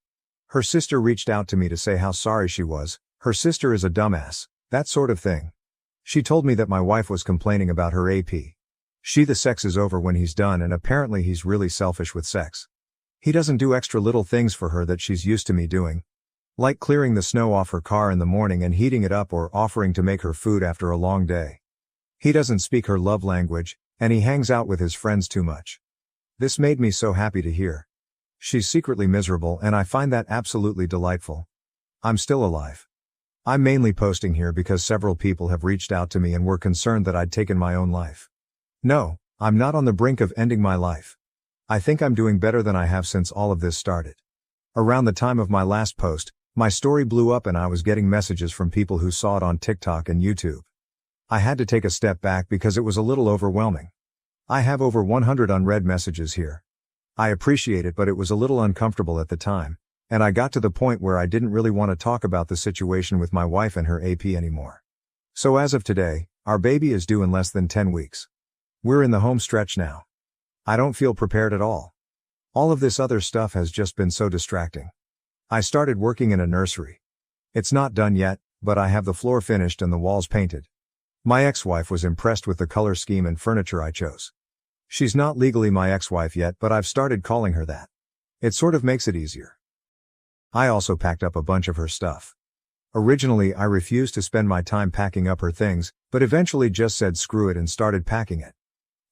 Her sister reached out to me to say how sorry she was. Her sister is a dumbass, that sort of thing. She told me that my wife was complaining about her AP. The sex is over when he's done and apparently he's really selfish with sex. He doesn't do extra little things for her that she's used to me doing. Like clearing the snow off her car in the morning and heating it up or offering to make her food after a long day. He doesn't speak her love language, and he hangs out with his friends too much. This made me so happy to hear. She's secretly miserable and I find that absolutely delightful. I'm still alive. I'm mainly posting here because several people have reached out to me and were concerned that I'd taken my own life. No, I'm not on the brink of ending my life. I think I'm doing better than I have since all of this started. Around the time of my last post, my story blew up and I was getting messages from people who saw it on TikTok and YouTube. I had to take a step back because it was a little overwhelming. I have over 100 unread messages here. I appreciate it, but it was a little uncomfortable at the time, and I got to the point where I didn't really want to talk about the situation with my wife and her AP anymore. So as of today, our baby is due in less than 10 weeks. We're in the home stretch now. I don't feel prepared at all. All of this other stuff has just been so distracting. I started working in a nursery. It's not done yet, but I have the floor finished and the walls painted. My ex-wife was impressed with the color scheme and furniture I chose. She's not legally my ex-wife yet, but I've started calling her that. It sort of makes it easier. I also packed up a bunch of her stuff. Originally, I refused to spend my time packing up her things, but eventually just said screw it and started packing it.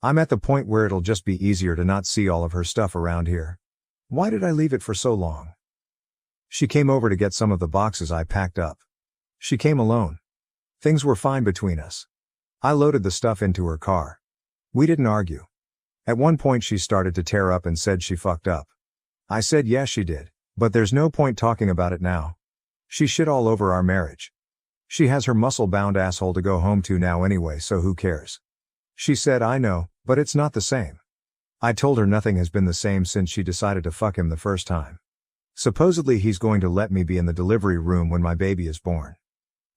I'm at the point where it'll just be easier to not see all of her stuff around here. Why did I leave it for so long? She came over to get some of the boxes I packed up. She came alone. Things were fine between us. I loaded the stuff into her car. We didn't argue. At one point she started to tear up and said she fucked up. I said yes she did, but there's no point talking about it now. She shit all over our marriage. She has her muscle-bound asshole to go home to now anyway, so who cares? She said I know, but it's not the same. I told her nothing has been the same since she decided to fuck him the first time. Supposedly he's going to let me be in the delivery room when my baby is born.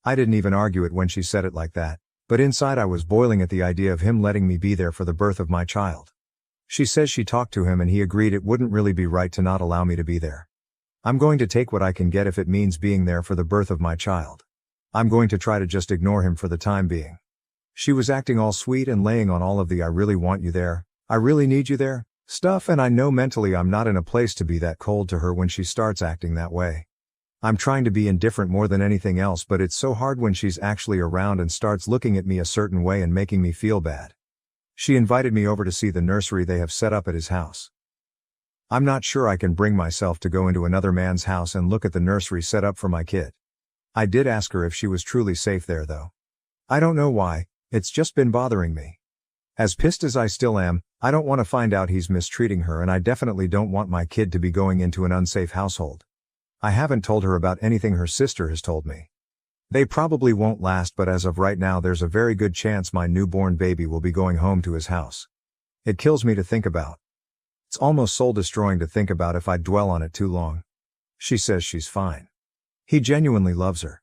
I didn't even argue it when she said it like that, but inside I was boiling at the idea of him letting me be there for the birth of my child. She says she talked to him and he agreed it wouldn't really be right to not allow me to be there. I'm going to take what I can get if it means being there for the birth of my child. I'm going to try to just ignore him for the time being. She was acting all sweet and laying on all of the I really want you there, I really need you there stuff, and I know mentally I'm not in a place to be that cold to her when she starts acting that way. I'm trying to be indifferent more than anything else, but it's so hard when she's actually around and starts looking at me a certain way and making me feel bad. She invited me over to see the nursery they have set up at his house. I'm not sure I can bring myself to go into another man's house and look at the nursery set up for my kid. I did ask her if she was truly safe there though. I don't know why, it's just been bothering me. As pissed as I still am, I don't want to find out he's mistreating her, and I definitely don't want my kid to be going into an unsafe household. I haven't told her about anything her sister has told me. They probably won't last, but as of right now there's a very good chance my newborn baby will be going home to his house. It kills me to think about. It's almost soul-destroying to think about if I dwell on it too long. She says she's fine. He genuinely loves her.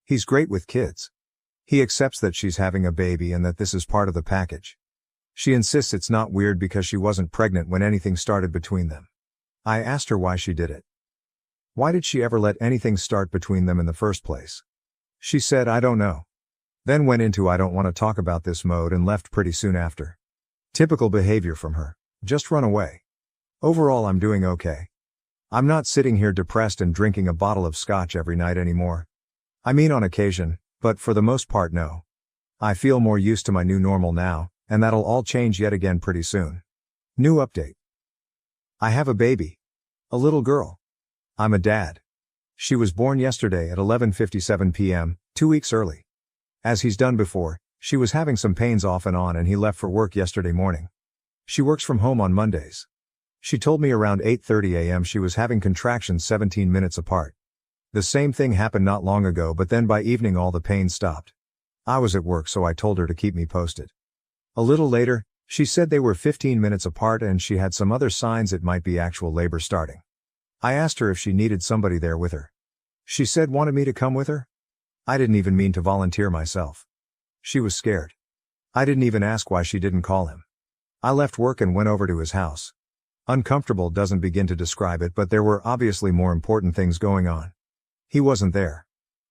He's great with kids. He accepts that she's having a baby and that this is part of the package. She insists it's not weird because she wasn't pregnant when anything started between them. I asked her why she did it. Why did she ever let anything start between them in the first place? She said I don't know. Then went into I don't want to talk about this mode and left pretty soon after. Typical behavior from her. Just run away. Overall, I'm doing okay. I'm not sitting here depressed and drinking a bottle of scotch every night anymore. I mean on occasion, but for the most part no. I feel more used to my new normal now, and that'll all change yet again pretty soon. New update. I have a baby. A little girl. I'm a dad. She was born yesterday at 11:57 p.m., 2 weeks early. As he's done before, she was having some pains off and on and he left for work yesterday morning. She works from home on Mondays. She told me around 8:30 a.m. she was having contractions 17 minutes apart. The same thing happened not long ago, but then by evening all the pain stopped. I was at work, so I told her to keep me posted. A little later, she said they were 15 minutes apart and she had some other signs it might be actual labor starting. I asked her if she needed somebody there with her. She said wanted me to come with her? I didn't even mean to volunteer myself. She was scared. I didn't even ask why she didn't call him. I left work and went over to his house. Uncomfortable doesn't begin to describe it, but there were obviously more important things going on. He wasn't there.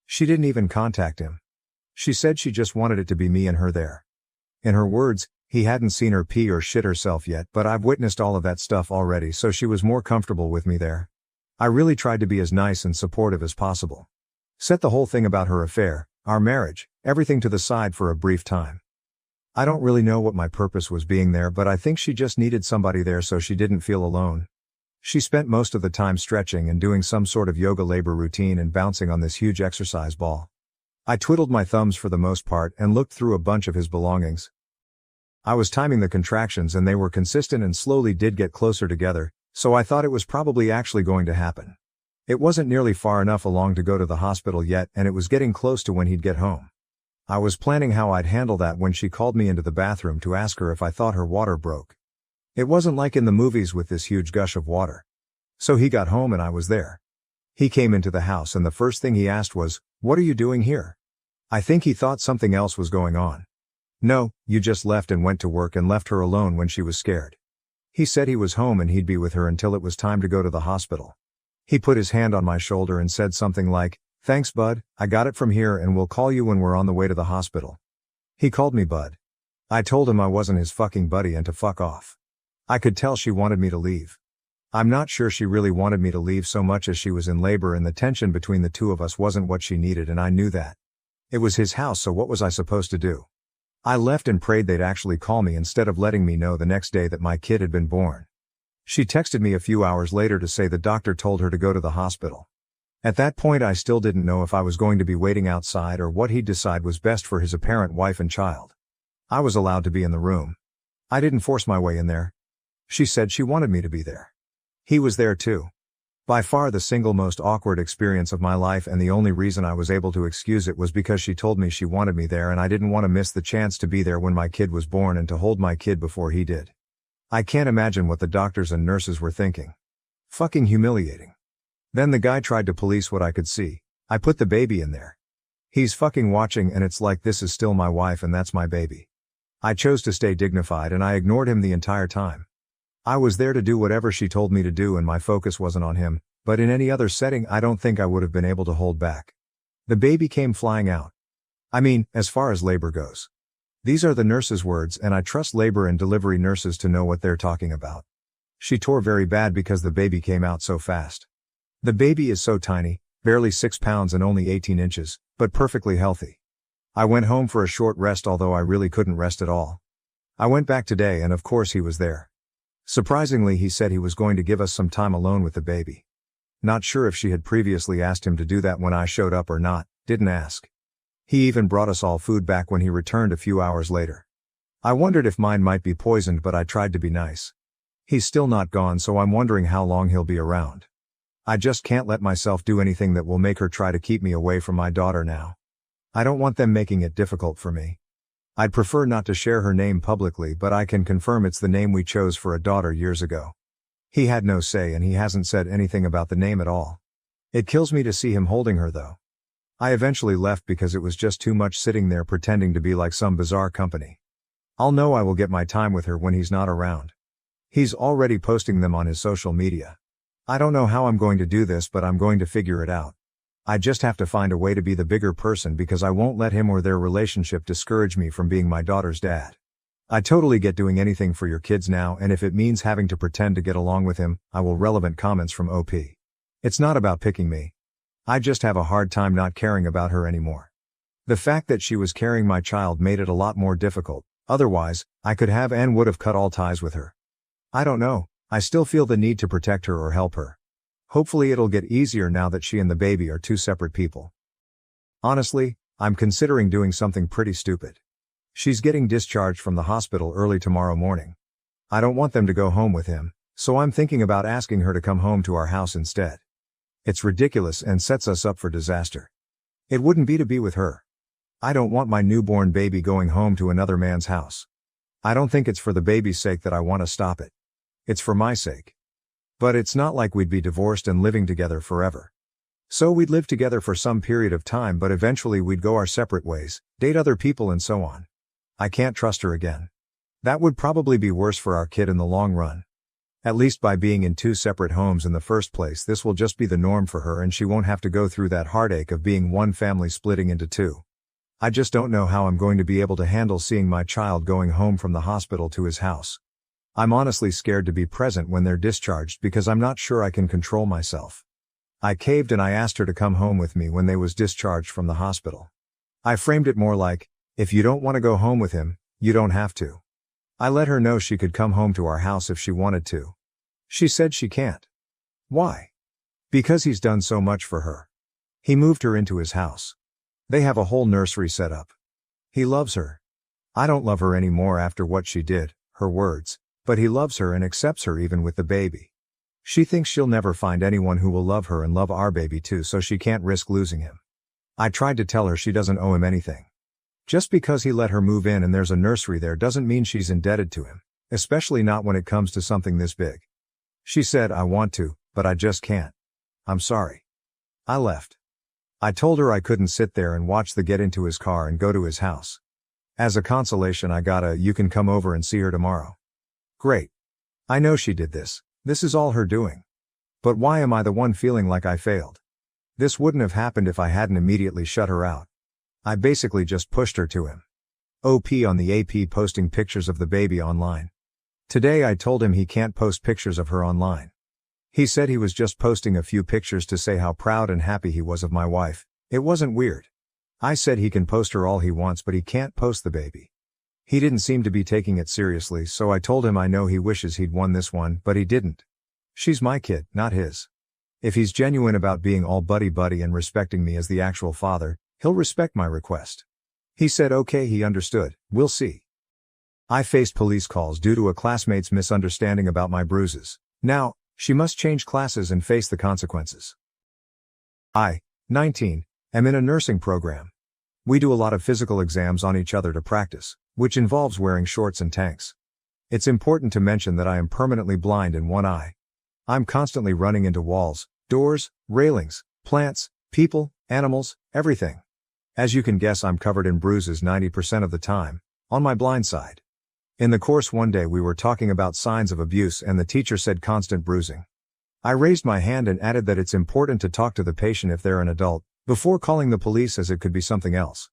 She didn't even contact him. She said she just wanted it to be me and her there. In her words, he hadn't seen her pee or shit herself yet, but I've witnessed all of that stuff already, so she was more comfortable with me there. I really tried to be as nice and supportive as possible. Set the whole thing about her affair, our marriage, everything to the side for a brief time. I don't really know what my purpose was being there, but I think she just needed somebody there so she didn't feel alone. She spent most of the time stretching and doing some sort of yoga labor routine and bouncing on this huge exercise ball. I twiddled my thumbs for the most part and looked through a bunch of his belongings. I was timing the contractions and they were consistent and slowly did get closer together, so I thought it was probably actually going to happen. It wasn't nearly far enough along to go to the hospital yet, and it was getting close to when he'd get home. I was planning how I'd handle that when she called me into the bathroom to ask her if I thought her water broke. It wasn't like in the movies with this huge gush of water. So he got home and I was there. He came into the house and the first thing he asked was, "What are you doing here?" I think he thought something else was going on. "No, you just left and went to work and left her alone when she was scared." He said he was home and he'd be with her until it was time to go to the hospital. He put his hand on my shoulder and said something like, "Thanks, bud, I got it from here and we'll call you when we're on the way to the hospital." He called me bud. I told him I wasn't his fucking buddy and to fuck off. I could tell she wanted me to leave. I'm not sure she really wanted me to leave so much as she was in labor and the tension between the two of us wasn't what she needed, and I knew that. It was his house, so what was I supposed to do? I left and prayed they'd actually call me instead of letting me know the next day that my kid had been born. She texted me a few hours later to say the doctor told her to go to the hospital. At that point I still didn't know if I was going to be waiting outside or what he'd decide was best for his apparent wife and child. I was allowed to be in the room. I didn't force my way in there. She said she wanted me to be there. He was there too. By far the single most awkward experience of my life, and the only reason I was able to excuse it was because she told me she wanted me there and I didn't want to miss the chance to be there when my kid was born and to hold my kid before he did. I can't imagine what the doctors and nurses were thinking. Fucking humiliating. Then the guy tried to police what I could see. I put the baby in there. He's fucking watching and it's like this is still my wife and that's my baby. I chose to stay dignified and I ignored him the entire time. I was there to do whatever she told me to do and my focus wasn't on him, but in any other setting I don't think I would have been able to hold back. The baby came flying out. I mean, as far as labor goes. These are the nurse's words and I trust labor and delivery nurses to know what they're talking about. She tore very bad because the baby came out so fast. The baby is so tiny, barely 6 pounds and only 18 inches, but perfectly healthy. I went home for a short rest, although I really couldn't rest at all. I went back today and of course he was there. Surprisingly, he said he was going to give us some time alone with the baby. Not sure if she had previously asked him to do that when I showed up or not, didn't ask. He even brought us all food back when he returned a few hours later. I wondered if mine might be poisoned, but I tried to be nice. He's still not gone, so I'm wondering how long he'll be around. I just can't let myself do anything that will make her try to keep me away from my daughter now. I don't want them making it difficult for me. I'd prefer not to share her name publicly, but I can confirm it's the name we chose for a daughter years ago. He had no say and he hasn't said anything about the name at all. It kills me to see him holding her though. I eventually left because it was just too much sitting there pretending to be like some bizarre company. I'll know I will get my time with her when he's not around. He's already posting them on his social media. I don't know how I'm going to do this, but I'm going to figure it out. I just have to find a way to be the bigger person because I won't let him or their relationship discourage me from being my daughter's dad. I totally get doing anything for your kids now, and if it means having to pretend to get along with him, I will. Relevant comments from OP. It's not about picking me. I just have a hard time not caring about her anymore. The fact that she was carrying my child made it a lot more difficult. Otherwise, I could have and would have cut all ties with her. I don't know, I still feel the need to protect her or help her. Hopefully it'll get easier now that she and the baby are two separate people. Honestly, I'm considering doing something pretty stupid. She's getting discharged from the hospital early tomorrow morning. I don't want them to go home with him, so I'm thinking about asking her to come home to our house instead. It's ridiculous and sets us up for disaster. It wouldn't be to be with her. I don't want my newborn baby going home to another man's house. I don't think it's for the baby's sake that I want to stop it. It's for my sake. But it's not like we'd be divorced and living together forever. So we'd live together for some period of time, but eventually we'd go our separate ways, date other people and so on. I can't trust her again. That would probably be worse for our kid in the long run. At least by being in two separate homes in the first place, this will just be the norm for her and she won't have to go through that heartache of being one family splitting into two. I just don't know how I'm going to be able to handle seeing my child going home from the hospital to his house. I'm honestly scared to be present when they're discharged because I'm not sure I can control myself. I caved and I asked her to come home with me when they was discharged from the hospital. I framed it more like, if you don't want to go home with him, you don't have to. I let her know she could come home to our house if she wanted to. She said she can't. Why? Because he's done so much for her. He moved her into his house. They have a whole nursery set up. He loves her. I don't love her anymore after what she did, her words, but he loves her and accepts her even with the baby. She thinks she'll never find anyone who will love her and love our baby too, so she can't risk losing him. I tried to tell her she doesn't owe him anything. Just because he let her move in and there's a nursery there doesn't mean she's indebted to him, especially not when it comes to something this big. She said, I want to, but I just can't. I'm sorry. I left. I told her I couldn't sit there and watch the get into his car and go to his house. As a consolation I got a, you can come over and see her tomorrow. Great. I know she did this. This is all her doing. But why am I the one feeling like I failed? This wouldn't have happened if I hadn't immediately shut her out. I basically just pushed her to him. OP on the AP posting pictures of the baby online. Today I told him he can't post pictures of her online. He said he was just posting a few pictures to say how proud and happy he was of my wife. It wasn't weird. I said he can post her all he wants but he can't post the baby. He didn't seem to be taking it seriously, so I told him I know he wishes he'd won this one, but he didn't. She's my kid, not his. If he's genuine about being all buddy-buddy and respecting me as the actual father, he'll respect my request. He said okay, he understood, we'll see. I faced police calls due to a classmate's misunderstanding about my bruises. Now, she must change classes and face the consequences. I, 19, am in a nursing program. We do a lot of physical exams on each other to practice, which involves wearing shorts and tanks. It's important to mention that I am permanently blind in one eye. I'm constantly running into walls, doors, railings, plants, people, animals, everything. As you can guess, I'm covered in bruises 90% of the time, on my blind side. In the course one day we were talking about signs of abuse and the teacher said constant bruising. I raised my hand and added that it's important to talk to the patient if they're an adult, before calling the police as it could be something else.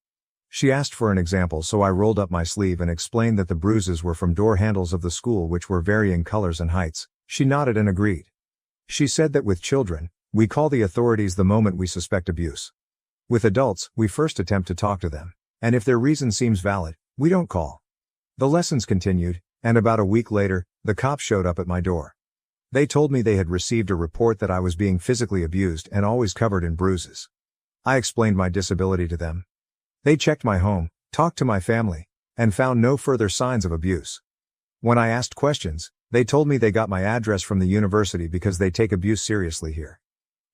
She asked for an example, so I rolled up my sleeve and explained that the bruises were from door handles of the school which were varying colors and heights. She nodded and agreed. She said that with children, we call the authorities the moment we suspect abuse. With adults, we first attempt to talk to them, and if their reason seems valid, we don't call. The lessons continued, and about a week later, the cops showed up at my door. They told me they had received a report that I was being physically abused and always covered in bruises. I explained my disability to them. They checked my home, talked to my family, and found no further signs of abuse. When I asked questions, they told me they got my address from the university because they take abuse seriously here.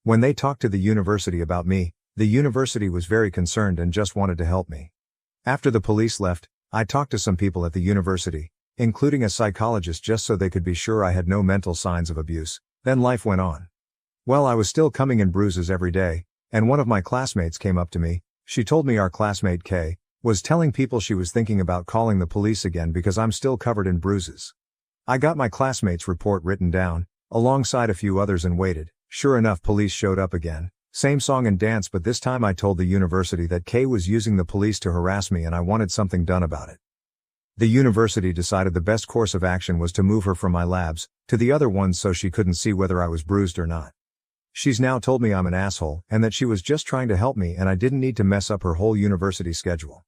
When they talked to the university about me, the university was very concerned and just wanted to help me. After the police left, I talked to some people at the university, including a psychologist, just so they could be sure I had no mental signs of abuse. Then life went on. Well, I was still coming in bruises every day, and one of my classmates came up to me. She told me our classmate Kay was telling people she was thinking about calling the police again because I'm still covered in bruises. I got my classmate's report written down, alongside a few others, and waited. Sure enough, police showed up again, Same song and dance, but this time I told the university that K was using the police to harass me and I wanted something done about it. The university decided the best course of action was to move her from my labs to the other ones so she couldn't see whether I was bruised or not. She's now told me I'm an asshole and that she was just trying to help me and I didn't need to mess up her whole university schedule.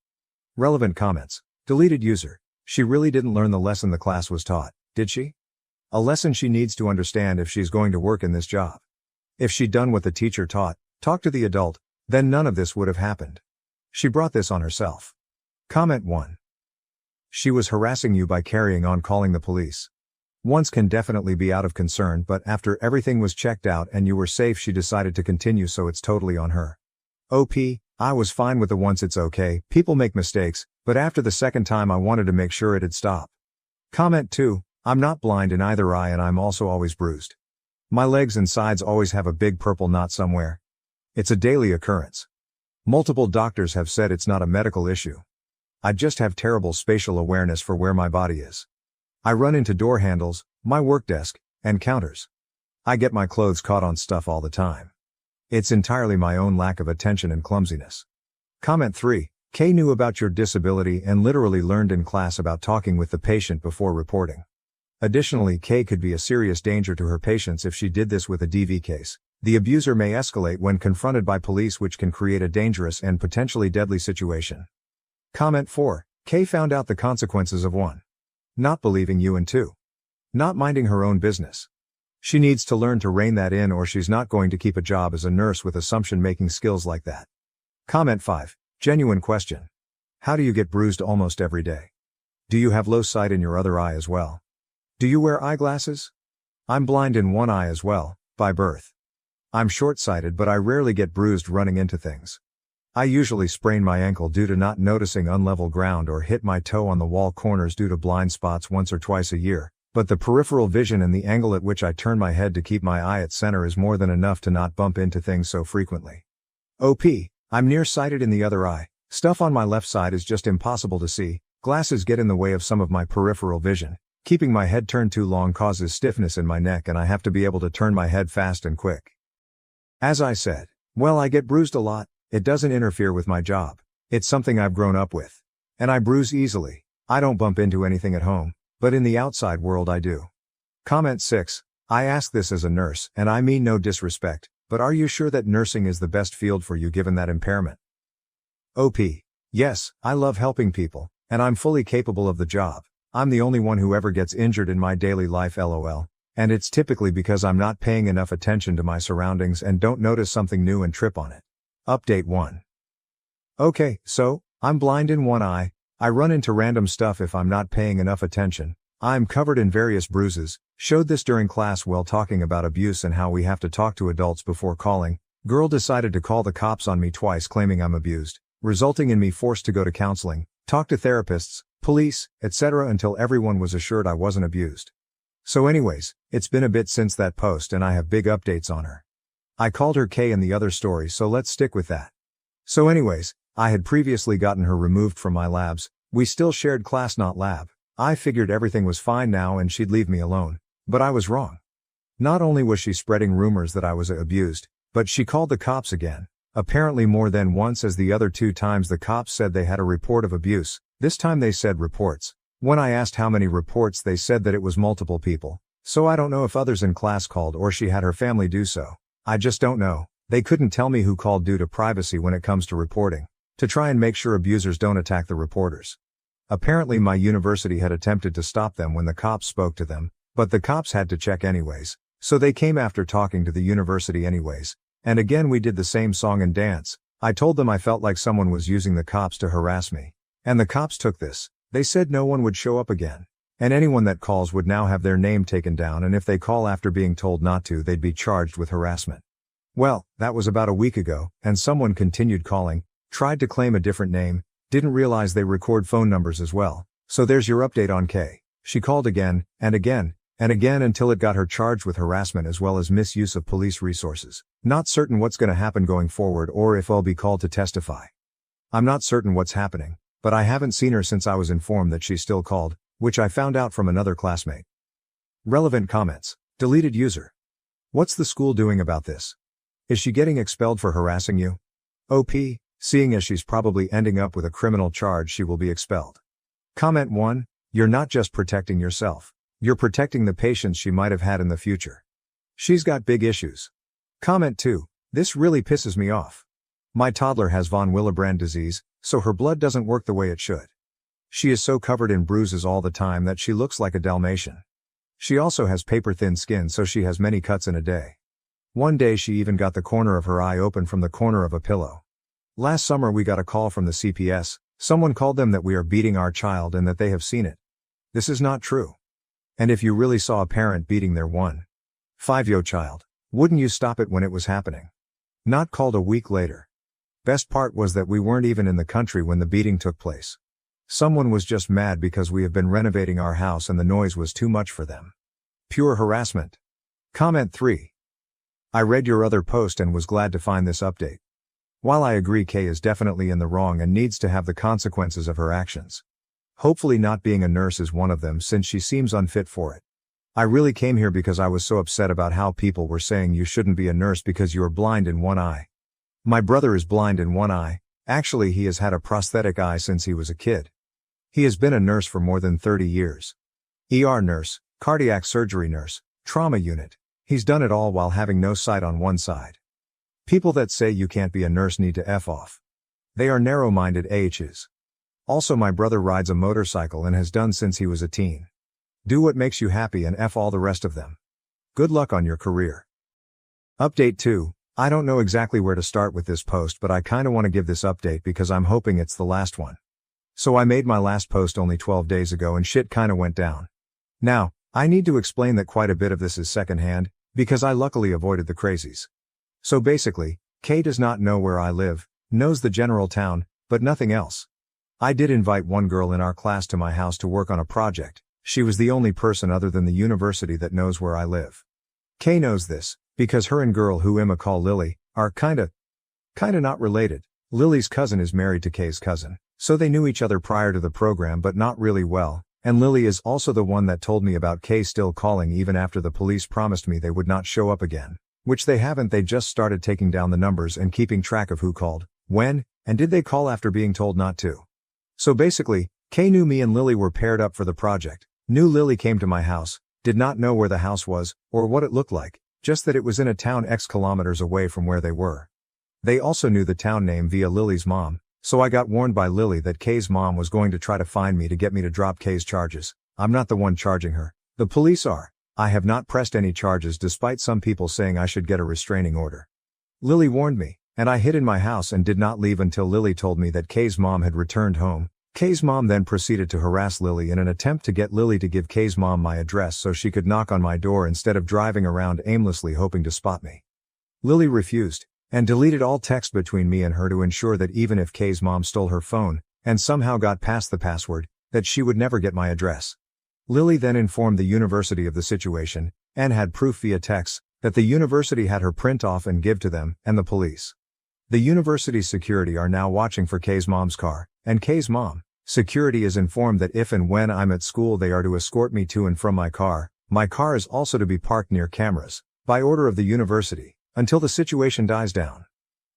Relevant comments. Deleted user. She really didn't learn the lesson the class was taught, did she? A lesson she needs to understand if she's going to work in this job. If she'd done what the teacher taught, talk to the adult, then none of this would have happened. She brought this on herself. Comment 1. She was harassing you by carrying on calling the police. Once can definitely be out of concern, but after everything was checked out and you were safe, she decided to continue, so it's totally on her. OP, I was fine with the once, it's okay, people make mistakes, but after the second time I wanted to make sure it'd stop. Comment 2, I'm not blind in either eye and I'm also always bruised. My legs and sides always have a big purple knot somewhere. It's a daily occurrence. Multiple doctors have said it's not a medical issue. I just have terrible spatial awareness for where my body is. I run into door handles, my work desk, and counters. I get my clothes caught on stuff all the time. It's entirely my own lack of attention and clumsiness. Comment 3, K knew about your disability and literally learned in class about talking with the patient before reporting. Additionally, K could be a serious danger to her patients if she did this with a DV case. The abuser may escalate when confronted by police, which can create a dangerous and potentially deadly situation. Comment 4, K found out the consequences of 1. Not believing you, and 2. Not minding her own business. She needs to learn to rein that in or she's not going to keep a job as a nurse with assumption-making skills like that. Comment 5, genuine question. How do you get bruised almost every day? Do you have low sight in your other eye as well? Do you wear eyeglasses? I'm blind in one eye as well, by birth. I'm short-sighted, but I rarely get bruised running into things. I usually sprain my ankle due to not noticing unlevel ground or hit my toe on the wall corners due to blind spots once or twice a year, but the peripheral vision and the angle at which I turn my head to keep my eye at center is more than enough to not bump into things so frequently. OP, I'm nearsighted in the other eye. Stuff on my left side is just impossible to see. Glasses get in the way of some of my peripheral vision. Keeping my head turned too long causes stiffness in my neck and I have to be able to turn my head fast and quick. As I said, well, I get bruised a lot. It doesn't interfere with my job. It's something I've grown up with. And I bruise easily. I don't bump into anything at home, but in the outside world I do. Comment 6, I ask this as a nurse, and I mean no disrespect, but are you sure that nursing is the best field for you given that impairment? OP, yes, I love helping people, and I'm fully capable of the job. I'm the only one who ever gets injured in my daily life, lol. And it's typically because I'm not paying enough attention to my surroundings and don't notice something new and trip on it. Update 1. Okay, so, I'm blind in one eye, I run into random stuff if I'm not paying enough attention, I'm covered in various bruises, showed this during class while talking about abuse and how we have to talk to adults before calling, girl decided to call the cops on me twice claiming I'm abused, resulting in me forced to go to counseling, talk to therapists, police, etc. until everyone was assured I wasn't abused. So anyways, it's been a bit since that post and I have big updates on her. I called her K in the other story, so let's stick with that. So anyways, I had previously gotten her removed from my labs, we still shared class not lab. I figured everything was fine now and she'd leave me alone, but I was wrong. Not only was she spreading rumors that I was abused, but she called the cops again, apparently more than once, as the other 2 times the cops said they had a report of abuse, this time they said reports. When I asked how many reports, they said that it was multiple people, so I don't know if others in class called or she had her family do so. I just don't know. They couldn't tell me who called due to privacy when it comes to reporting, to try and make sure abusers don't attack the reporters. Apparently my university had attempted to stop them when the cops spoke to them, but the cops had to check anyways, so they came after talking to the university anyways, and again we did the same song and dance. I told them I felt like someone was using the cops to harass me. And the cops took this. They said no one would show up again. And anyone that calls would now have their name taken down, and if they call after being told not to, they'd be charged with harassment. Well, that was about a week ago, and someone continued calling, tried to claim a different name, didn't realize they record phone numbers as well. So there's your update on K. She called again, and again, and again until it got her charged with harassment as well as misuse of police resources. Not certain what's gonna happen going forward or if I'll be called to testify. I'm not certain what's happening, but I haven't seen her since I was informed that she's still called, which I found out from another classmate. Relevant comments. Deleted user. What's the school doing about this? Is she getting expelled for harassing you? OP, seeing as she's probably ending up with a criminal charge, she will be expelled. Comment 1, you're not just protecting yourself. You're protecting the patients she might have had in the future. She's got big issues. Comment 2, this really pisses me off. My toddler has von Willebrand disease, so her blood doesn't work the way it should. She is so covered in bruises all the time that she looks like a Dalmatian. She also has paper-thin skin, so she has many cuts in a day. One day she even got the corner of her eye open from the corner of a pillow. Last summer we got a call from the CPS, someone called them that we are beating our child and that they have seen it. This is not true. And if you really saw a parent beating their 1-5-year-old child, wouldn't you stop it when it was happening? Not called a week later. Best part was that we weren't even in the country when the beating took place. Someone was just mad because we have been renovating our house and the noise was too much for them. Pure harassment. Comment 3. I read your other post and was glad to find this update. While I agree Kay is definitely in the wrong and needs to have the consequences of her actions. Hopefully not being a nurse is one of them, since she seems unfit for it. I really came here because I was so upset about how people were saying you shouldn't be a nurse because you are blind in one eye. My brother is blind in one eye. Actually, he has had a prosthetic eye since he was a kid. He has been a nurse for more than 30 years. ER nurse, cardiac surgery nurse, trauma unit. He's done it all while having no sight on one side. People that say you can't be a nurse need to F off. They are narrow-minded AHs. Also, my brother rides a motorcycle and has done since he was a teen. Do what makes you happy and F all the rest of them. Good luck on your career. Update 2. I don't know exactly where to start with this post, but I kinda want to give this update because I'm hoping it's the last one. So I made my last post only 12 days ago and shit kinda went down. Now, I need to explain that quite a bit of this is secondhand, because I luckily avoided the crazies. So basically, Kay does not know where I live, knows the general town, but nothing else. I did invite one girl in our class to my house to work on a project. She was the only person other than the university that knows where I live. Kay knows this, because her and girl who I'ma call Lily, are kinda not related. Lily's cousin is married to Kay's cousin, so they knew each other prior to the program but not really well, and Lily is also the one that told me about Kay still calling even after the police promised me they would not show up again. Which they haven't. They just started taking down the numbers and keeping track of who called, when, and did they call after being told not to. So basically, Kay knew me and Lily were paired up for the project, knew Lily came to my house, did not know where the house was, or what it looked like, just that it was in a town X kilometers away from where they were. They also knew the town name via Lily's mom, so I got warned by Lily that Kay's mom was going to try to find me to get me to drop Kay's charges. I'm not the one charging her. The police are. I have not pressed any charges despite some people saying I should get a restraining order. Lily warned me, and I hid in my house and did not leave until Lily told me that Kay's mom had returned home. Kay's mom then proceeded to harass Lily in an attempt to get Lily to give Kay's mom my address so she could knock on my door instead of driving around aimlessly hoping to spot me. Lily refused, and deleted all text between me and her to ensure that even if Kay's mom stole her phone, and somehow got past the password, that she would never get my address. Lily then informed the university of the situation, and had proof via text, that the university had her print off and give to them, and the police. The university's security are now watching for Kay's mom's car, and Kay's mom. Security is informed that if and when I'm at school they are to escort me to and from my car. My car is also to be parked near cameras, by order of the university, until the situation dies down.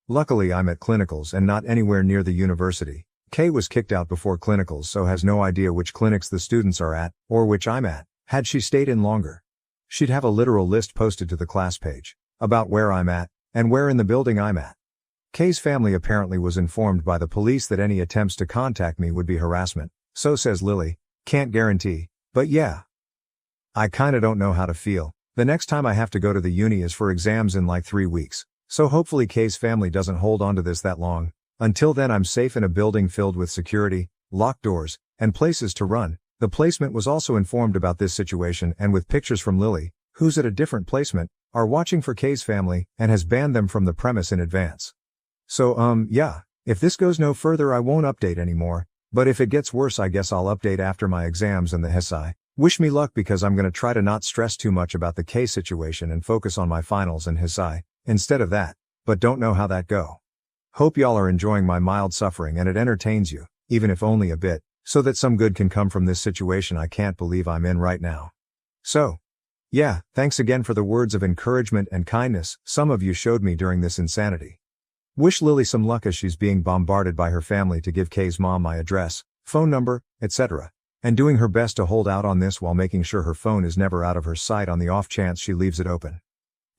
Luckily I'm at clinicals and not anywhere near the university. Kay was kicked out before clinicals, so has no idea which clinics the students are at, or which I'm at. Had she stayed in longer, she'd have a literal list posted to the class page, about where I'm at, and where in the building I'm at. Kay's family apparently was informed by the police that any attempts to contact me would be harassment, so says Lily. Can't guarantee, but yeah. I kinda don't know how to feel. The next time I have to go to the uni is for exams in like 3 weeks, so hopefully Kay's family doesn't hold on to this that long. Until then I'm safe in a building filled with security, locked doors, and places to run. The placement was also informed about this situation and with pictures from Lily, who's at a different placement, are watching for Kay's family, and has banned them from the premise in advance. So yeah, if this goes no further I won't update anymore, but if it gets worse I guess I'll update after my exams and the HSI. Wish me luck because I'm gonna try to not stress too much about the Kay situation and focus on my finals and HSI, instead of that, but don't know how that go. Hope y'all are enjoying my mild suffering and it entertains you, even if only a bit, so that some good can come from this situation I can't believe I'm in right now. So, Yeah, thanks again for the words of encouragement and kindness some of you showed me during this insanity. Wish Lily some luck as she's being bombarded by her family to give Kay's mom my address, phone number, etc. And doing her best to hold out on this while making sure her phone is never out of her sight on the off chance she leaves it open.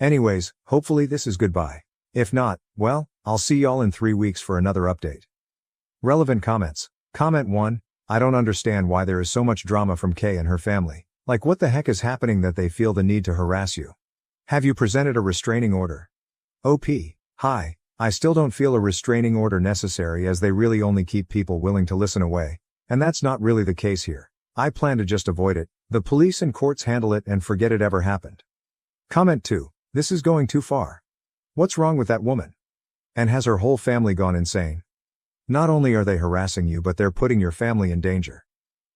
Anyways, hopefully this is goodbye. If not, well, I'll see y'all in 3 weeks for another update. Relevant comments. Comment 1. I don't understand why there is so much drama from Kay and her family. Like what the heck is happening that they feel the need to harass you? Have you presented a restraining order? OP. Hi. I still don't feel a restraining order necessary as they really only keep people willing to listen away. And that's not really the case here. I plan to just avoid it. The police and courts handle it and forget it ever happened. Comment 2. This is going too far. What's wrong with that woman? And has her whole family gone insane? Not only are they harassing you but they're putting your family in danger.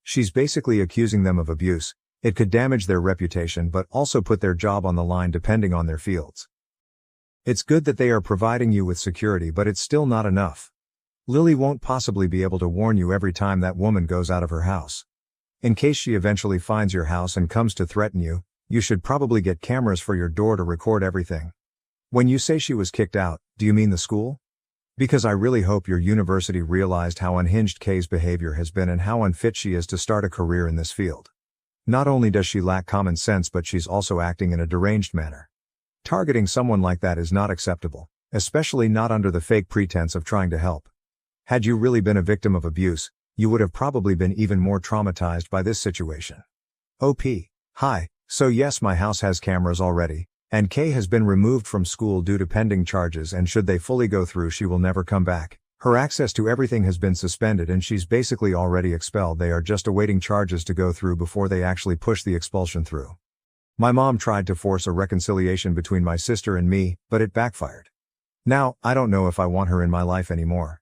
She's basically accusing them of abuse. It could damage their reputation but also put their job on the line depending on their fields. It's good that they are providing you with security but it's still not enough. Lily won't possibly be able to warn you every time that woman goes out of her house. In case she eventually finds your house and comes to threaten you, you should probably get cameras for your door to record everything. When you say she was kicked out, do you mean the school? Because I really hope your university realized how unhinged Kay's behavior has been and how unfit she is to start a career in this field. Not only does she lack common sense but she's also acting in a deranged manner. Targeting someone like that is not acceptable, especially not under the fake pretense of trying to help. Had you really been a victim of abuse, you would have probably been even more traumatized by this situation. OP. Hi, so yes, my house has cameras already, and Kay has been removed from school due to pending charges, and should they fully go through she will never come back. Her access to everything has been suspended and she's basically already expelled. They are just awaiting charges to go through before they actually push the expulsion through. My mom tried to force a reconciliation between my sister and me, but it backfired. Now, I don't know if I want her in my life anymore.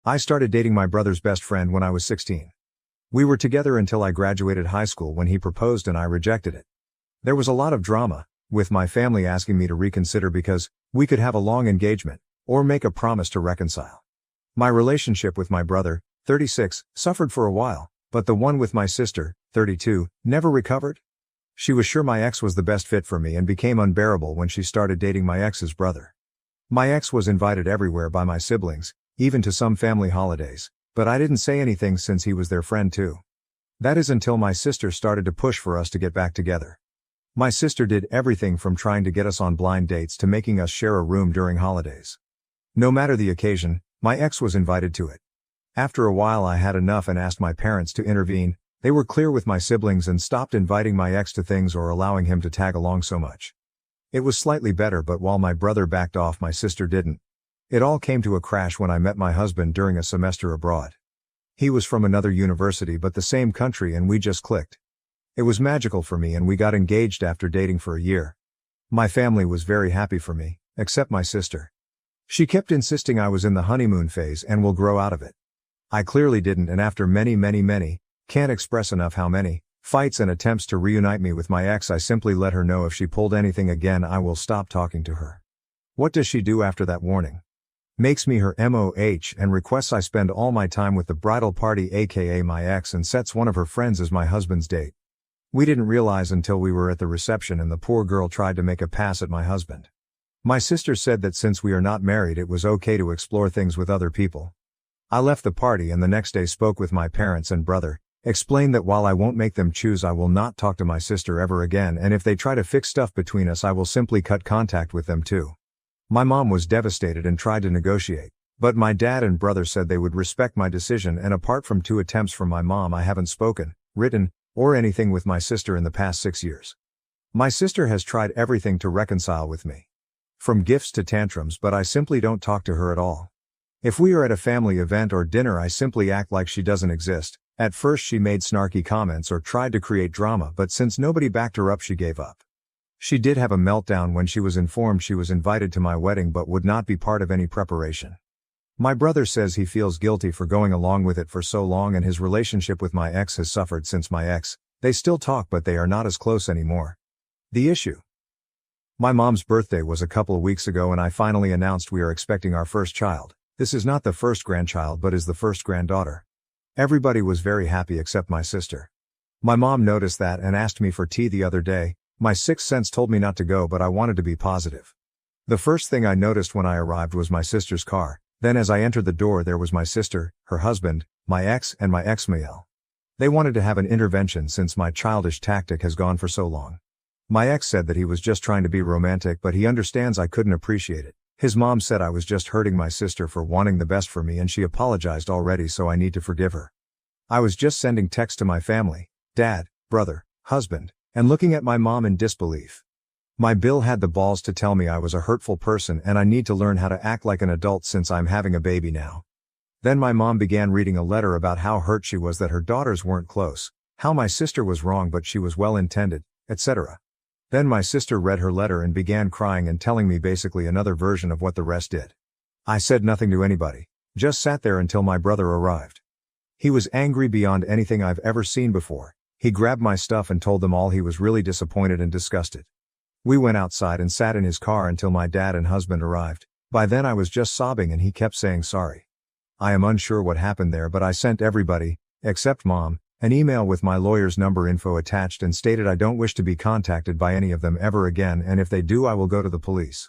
I started dating my brother's best friend when I was 16. We were together until I graduated high school when he proposed and I rejected it. There was a lot of drama, with my family asking me to reconsider because we could have a long engagement, or make a promise to reconcile. My relationship with my brother, 36, suffered for a while, but the one with my sister, 32, never recovered. She was sure my ex was the best fit for me and became unbearable when she started dating my ex's brother. My ex was invited everywhere by my siblings, even to some family holidays, but I didn't say anything since he was their friend too. That is until my sister started to push for us to get back together. My sister did everything from trying to get us on blind dates to making us share a room during holidays. No matter the occasion, my ex was invited to it. After a while I had enough and asked my parents to intervene. They were clear with my siblings and stopped inviting my ex to things or allowing him to tag along so much. It was slightly better, but while my brother backed off, my sister didn't. It all came to a crash when I met my husband during a semester abroad. He was from another university but the same country and we just clicked. It was magical for me and we got engaged after dating for a year. My family was very happy for me, except my sister. She kept insisting I was in the honeymoon phase and will grow out of it. I clearly didn't, and after many, can't express enough how many, fights and attempts to reunite me with my ex, I simply let her know if she pulled anything again I will stop talking to her. What does she do after that warning? Makes me her MOH and requests I spend all my time with the bridal party, aka my ex, and sets one of her friends as my husband's date. We didn't realize until we were at the reception and the poor girl tried to make a pass at my husband. My sister said that since we are not married it was okay to explore things with other people. I left the party and the next day spoke with my parents and brother, explained that while I won't make them choose I will not talk to my sister ever again, and if they try to fix stuff between us I will simply cut contact with them too. My mom was devastated and tried to negotiate, but my dad and brother said they would respect my decision, and apart from 2 attempts from my mom I haven't spoken, written, or anything with my sister in the past 6 years. My sister has tried everything to reconcile with me. From gifts to tantrums, but I simply don't talk to her at all. If we are at a family event or dinner I simply act like she doesn't exist. At first she made snarky comments or tried to create drama, but since nobody backed her up she gave up. She did have a meltdown when she was informed she was invited to my wedding but would not be part of any preparation. My brother says he feels guilty for going along with it for so long, and his relationship with my ex has suffered since my ex. They still talk but they are not as close anymore. The issue. My mom's birthday was a couple of weeks ago and I finally announced we are expecting our first child. This is not the first grandchild but is the first granddaughter. Everybody was very happy except my sister. My mom noticed that and asked me for tea the other day. My sixth sense told me not to go, but I wanted to be positive. The first thing I noticed when I arrived was my sister's car. Then as I entered the door there was my sister, her husband, my ex and my ex-male. They wanted to have an intervention since my childish tactic has gone for so long. My ex said that he was just trying to be romantic, but he understands I couldn't appreciate it. His mom said I was just hurting my sister for wanting the best for me and she apologized already, so I need to forgive her. I was just sending texts to my family, dad, brother, husband, and looking at my mom in disbelief. My Bill had the balls to tell me I was a hurtful person and I need to learn how to act like an adult since I'm having a baby now. Then my mom began reading a letter about how hurt she was that her daughters weren't close, how my sister was wrong but she was well intended, etc. Then my sister read her letter and began crying and telling me basically another version of what the rest did. I said nothing to anybody, just sat there until my brother arrived. He was angry beyond anything I've ever seen before. He grabbed my stuff and told them all he was really disappointed and disgusted. We went outside and sat in his car until my dad and husband arrived. By then I was just sobbing and he kept saying sorry. I am unsure what happened there, but I sent everybody, except mom, an email with my lawyer's number info attached and stated I don't wish to be contacted by any of them ever again, and if they do I will go to the police.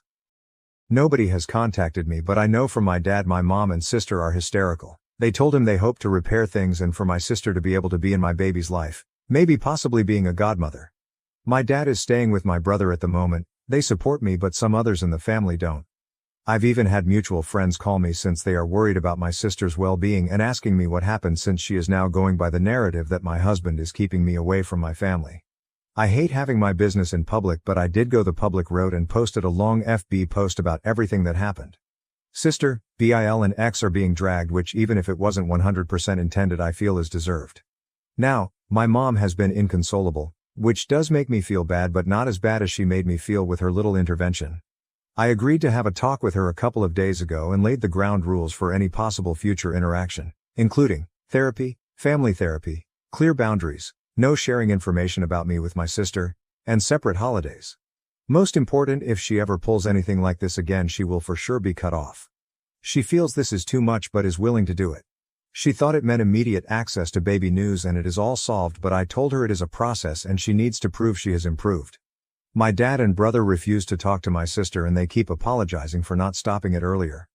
Nobody has contacted me, but I know from my dad my mom and sister are hysterical. They told him they hope to repair things and for my sister to be able to be in my baby's life, maybe possibly being a godmother. My dad is staying with my brother at the moment. They support me but some others in the family don't. I've even had mutual friends call me since they are worried about my sister's well-being and asking me what happened since she is now going by the narrative that my husband is keeping me away from my family. I hate having my business in public, but I did go the public route and posted a long FB post about everything that happened. Sister, Bill and ex are being dragged, which even if it wasn't 100% intended I feel is deserved. Now, my mom has been inconsolable, which does make me feel bad but not as bad as she made me feel with her little intervention. I agreed to have a talk with her a couple of days ago and laid the ground rules for any possible future interaction, including therapy, family therapy, clear boundaries, no sharing information about me with my sister, and separate holidays. Most important, if she ever pulls anything like this again she will for sure be cut off. She feels this is too much but is willing to do it. She thought it meant immediate access to baby news and it is all solved, but I told her it is a process and she needs to prove she has improved. My dad and brother refuse to talk to my sister and they keep apologizing for not stopping it earlier.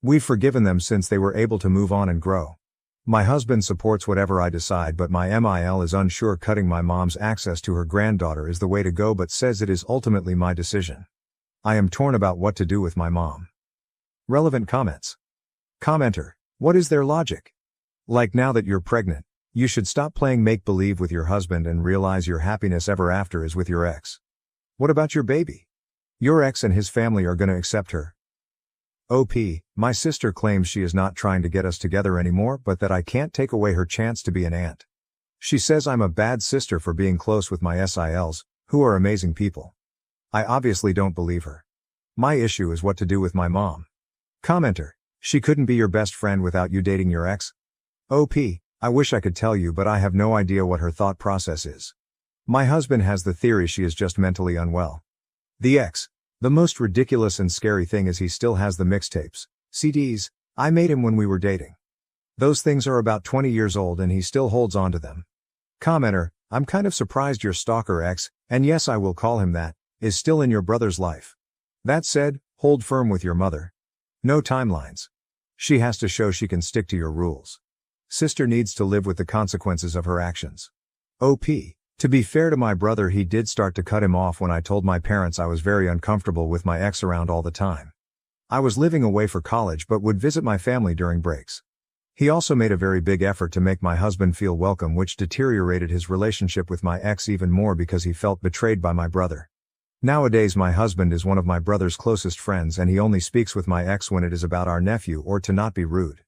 We've forgiven them since they were able to move on and grow. My husband supports whatever I decide, but my MIL is unsure cutting my mom's access to her granddaughter is the way to go, but says it is ultimately my decision. I am torn about what to do with my mom. Relevant comments. Commenter: what is their logic? Like, now that you're pregnant, you should stop playing make-believe with your husband and realize your happiness ever after is with your ex. What about your baby? Your ex and his family are gonna accept her. OP, my sister claims she is not trying to get us together anymore, but that I can't take away her chance to be an aunt. She says I'm a bad sister for being close with my SILs, who are amazing people. I obviously don't believe her. My issue is what to do with my mom. Commenter: she couldn't be your best friend without you dating your ex. OP, I wish I could tell you, but I have no idea what her thought process is. My husband has the theory she is just mentally unwell. The ex: the most ridiculous and scary thing is he still has the mixtapes, CDs, I made him when we were dating. Those things are about 20 years old and he still holds on to them. Commenter: I'm kind of surprised your stalker ex, and yes I will call him that, is still in your brother's life. That said, hold firm with your mother. No timelines. She has to show she can stick to your rules. Sister needs to live with the consequences of her actions. OP, to be fair to my brother, he did start to cut him off when I told my parents I was very uncomfortable with my ex around all the time. I was living away for college but would visit my family during breaks. He also made a very big effort to make my husband feel welcome, which deteriorated his relationship with my ex even more because he felt betrayed by my brother. Nowadays my husband is one of my brother's closest friends and he only speaks with my ex when it is about our nephew or to not be rude.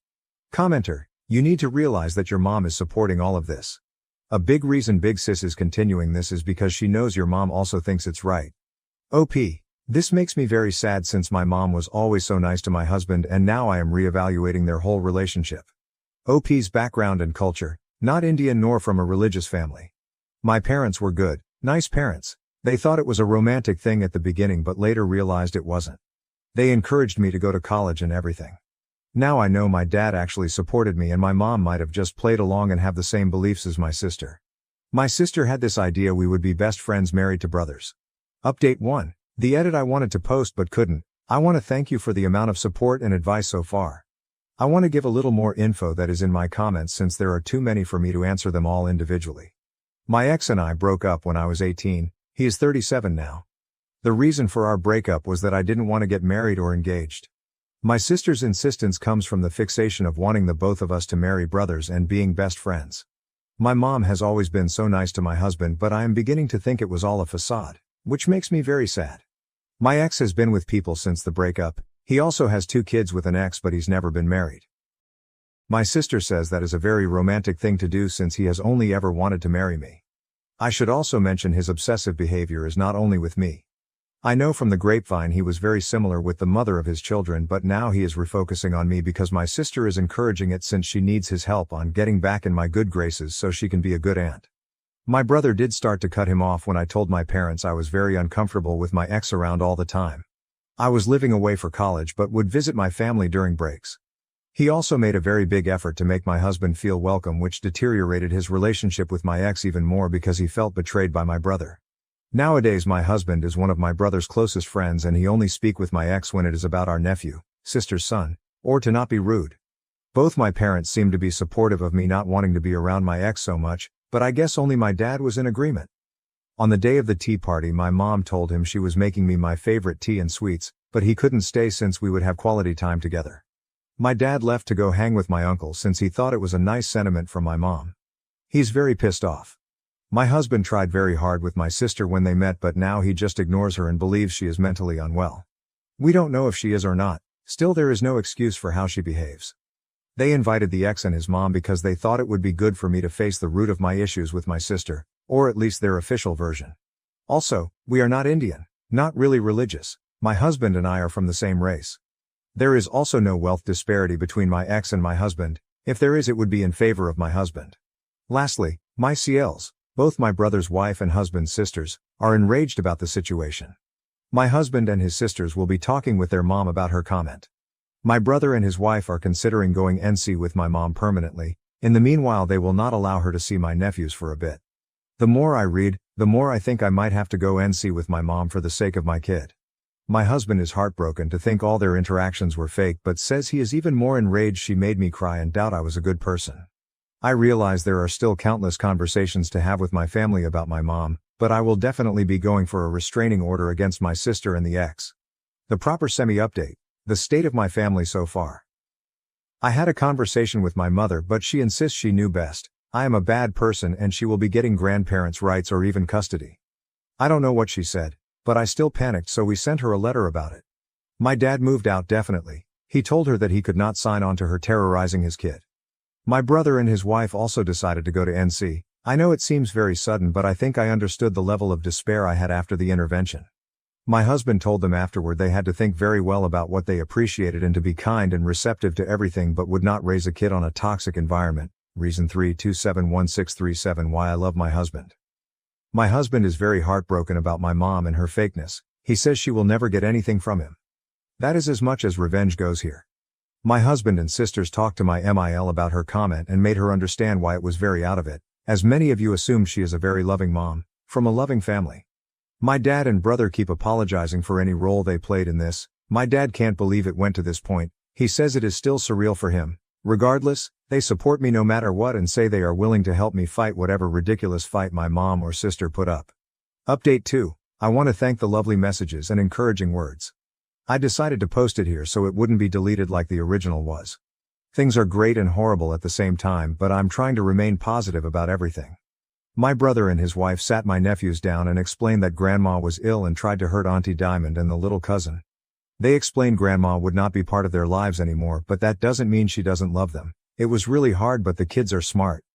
Commenter: you need to realize that your mom is supporting all of this. A big reason Big Sis is continuing this is because she knows your mom also thinks it's right. OP, this makes me very sad since my mom was always so nice to my husband and now I am re-evaluating their whole relationship. OP's background and culture: not Indian nor from a religious family. My parents were good, nice parents. They thought it was a romantic thing at the beginning but later realized it wasn't. They encouraged me to go to college and everything. Now I know my dad actually supported me and my mom might have just played along and have the same beliefs as my sister. My sister had this idea we would be best friends married to brothers. Update 1. The edit I wanted to post but couldn't. I want to thank you for the amount of support and advice so far. I want to give a little more info that is in my comments since there are too many for me to answer them all individually. My ex and I broke up when I was 18, he is 37 now. The reason for our breakup was that I didn't want to get married or engaged. My sister's insistence comes from the fixation of wanting the both of us to marry brothers and being best friends. My mom has always been so nice to my husband, but I am beginning to think it was all a facade, which makes me very sad. My ex has been with people since the breakup. He also has 2 kids with an ex, but he's never been married. My sister says that is a very romantic thing to do since he has only ever wanted to marry me. I should also mention his obsessive behavior is not only with me. I know from the grapevine he was very similar with the mother of his children, but now he is refocusing on me because my sister is encouraging it since she needs his help on getting back in my good graces so she can be a good aunt. My brother did start to cut him off when I told my parents I was very uncomfortable with my ex around all the time. I was living away for college but would visit my family during breaks. He also made a very big effort to make my husband feel welcome, which deteriorated his relationship with my ex even more because he felt betrayed by my brother. Nowadays my husband is one of my brother's closest friends and he only speak with my ex when it is about our nephew, sister's son, or to not be rude. Both my parents seem to be supportive of me not wanting to be around my ex so much, but I guess only my dad was in agreement. On the day of the tea party my mom told him she was making me my favorite tea and sweets, but he couldn't stay since we would have quality time together. My dad left to go hang with my uncle since he thought it was a nice sentiment from my mom. He's very pissed off. My husband tried very hard with my sister when they met, but now he just ignores her and believes she is mentally unwell. We don't know if she is or not, still there is no excuse for how she behaves. They invited the ex and his mom because they thought it would be good for me to face the root of my issues with my sister, or at least their official version. Also, we are not Indian, not really religious. My husband and I are from the same race. There is also no wealth disparity between my ex and my husband. If there is, it would be in favor of my husband. Lastly, my CLs, both my brother's wife and husband's sisters, are enraged about the situation. My husband and his sisters will be talking with their mom about her comment. My brother and his wife are considering going NC with my mom permanently. In the meanwhile they will not allow her to see my nephews for a bit. The more I read, the more I think I might have to go NC with my mom for the sake of my kid. My husband is heartbroken to think all their interactions were fake, but says he is even more enraged she made me cry and doubt I was a good person. I realize there are still countless conversations to have with my family about my mom, but I will definitely be going for a restraining order against my sister and the ex. The proper semi-update. The state of my family so far. I had a conversation with my mother, but she insists she knew best. I am a bad person and she will be getting grandparents' rights or even custody. I don't know what she said, but I still panicked, so we sent her a letter about it. My dad moved out definitely. He told her that he could not sign on to her terrorizing his kid. My brother and his wife also decided to go to NC. I know it seems very sudden, but I think I understood the level of despair I had after the intervention. My husband told them afterward they had to think very well about what they appreciated and to be kind and receptive to everything, but would not raise a kid on a toxic environment. Reason 3271637 Why I love my husband. My husband is very heartbroken about my mom and her fakeness. He says she will never get anything from him. That is as much as revenge goes here. My husband and sisters talked to my MIL about her comment and made her understand why it was very out of it, as many of you assumed she is a very loving mom, from a loving family. My dad and brother keep apologizing for any role they played in this. My dad can't believe it went to this point. He says it is still surreal for him. Regardless, they support me no matter what and say they are willing to help me fight whatever ridiculous fight my mom or sister put up. Update 2. I want to thank the lovely messages and encouraging words. I decided to post it here so it wouldn't be deleted like the original was. Things are great and horrible at the same time, but I'm trying to remain positive about everything. My brother and his wife sat my nephews down and explained that grandma was ill and tried to hurt Auntie Diamond and the little cousin. They explained grandma would not be part of their lives anymore, but that doesn't mean she doesn't love them. It was really hard, but the kids are smart.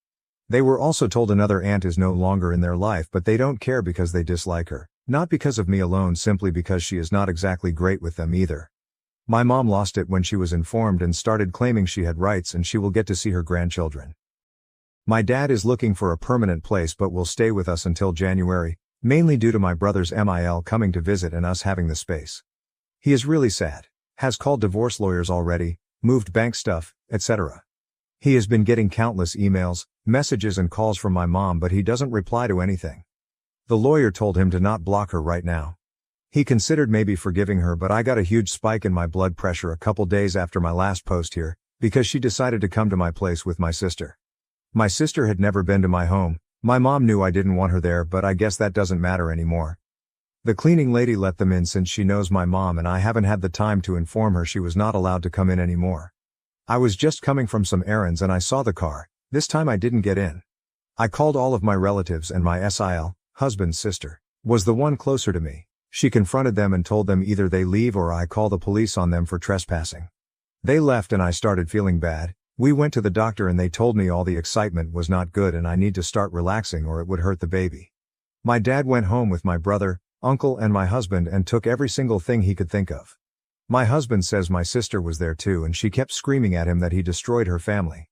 They were also told another aunt is no longer in their life, but they don't care because they dislike her. Not because of me alone, simply because she is not exactly great with them either. My mom lost it when she was informed and started claiming she had rights and she will get to see her grandchildren. My dad is looking for a permanent place but will stay with us until January, mainly due to my brother's MIL coming to visit and us having the space. He is really sad. Has called divorce lawyers already, moved bank stuff, etc. He has been getting countless emails, messages and calls from my mom, but he doesn't reply to anything. The lawyer told him to not block her right now. He considered maybe forgiving her, but I got a huge spike in my blood pressure a couple days after my last post here, because she decided to come to my place with my sister. My sister had never been to my home. My mom knew I didn't want her there, but I guess that doesn't matter anymore. The cleaning lady let them in since she knows my mom, and I haven't had the time to inform her she was not allowed to come in anymore. I was just coming from some errands and I saw the car. This time I didn't get in. I called all of my relatives, and my husband's sister was the one closer to me. She confronted them and told them either they leave or I call the police on them for trespassing. They left and I started feeling bad. We went to the doctor and they told me all the excitement was not good and I need to start relaxing or it would hurt the baby. My dad went home with my brother, uncle and my husband and took every single thing he could think of. My husband says my sister was there too and she kept screaming at him that he destroyed her family.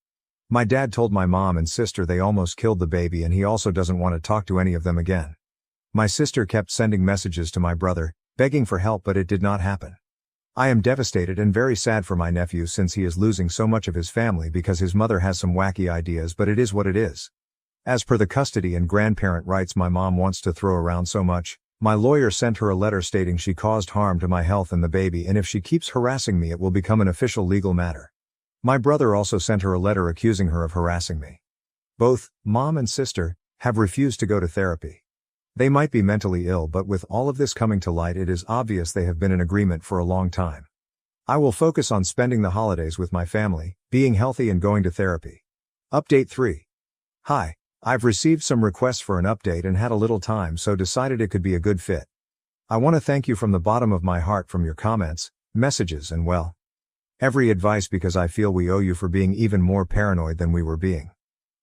My dad told my mom and sister they almost killed the baby and he also doesn't want to talk to any of them again. My sister kept sending messages to my brother, begging for help, but it did not happen. I am devastated and very sad for my nephew since he is losing so much of his family because his mother has some wacky ideas, but it is what it is. As per the custody and grandparent rights my mom wants to throw around so much, my lawyer sent her a letter stating she caused harm to my health and the baby, and if she keeps harassing me it will become an official legal matter. My brother also sent her a letter accusing her of harassing me. Both, mom and sister, have refused to go to therapy. They might be mentally ill, but with all of this coming to light it is obvious they have been in agreement for a long time. I will focus on spending the holidays with my family, being healthy and going to therapy. Update 3. Hi, I've received some requests for an update and had a little time, so decided it could be a good fit. I want to thank you from the bottom of my heart from your comments, messages and every advice, because I feel we owe you for being even more paranoid than we were being.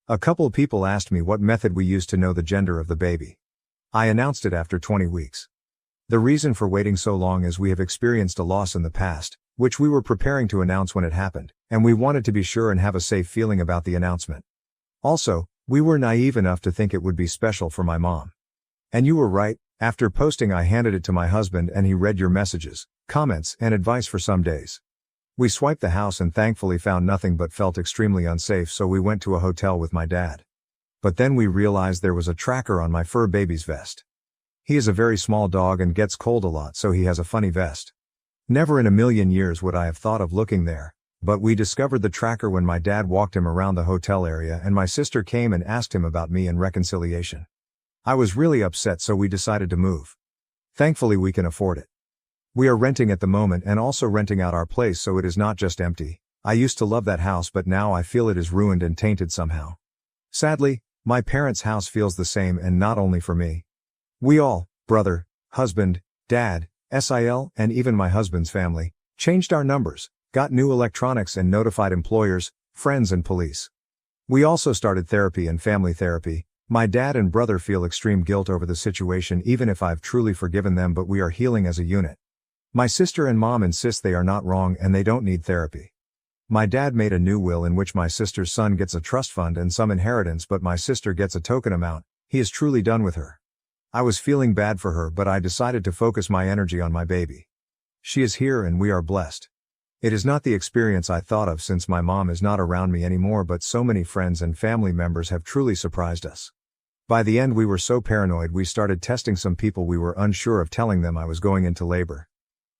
A couple people asked me what method we used to know the gender of the baby. I announced it after 20 weeks. The reason for waiting so long is we have experienced a loss in the past, which we were preparing to announce when it happened, and we wanted to be sure and have a safe feeling about the announcement. Also, we were naive enough to think it would be special for my mom. And you were right. After posting I handed it to my husband and he read your messages, comments, and advice for some days. We swiped the house and thankfully found nothing but felt extremely unsafe, so we went to a hotel with my dad. But then we realized there was a tracker on my fur baby's vest. He is a very small dog and gets cold a lot, so he has a funny vest. Never in a million years would I have thought of looking there, but we discovered the tracker when my dad walked him around the hotel area and my sister came and asked him about me and reconciliation. I was really upset, so we decided to move. Thankfully we can afford it. We are renting at the moment and also renting out our place, so it is not just empty. I used to love that house, but now I feel it is ruined and tainted somehow. Sadly, my parents' house feels the same, and not only for me. We all, brother, husband, dad, and even my husband's family, changed our numbers, got new electronics and notified employers, friends and police. We also started therapy and family therapy. My dad and brother feel extreme guilt over the situation even if I've truly forgiven them, but we are healing as a unit. My sister and mom insist they are not wrong and they don't need therapy. My dad made a new will in which my sister's son gets a trust fund and some inheritance, but my sister gets a token amount. He is truly done with her. I was feeling bad for her, but I decided to focus my energy on my baby. She is here and we are blessed. It is not the experience I thought of since my mom is not around me anymore, but so many friends and family members have truly surprised us. By the end we were so paranoid we started testing some people we were unsure of, telling them I was going into labor.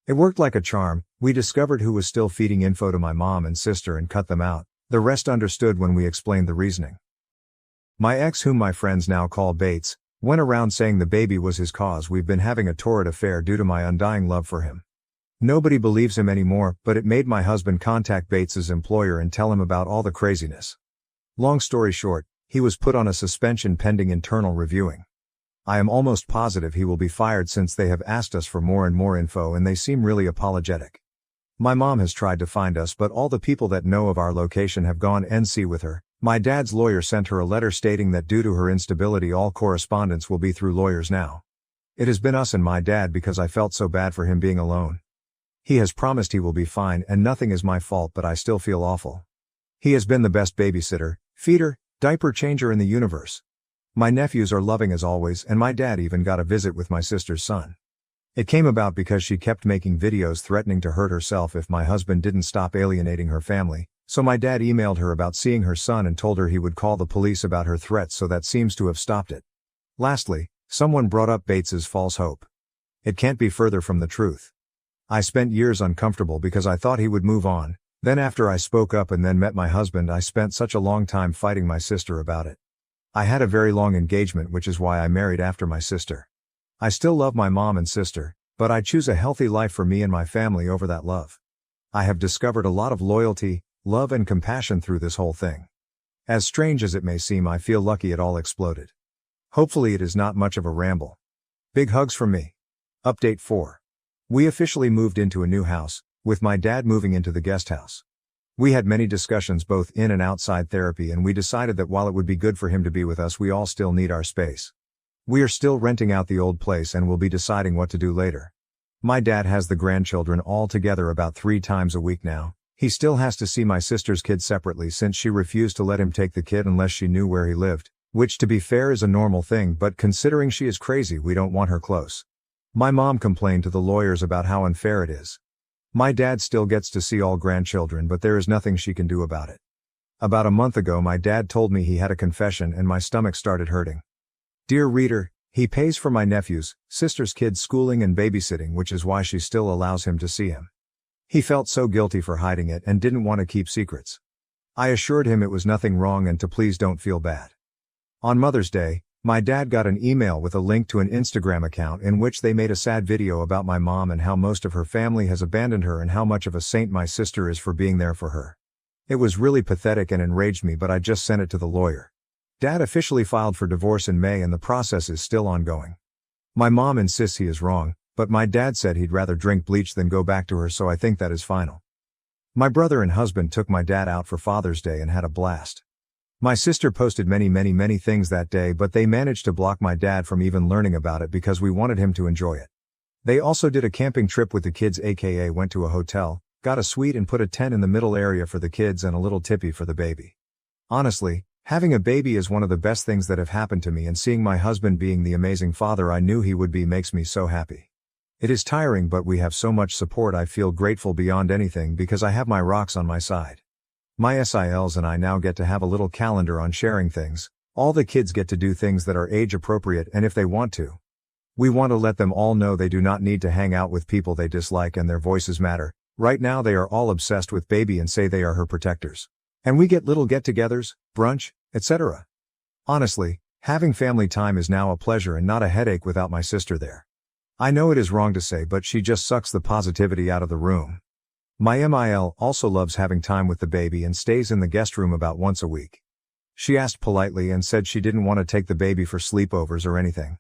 It worked like a charm. We discovered who was still feeding info to my mom and sister and cut them out. The rest understood when we explained the reasoning. My ex, whom my friends now call Bates, went around saying the baby was his cause. We've been having a torrid affair due to my undying love for him. Nobody believes him anymore, but it made my husband contact Bates's employer and tell him about all the craziness. Long story short, he was put on a suspension pending internal reviewing. I am almost positive he will be fired since they have asked us for more and more info and they seem really apologetic. My mom has tried to find us, but all the people that know of our location have gone NC with her. My dad's lawyer sent her a letter stating that due to her instability all correspondence will be through lawyers now. It has been us and my dad because I felt so bad for him being alone. He has promised he will be fine and nothing is my fault, but I still feel awful. He has been the best babysitter, feeder, diaper changer in the universe. My nephews are loving as always, and my dad even got a visit with my sister's son. It came about because she kept making videos threatening to hurt herself if my husband didn't stop alienating her family, So my dad emailed her about seeing her son and told her he would call the police about her threats, so that seems to have stopped it. Lastly, someone brought up Bates's false hope. It can't be further from the truth. I spent years uncomfortable because I thought he would move on. Then after I spoke up and then met my husband, I spent such a long time fighting my sister about it. I had a very long engagement, which is why I married after my sister. I still love my mom and sister, but I choose a healthy life for me and my family over that love. I have discovered a lot of loyalty, love and compassion through this whole thing. As strange as it may seem, I feel lucky it all exploded. Hopefully it is not much of a ramble. Big hugs from me. Update 4. We officially moved into a new house, with my dad moving into the guest house. We had many discussions both in and outside therapy, and we decided that while it would be good for him to be with us, we all still need our space. We are still renting out the old place and will be deciding what to do later. My dad has the grandchildren all together about 3 times a week now. He still has to see my sister's kid separately since she refused to let him take the kid unless she knew where he lived, which to be fair is a normal thing, but considering she is crazy, we don't want her close. My mom complained to the lawyers about how unfair it is. My dad still gets to see all grandchildren, but there is nothing she can do about it. About a month ago, my dad told me he had a confession and my stomach started hurting. Dear reader, he pays for my nephew's, sister's kids' schooling and babysitting, which is why she still allows him to see him. He felt so guilty for hiding it and didn't want to keep secrets. I assured him it was nothing wrong and to please don't feel bad. On Mother's Day, my dad got an email with a link to an Instagram account in which they made a sad video about my mom and how most of her family has abandoned her and how much of a saint my sister is for being there for her. It was really pathetic and enraged me, but I just sent it to the lawyer. Dad officially filed for divorce in May and the process is still ongoing. My mom insists he is wrong, but my dad said he'd rather drink bleach than go back to her, so I think that is final. My brother and husband took my dad out for Father's Day and had a blast. My sister posted many things that day, but they managed to block my dad from even learning about it because we wanted him to enjoy it. They also did a camping trip with the kids, aka went to a hotel, got a suite and put a tent in the middle area for the kids and a little tippy for the baby. Honestly, having a baby is one of the best things that have happened to me, and seeing my husband being the amazing father I knew he would be makes me so happy. It is tiring, but we have so much support. I feel grateful beyond anything because I have my rocks on my side. My SILs and I now get to have a little calendar on sharing things. All the kids get to do things that are age appropriate, and if they want to. We want to let them all know they do not need to hang out with people they dislike and their voices matter. Right now they are all obsessed with baby and say they are her protectors. And we get little get-togethers, brunch, etc. Honestly, having family time is now a pleasure and not a headache without my sister there. I know it is wrong to say, but she just sucks the positivity out of the room. My MIL also loves having time with the baby and stays in the guest room about once a week. She asked politely and said she didn't want to take the baby for sleepovers or anything.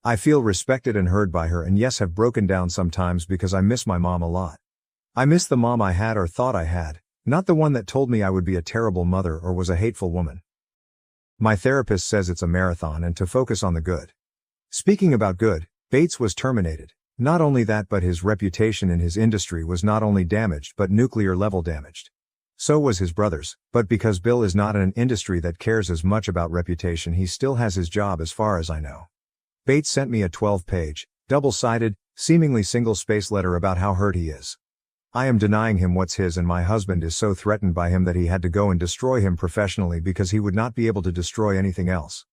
I feel respected and heard by her, and yes, have broken down sometimes because I miss my mom a lot. I miss the mom I had or thought I had, not the one that told me I would be a terrible mother or was a hateful woman. My therapist says it's a marathon and to focus on the good. Speaking about good, Bates was terminated. Not only that, but his reputation in his industry was not only damaged but nuclear level damaged. So was his brother's, but because Bill is not in an industry that cares as much about reputation, he still has his job as far as I know. Bates sent me a 12-page, double-sided, seemingly single-space letter about how hurt he is. I am denying him what's his, and my husband is so threatened by him that he had to go and destroy him professionally because he would not be able to destroy anything else.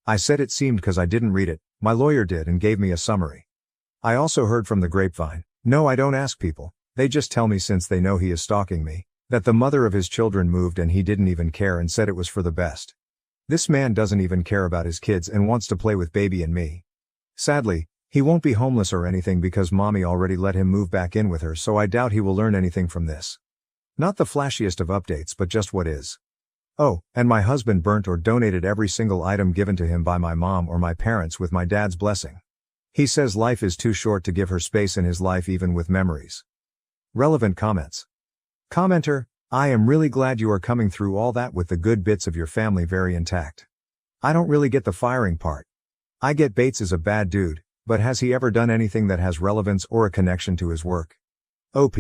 I said it seemed because I didn't read it, my lawyer did and gave me a summary. I also heard from the grapevine, no, I don't ask people, they just tell me since they know he is stalking me, that the mother of his children moved and he didn't even care and said it was for the best. This man doesn't even care about his kids and wants to play with baby and me. Sadly, he won't be homeless or anything because mommy already let him move back in with her, so I doubt he will learn anything from this. Not the flashiest of updates, but just what is. Oh, and my husband burnt or donated every single item given to him by my mom or my parents with my dad's blessing. He says life is too short to give her space in his life even with memories. Relevant comments. Commenter, I am really glad you are coming through all that with the good bits of your family very intact. I don't really get the firing part. I get Bates is a bad dude, but has he ever done anything that has relevance or a connection to his work? OP.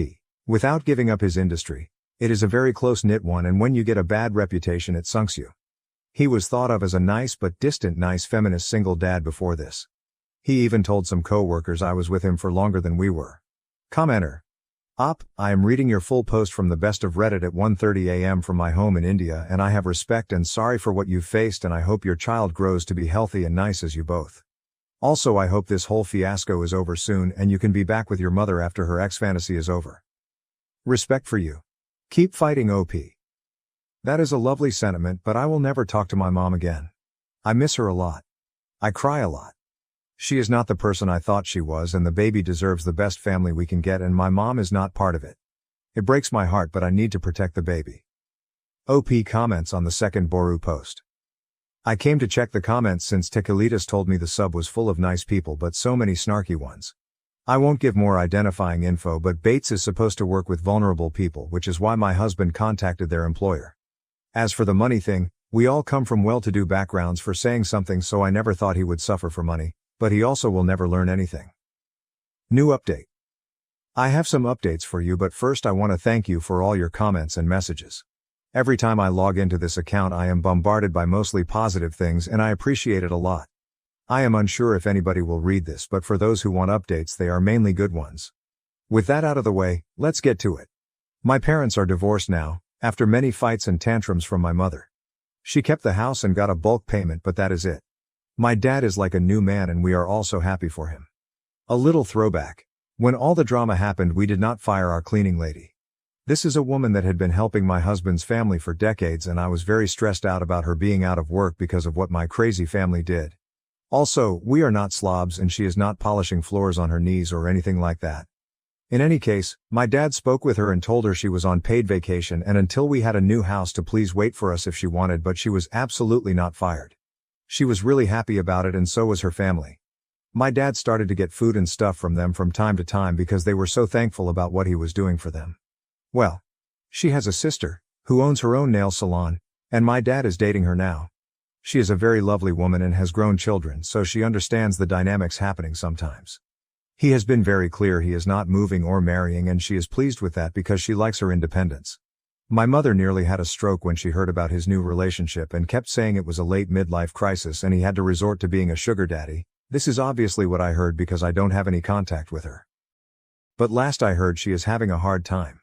Without giving up his industry, it is a very close-knit one, and when you get a bad reputation it sunks you. He was thought of as a nice but distant nice feminist single dad before this. He even told some co-workers I was with him for longer than we were. Commenter. I am reading your full post from the best of Reddit at 1:30 a.m. from my home in India, and I have respect and sorry for what you've faced, and I hope your child grows to be healthy and nice as you both. Also, I hope this whole fiasco is over soon and you can be back with your mother after her ex fantasy is over. Respect for you. Keep fighting, OP. That is a lovely sentiment, but I will never talk to my mom again. I miss her a lot. I cry a lot. She is not the person I thought she was, and the baby deserves the best family we can get, and my mom is not part of it. It breaks my heart, but I need to protect the baby. OP comments on the second Boru post. I came to check the comments since Tikalitas told me the sub was full of nice people but so many snarky ones. I won't give more identifying info, but Bates is supposed to work with vulnerable people, which is why my husband contacted their employer. As for the money thing, we all come from well-to-do backgrounds for saying something, so I never thought he would suffer for money, but he also will never learn anything. New update. I have some updates for you, but first I want to thank you for all your comments and messages. Every time I log into this account I am bombarded by mostly positive things, and I appreciate it a lot. I am unsure if anybody will read this, but for those who want updates they are mainly good ones. With that out of the way, let's get to it. My parents are divorced now, after many fights and tantrums from my mother. She kept the house and got a bulk payment, but that is it. My dad is like a new man and we are all so happy for him. A little throwback. When all the drama happened we did not fire our cleaning lady. This is a woman that had been helping my husband's family for decades, and I was very stressed out about her being out of work because of what my crazy family did. Also, we are not slobs and she is not polishing floors on her knees or anything like that. In any case, my dad spoke with her and told her she was on paid vacation and until we had a new house to please wait for us if she wanted, but she was absolutely not fired. She was really happy about it and so was her family. My dad started to get food and stuff from them from time to time because they were so thankful about what he was doing for them. Well, she has a sister, who owns her own nail salon, and my dad is dating her now. She is a very lovely woman and has grown children, so she understands the dynamics happening sometimes. He has been very clear he is not moving or marrying, and she is pleased with that because she likes her independence. My mother nearly had a stroke when she heard about his new relationship and kept saying it was a late midlife crisis and he had to resort to being a sugar daddy. This is obviously what I heard because I don't have any contact with her. But last I heard she is having a hard time.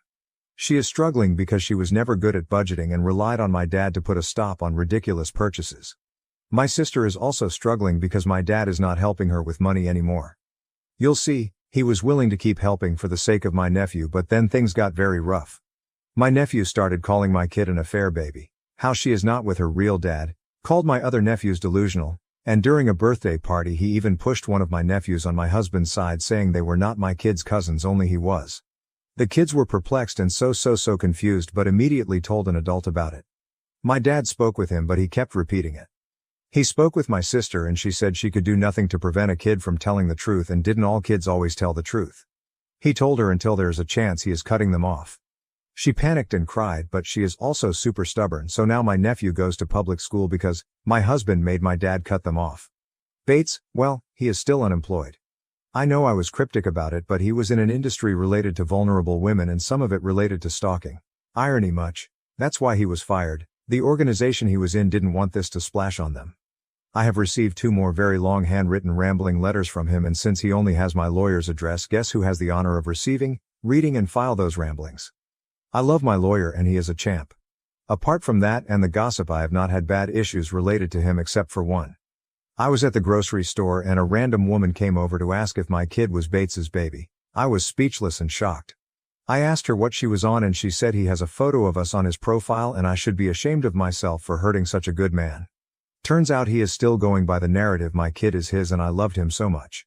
She is struggling because she was never good at budgeting and relied on my dad to put a stop on ridiculous purchases. My sister is also struggling because my dad is not helping her with money anymore. You'll see, he was willing to keep helping for the sake of my nephew, but then things got very rough. My nephew started calling my kid an affair baby, how she is not with her real dad, called my other nephews delusional, and during a birthday party he even pushed one of my nephews on my husband's side saying they were not my kid's cousins, only he was. The kids were perplexed and so confused, but immediately told an adult about it. My dad spoke with him, but he kept repeating it. He spoke with my sister and she said she could do nothing to prevent a kid from telling the truth, and didn't all kids always tell the truth? He told her until there is a chance he is cutting them off. She panicked and cried, but she is also super stubborn, so now my nephew goes to public school because my husband made my dad cut them off. Bates, well, he is still unemployed. I know I was cryptic about it, but he was in an industry related to vulnerable women and some of it related to stalking. Irony much. That's why he was fired. The organization he was in didn't want this to splash on them. I have received 2 more very long handwritten rambling letters from him, and since he only has my lawyer's address, guess who has the honor of receiving, reading and file those ramblings? I love my lawyer and he is a champ. Apart from that and the gossip, I have not had bad issues related to him except for one. I was at the grocery store and a random woman came over to ask if my kid was Bates's baby. I was speechless and shocked. I asked her what she was on and she said he has a photo of us on his profile and I should be ashamed of myself for hurting such a good man. Turns out he is still going by the narrative my kid is his and I loved him so much.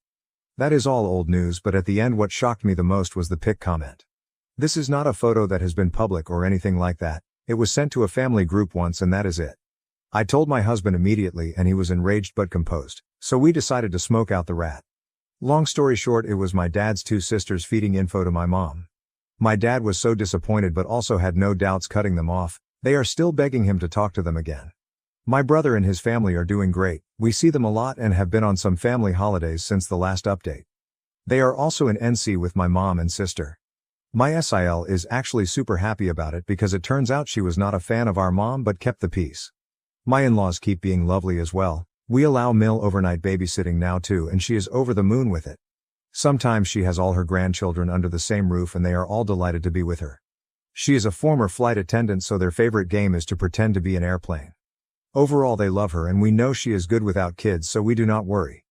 That is all old news, but at the end what shocked me the most was the pic comment. This is not a photo that has been public or anything like that. It was sent to a family group once and that is it. I told my husband immediately and he was enraged but composed, so we decided to smoke out the rat. Long story short, it was my dad's 2 sisters feeding info to my mom. My dad was so disappointed but also had no doubts cutting them off. They are still begging him to talk to them again. My brother and his family are doing great. We see them a lot and have been on some family holidays since the last update. They are also in NC with my mom and sister. My SIL is actually super happy about it because it turns out she was not a fan of our mom but kept the peace. My in-laws keep being lovely as well. We allow Mill overnight babysitting now too and she is over the moon with it. Sometimes she has all her grandchildren under the same roof and they are all delighted to be with her. She is a former flight attendant, so their favorite game is to pretend to be an airplane. Overall they love her and we know she is good without kids, so we do not worry.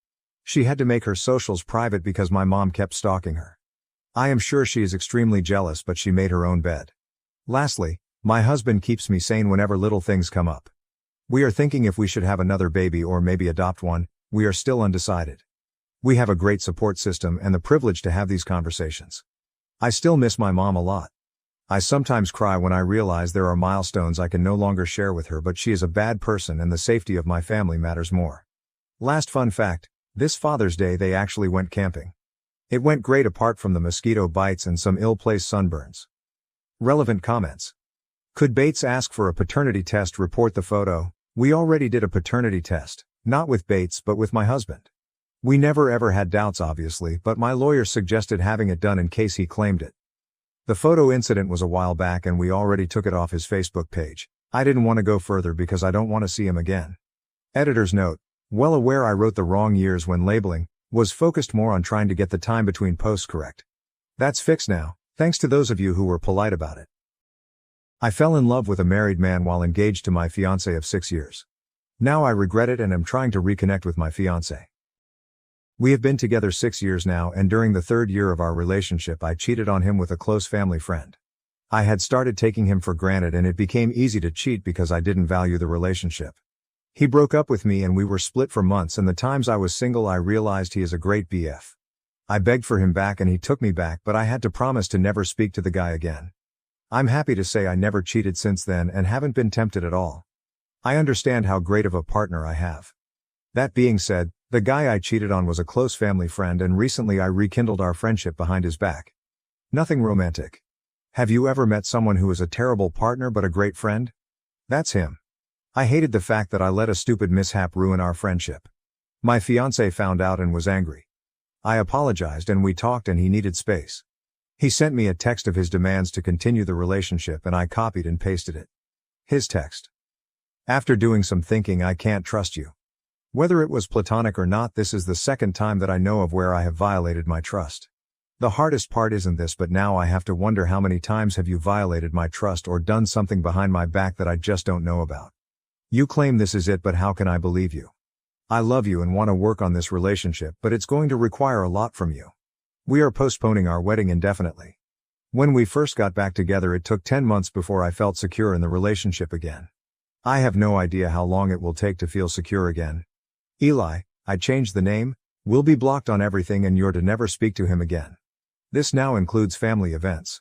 She had to make her socials private because my mom kept stalking her. I am sure she is extremely jealous, but she made her own bed. Lastly, my husband keeps me sane whenever little things come up. We are thinking if we should have another baby or maybe adopt one. We are still undecided. We have a great support system and the privilege to have these conversations. I still miss my mom a lot. I sometimes cry when I realize there are milestones I can no longer share with her, but she is a bad person and the safety of my family matters more. Last fun fact, this Father's Day they actually went camping. It went great apart from the mosquito bites and some ill-placed sunburns. Relevant comments. Could Bates ask for a paternity test? Report the photo. We already did a paternity test, not with Bates but with my husband. We never ever had doubts obviously, but my lawyer suggested having it done in case he claimed it. The photo incident was a while back and we already took it off his Facebook page. I didn't want to go further because I don't want to see him again. Editor's note. Well aware I wrote the wrong years when labeling, was focused more on trying to get the time between posts correct. That's fixed now, thanks to those of you who were polite about it. I fell in love with a married man while engaged to my fiancé of 6 years. Now I regret it and am trying to reconnect with my fiancé. We have been together 6 years now, and during the 3rd year of our relationship I cheated on him with a close family friend. I had started taking him for granted and it became easy to cheat because I didn't value the relationship. He broke up with me and we were split for months, and the times I was single I realized he is a great BF. I begged for him back and he took me back, but I had to promise to never speak to the guy again. I'm happy to say I never cheated since then and haven't been tempted at all. I understand how great of a partner I have. That being said, the guy I cheated on was a close family friend and recently I rekindled our friendship behind his back. Nothing romantic. Have you ever met someone who is a terrible partner but a great friend? That's him. I hated the fact that I let a stupid mishap ruin our friendship. My fiancé found out and was angry. I apologized and we talked and he needed space. He sent me a text of his demands to continue the relationship and I copied and pasted it. His text. After doing some thinking, I can't trust you. Whether it was platonic or not, this is the 2nd time that I know of where I have violated my trust. The hardest part isn't this, but now I have to wonder how many times have you violated my trust or done something behind my back that I just don't know about. You claim this is it, but how can I believe you? I love you and want to work on this relationship, but it's going to require a lot from you. We are postponing our wedding indefinitely. When we first got back together it took 10 months before I felt secure in the relationship again. I have no idea how long it will take to feel secure again. Eli, I changed the name, will be blocked on everything and you're to never speak to him again. This now includes family events.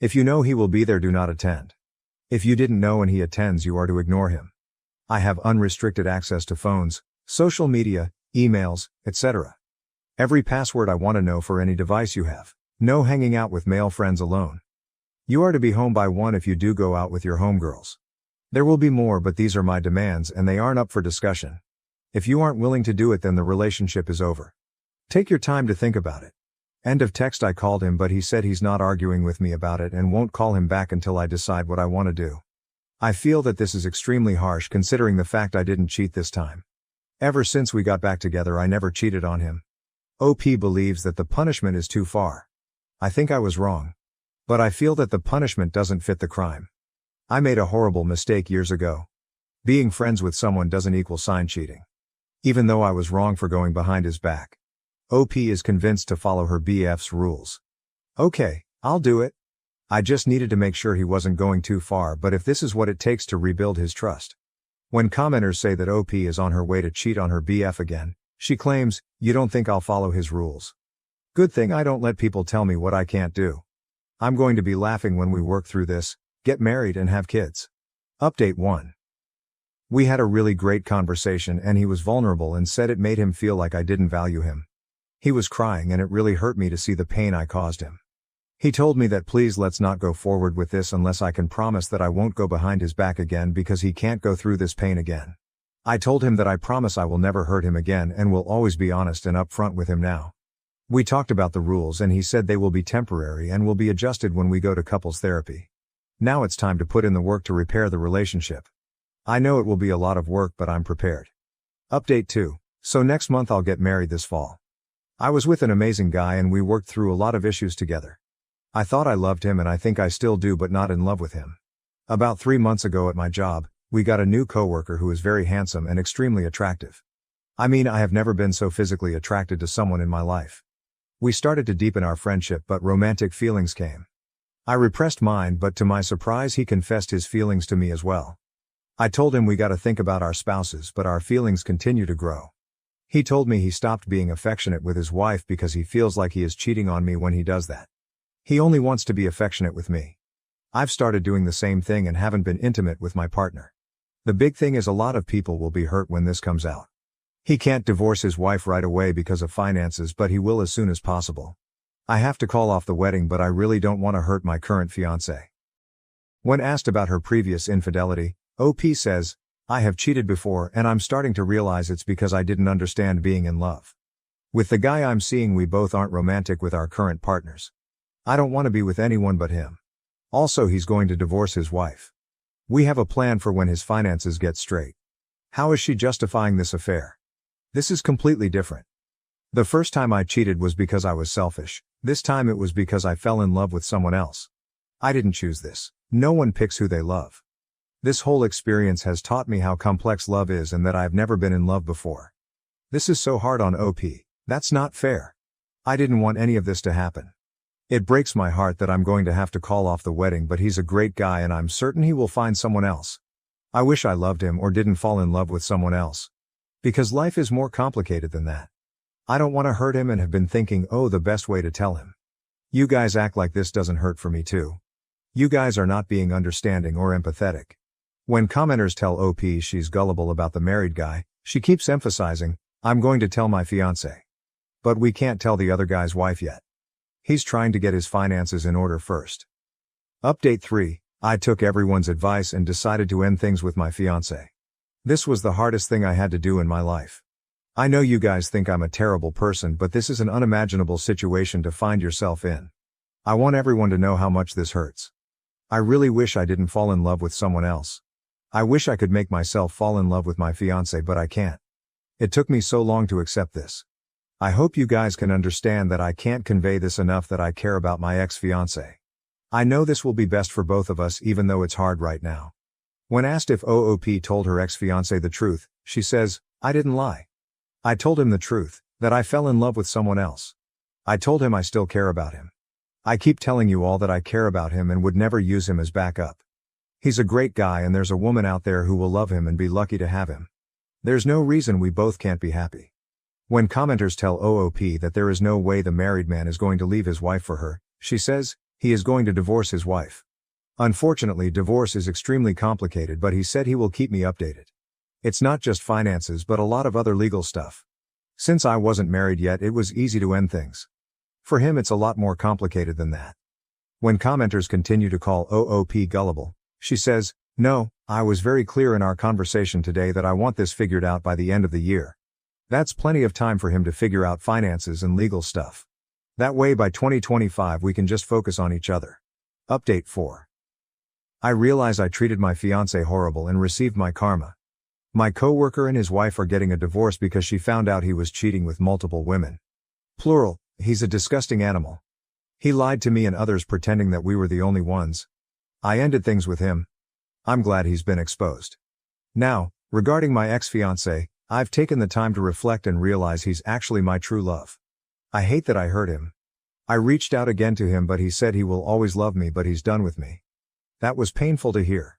If you know he will be there, do not attend. If you didn't know and he attends, you are to ignore him. I have unrestricted access to phones, social media, emails, etc. Every password I want to know for any device you have. No hanging out with male friends alone. You are to be home by 1 if you do go out with your homegirls. There will be more, but these are my demands and they aren't up for discussion. If you aren't willing to do it, then the relationship is over. Take your time to think about it. End of text. I called him, but he said he's not arguing with me about it and won't call him back until I decide what I want to do. I feel that this is extremely harsh considering the fact I didn't cheat this time. Ever since we got back together I never cheated on him. OP believes that the punishment is too far. I think I was wrong. But I feel that the punishment doesn't fit the crime. I made a horrible mistake years ago. Being friends with someone doesn't equal sign cheating. Even though I was wrong for going behind his back. OP is convinced to follow her BF's rules. Okay, I'll do it. I just needed to make sure he wasn't going too far, but if this is what it takes to rebuild his trust. When commenters say that OP is on her way to cheat on her BF again, she claims, "You don't think I'll follow his rules? Good thing I don't let people tell me what I can't do. I'm going to be laughing when we work through this, get married and have kids." Update 1. We had a really great conversation and he was vulnerable and said it made him feel like I didn't value him. He was crying and it really hurt me to see the pain I caused him. He told me that please let's not go forward with this unless I can promise that I won't go behind his back again because he can't go through this pain again. I told him that I promise I will never hurt him again and will always be honest and upfront with him now. We talked about the rules and he said they will be temporary and will be adjusted when we go to couples therapy. Now it's time to put in the work to repair the relationship. I know it will be a lot of work, but I'm prepared. Update 2. So next month I'll get married this fall. I was with an amazing guy and we worked through a lot of issues together. I thought I loved him and I think I still do, but not in love with him. About 3 months ago at my job, we got a new coworker who is very handsome and extremely attractive. I mean, I have never been so physically attracted to someone in my life. We started to deepen our friendship, but romantic feelings came. I repressed mine, but to my surprise he confessed his feelings to me as well. I told him we gotta think about our spouses, but our feelings continue to grow. He told me he stopped being affectionate with his wife because he feels like he is cheating on me when he does that. He only wants to be affectionate with me. I've started doing the same thing and haven't been intimate with my partner. The big thing is a lot of people will be hurt when this comes out. He can't divorce his wife right away because of finances, but he will as soon as possible. I have to call off the wedding, but I really don't want to hurt my current fiancée. When asked about her previous infidelity, OP says, I have cheated before and I'm starting to realize it's because I didn't understand being in love. With the guy I'm seeing, we both aren't romantic with our current partners. I don't want to be with anyone but him. Also, he's going to divorce his wife. We have a plan for when his finances get straight. How is she justifying this affair? This is completely different. The first time I cheated was because I was selfish. This time it was because I fell in love with someone else. I didn't choose this. No one picks who they love. This whole experience has taught me how complex love is and that I've never been in love before. This is so hard on OP. That's not fair. I didn't want any of this to happen. It breaks my heart that I'm going to have to call off the wedding, but he's a great guy and I'm certain he will find someone else. I wish I loved him or didn't fall in love with someone else. Because life is more complicated than that. I don't want to hurt him and have been thinking, oh, the best way to tell him. You guys act like this doesn't hurt for me too. You guys are not being understanding or empathetic. When commenters tell OP she's gullible about the married guy, she keeps emphasizing, I'm going to tell my fiancé. But we can't tell the other guy's wife yet. He's trying to get his finances in order first. Update 3, I took everyone's advice and decided to end things with my fiancé. This was the hardest thing I had to do in my life. I know you guys think I'm a terrible person, but this is an unimaginable situation to find yourself in. I want everyone to know how much this hurts. I really wish I didn't fall in love with someone else. I wish I could make myself fall in love with my fiancé, but I can't. It took me so long to accept this. I hope you guys can understand that I can't convey this enough, that I care about my ex-fiancé. I know this will be best for both of us, even though it's hard right now. When asked if OOP told her ex-fiancé the truth, she says, I didn't lie. I told him the truth, that I fell in love with someone else. I told him I still care about him. I keep telling you all that I care about him and would never use him as backup. He's a great guy and there's a woman out there who will love him and be lucky to have him. There's no reason we both can't be happy. When commenters tell OOP that there is no way the married man is going to leave his wife for her, she says, he is going to divorce his wife. Unfortunately, divorce is extremely complicated, but he said he will keep me updated. It's not just finances but a lot of other legal stuff. Since I wasn't married yet, it was easy to end things. For him it's a lot more complicated than that. When commenters continue to call OOP gullible, she says, no, I was very clear in our conversation today that I want this figured out by the end of the year. That's plenty of time for him to figure out finances and legal stuff. That way by 2025 we can just focus on each other. Update 4. I realize I treated my fiancé horrible and received my karma. My coworker and his wife are getting a divorce because she found out he was cheating with multiple women. Plural, he's a disgusting animal. He lied to me and others pretending that we were the only ones. I ended things with him. I'm glad he's been exposed. Now, regarding my ex-fiancé, I've taken the time to reflect and realize he's actually my true love. I hate that I hurt him. I reached out again to him, but he said he will always love me, but he's done with me. That was painful to hear.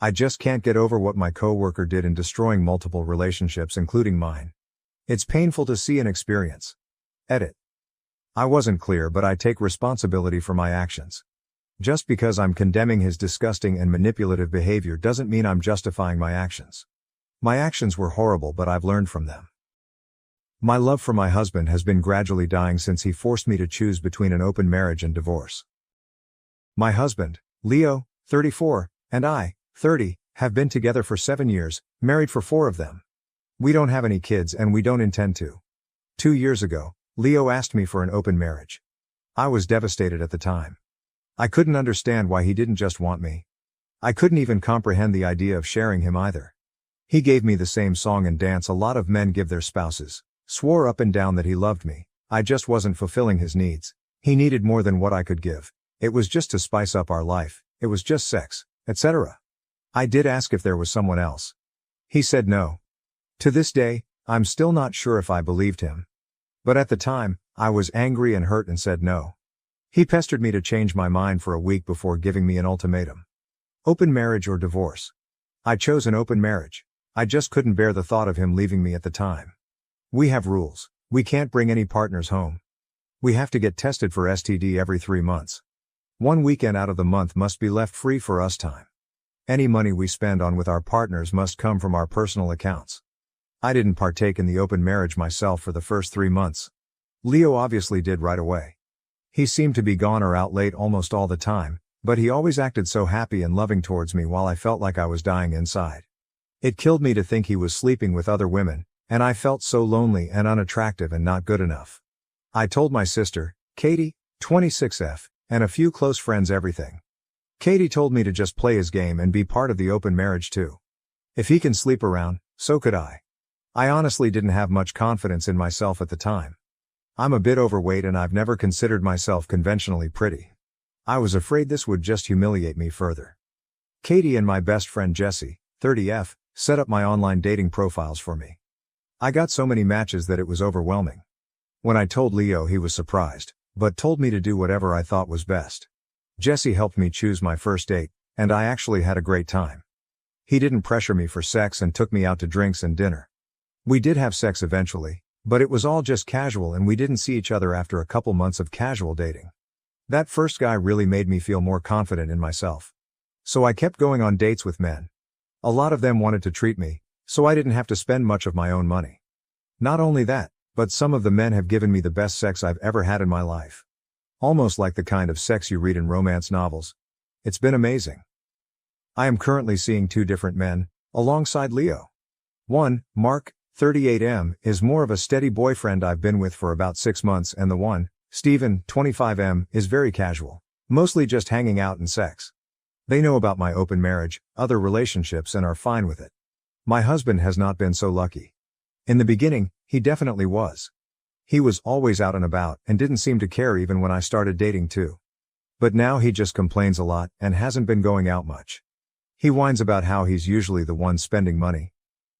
I just can't get over what my coworker did in destroying multiple relationships, including mine. It's painful to see and experience. Edit. I wasn't clear, but I take responsibility for my actions. Just because I'm condemning his disgusting and manipulative behavior doesn't mean I'm justifying my actions. My actions were horrible, but I've learned from them. My love for my husband has been gradually dying since he forced me to choose between an open marriage and divorce. My husband, Leo, 34, and I, 30, have been together for 7 years, married for 4 of them. We don't have any kids and we don't intend to. 2 years ago, Leo asked me for an open marriage. I was devastated at the time. I couldn't understand why he didn't just want me. I couldn't even comprehend the idea of sharing him either. He gave me the same song and dance a lot of men give their spouses, swore up and down that he loved me. I just wasn't fulfilling his needs. He needed more than what I could give. It was just to spice up our life, it was just sex, etc. I did ask if there was someone else. He said no. To this day, I'm still not sure if I believed him. But at the time, I was angry and hurt and said no. He pestered me to change my mind for a week before giving me an ultimatum. Open marriage or divorce? I chose an open marriage. I just couldn't bear the thought of him leaving me at the time. We have rules. We can't bring any partners home. We have to get tested for STD every 3 months. 1 weekend out of the month must be left free for us time. Any money we spend on with our partners must come from our personal accounts. I didn't partake in the open marriage myself for the first 3 months. Leo obviously did right away. He seemed to be gone or out late almost all the time, but he always acted so happy and loving towards me while I felt like I was dying inside. It killed me to think he was sleeping with other women, and I felt so lonely and unattractive and not good enough. I told my sister, Katie, 26F, and a few close friends everything. Katie told me to just play his game and be part of the open marriage too. If he can sleep around, so could I. I honestly didn't have much confidence in myself at the time. I'm a bit overweight and I've never considered myself conventionally pretty. I was afraid this would just humiliate me further. Katie and my best friend Jessie, 30F, set up my online dating profiles for me. I got so many matches that it was overwhelming. When I told Leo, he was surprised, but told me to do whatever I thought was best. Jessie helped me choose my first date, and I actually had a great time. He didn't pressure me for sex and took me out to drinks and dinner. We did have sex eventually, but it was all just casual and we didn't see each other after a couple months of casual dating. That first guy really made me feel more confident in myself. So I kept going on dates with men. A lot of them wanted to treat me, so I didn't have to spend much of my own money. Not only that, but some of the men have given me the best sex I've ever had in my life. Almost like the kind of sex you read in romance novels. It's been amazing. I am currently seeing 2 different men, alongside Leo. One, Mark, 38M, is more of a steady boyfriend I've been with for about 6 months, and the one, Steven, 25M, is very casual, mostly just hanging out and sex. They know about my open marriage, other relationships, and are fine with it. My husband has not been so lucky. In the beginning, he definitely was. He was always out and about and didn't seem to care even when I started dating too. But now he just complains a lot and hasn't been going out much. He whines about how he's usually the one spending money.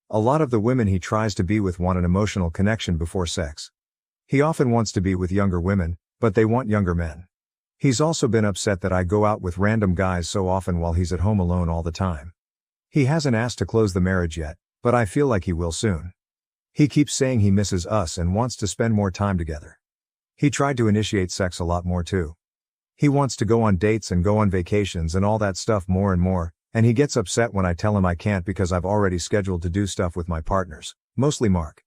A lot of the women he tries to be with want an emotional connection before sex. He often wants to be with younger women, but they want younger men. He's also been upset that I go out with random guys so often while he's at home alone all the time. He hasn't asked to close the marriage yet, but I feel like he will soon. He keeps saying he misses us and wants to spend more time together. He tried to initiate sex a lot more too. He wants to go on dates and go on vacations and all that stuff more and more, and he gets upset when I tell him I can't because I've already scheduled to do stuff with my partners, mostly Mark.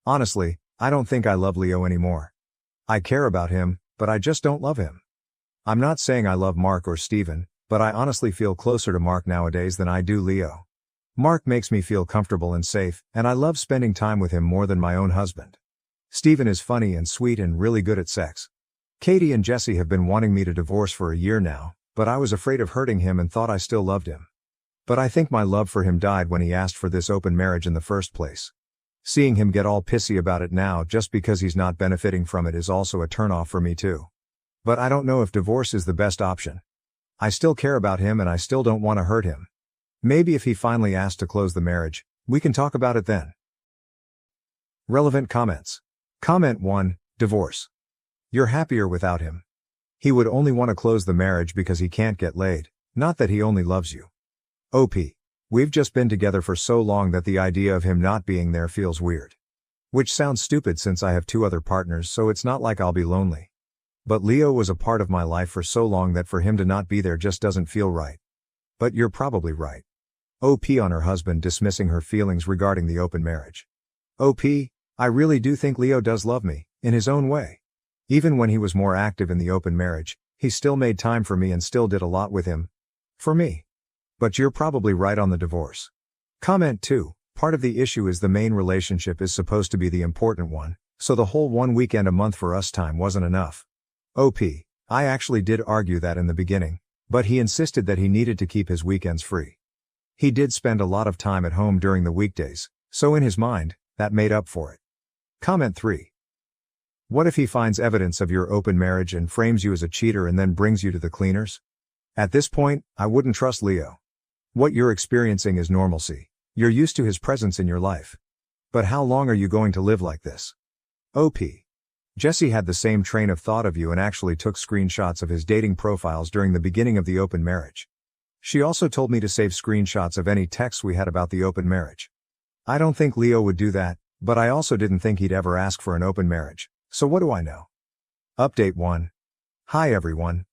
Honestly, I don't think I love Leo anymore. I care about him, but I just don't love him. I'm not saying I love Mark or Steven, but I honestly feel closer to Mark nowadays than I do Leo. Mark makes me feel comfortable and safe, and I love spending time with him more than my own husband. Steven is funny and sweet and really good at sex. Katie and Jessie have been wanting me to divorce for a year now, but I was afraid of hurting him and thought I still loved him. But I think my love for him died when he asked for this open marriage in the first place. Seeing him get all pissy about it now just because he's not benefiting from it is also a turnoff for me too. But I don't know if divorce is the best option. I still care about him and I still don't want to hurt him. Maybe if he finally asks to close the marriage, we can talk about it then. Relevant comments. Comment 1, divorce. You're happier without him. He would only want to close the marriage because he can't get laid, not that he only loves you. OP. We've just been together for so long that the idea of him not being there feels weird. Which sounds stupid since I have 2 other partners, so it's not like I'll be lonely. But Leo was a part of my life for so long that for him to not be there just doesn't feel right. But you're probably right. OP on her husband dismissing her feelings regarding the open marriage. OP, I really do think Leo does love me, in his own way. Even when he was more active in the open marriage, he still made time for me and still did a lot with him. For me. But you're probably right on the divorce. Comment 2, part of the issue is the main relationship is supposed to be the important one, so the whole 1 weekend a month for us time wasn't enough. OP, I actually did argue that in the beginning, but he insisted that he needed to keep his weekends free. He did spend a lot of time at home during the weekdays, so in his mind, that made up for it. Comment 3. What if he finds evidence of your open marriage and frames you as a cheater and then brings you to the cleaners? At this point, I wouldn't trust Leo. What you're experiencing is normalcy. You're used to his presence in your life. But how long are you going to live like this? OP. Jesse had the same train of thought of you and actually took screenshots of his dating profiles during the beginning of the open marriage. She also told me to save screenshots of any texts we had about the open marriage. I don't think Leo would do that, but I also didn't think he'd ever ask for an open marriage, so what do I know? Update 1. Hi everyone.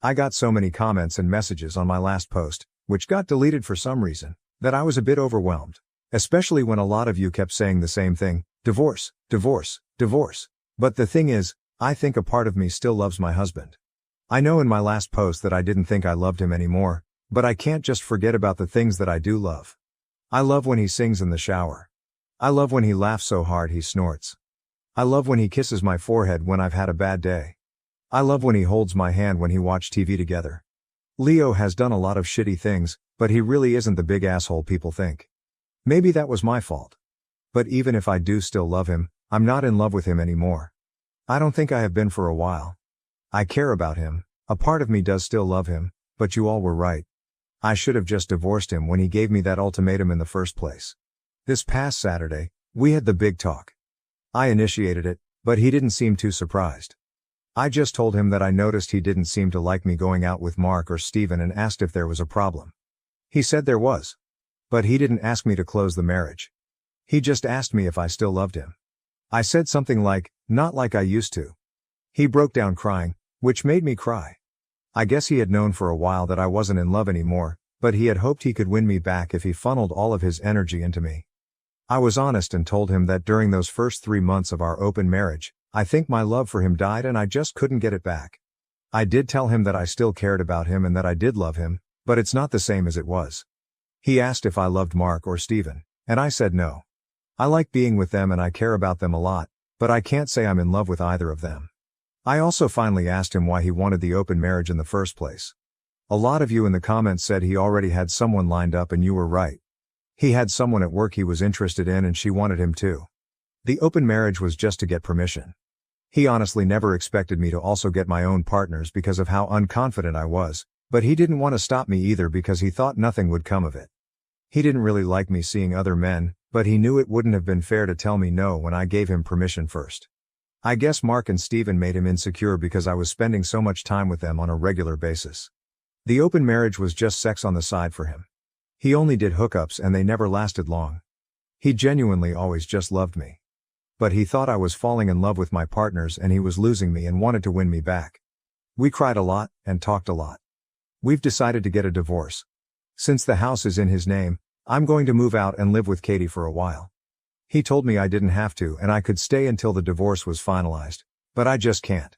I got so many comments and messages on my last post, which got deleted for some reason, that I was a bit overwhelmed, especially when a lot of you kept saying the same thing, divorce, divorce, divorce. But the thing is, I think a part of me still loves my husband. I know in my last post that I didn't think I loved him anymore, but I can't just forget about the things that I do love. I love when he sings in the shower. I love when he laughs so hard he snorts. I love when he kisses my forehead when I've had a bad day. I love when he holds my hand when he watch TV together. Leo has done a lot of shitty things, but he really isn't the big asshole people think. Maybe that was my fault. But even if I do still love him, I'm not in love with him anymore. I don't think I have been for a while. I care about him, a part of me does still love him, but you all were right. I should have just divorced him when he gave me that ultimatum in the first place. This past Saturday, we had the big talk. I initiated it, but he didn't seem too surprised. I just told him that I noticed he didn't seem to like me going out with Mark or Steven and asked if there was a problem. He said there was. But he didn't ask me to close the marriage. He just asked me if I still loved him. I said something like, not like I used to. He broke down crying, which made me cry. I guess he had known for a while that I wasn't in love anymore, but he had hoped he could win me back if he funneled all of his energy into me. I was honest and told him that during those first 3 months of our open marriage, I think my love for him died and I just couldn't get it back. I did tell him that I still cared about him and that I did love him, but it's not the same as it was. He asked if I loved Mark or Steven, and I said no. I like being with them and I care about them a lot, but I can't say I'm in love with either of them. I also finally asked him why he wanted the open marriage in the first place. A lot of you in the comments said he already had someone lined up and you were right. He had someone at work he was interested in and she wanted him too. The open marriage was just to get permission. He honestly never expected me to also get my own partners because of how unconfident I was, but he didn't want to stop me either because he thought nothing would come of it. He didn't really like me seeing other men, but he knew it wouldn't have been fair to tell me no when I gave him permission first. I guess Mark and Steven made him insecure because I was spending so much time with them on a regular basis. The open marriage was just sex on the side for him. He only did hookups and they never lasted long. He genuinely always just loved me. But he thought I was falling in love with my partners and he was losing me and wanted to win me back. We cried a lot and talked a lot. We've decided to get a divorce. Since the house is in his name, I'm going to move out and live with Katie for a while. He told me I didn't have to and I could stay until the divorce was finalized, but I just can't.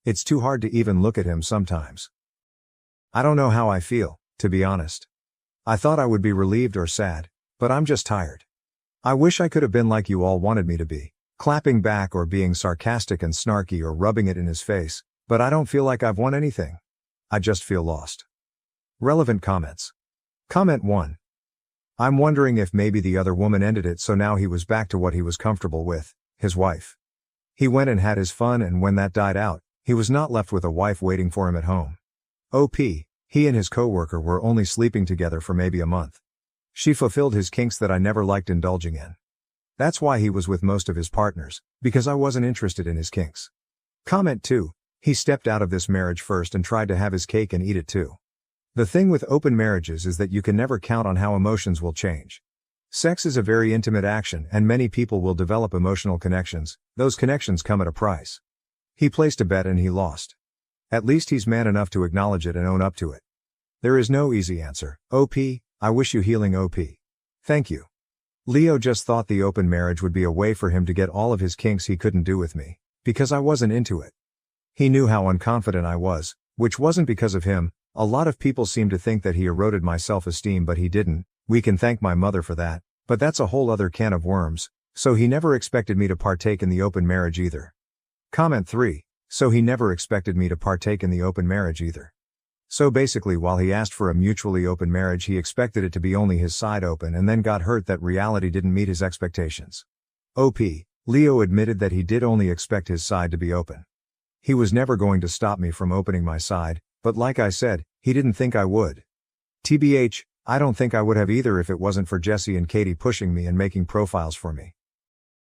It's too hard to even look at him sometimes. I don't know how I feel, to be honest. I thought I would be relieved or sad, but I'm just tired. I wish I could have been like you all wanted me to be, clapping back or being sarcastic and snarky or rubbing it in his face, but I don't feel like I've won anything. I just feel lost. Relevant comments. Comment 1. I'm wondering if maybe the other woman ended it so now he was back to what he was comfortable with, his wife. He went and had his fun and when that died out, he was not left with a wife waiting for him at home. OP, he and his coworker were only sleeping together for maybe a month. She fulfilled his kinks that I never liked indulging in. That's why he was with most of his partners, because I wasn't interested in his kinks. Comment 2, he stepped out of this marriage first and tried to have his cake and eat it too. The thing with open marriages is that you can never count on how emotions will change. Sex is a very intimate action and many people will develop emotional connections, those connections come at a price. He placed a bet and he lost. At least he's man enough to acknowledge it and own up to it. There is no easy answer. OP, I wish you healing OP. Thank you. Leo just thought the open marriage would be a way for him to get all of his kinks he couldn't do with me, because I wasn't into it. He knew how unconfident I was, which wasn't because of him. A lot of people seem to think that he eroded my self-esteem but he didn't. We can thank my mother for that, but that's a whole other can of worms, so he never expected me to partake in the open marriage either. Comment 3, so he never expected me to partake in the open marriage either. So basically while he asked for a mutually open marriage he expected it to be only his side open and then got hurt that reality didn't meet his expectations. OP, Leo admitted that he did only expect his side to be open. He was never going to stop me from opening my side, but like I said, he didn't think I would. TBH, I don't think I would have either if it wasn't for Jesse and Katie pushing me and making profiles for me.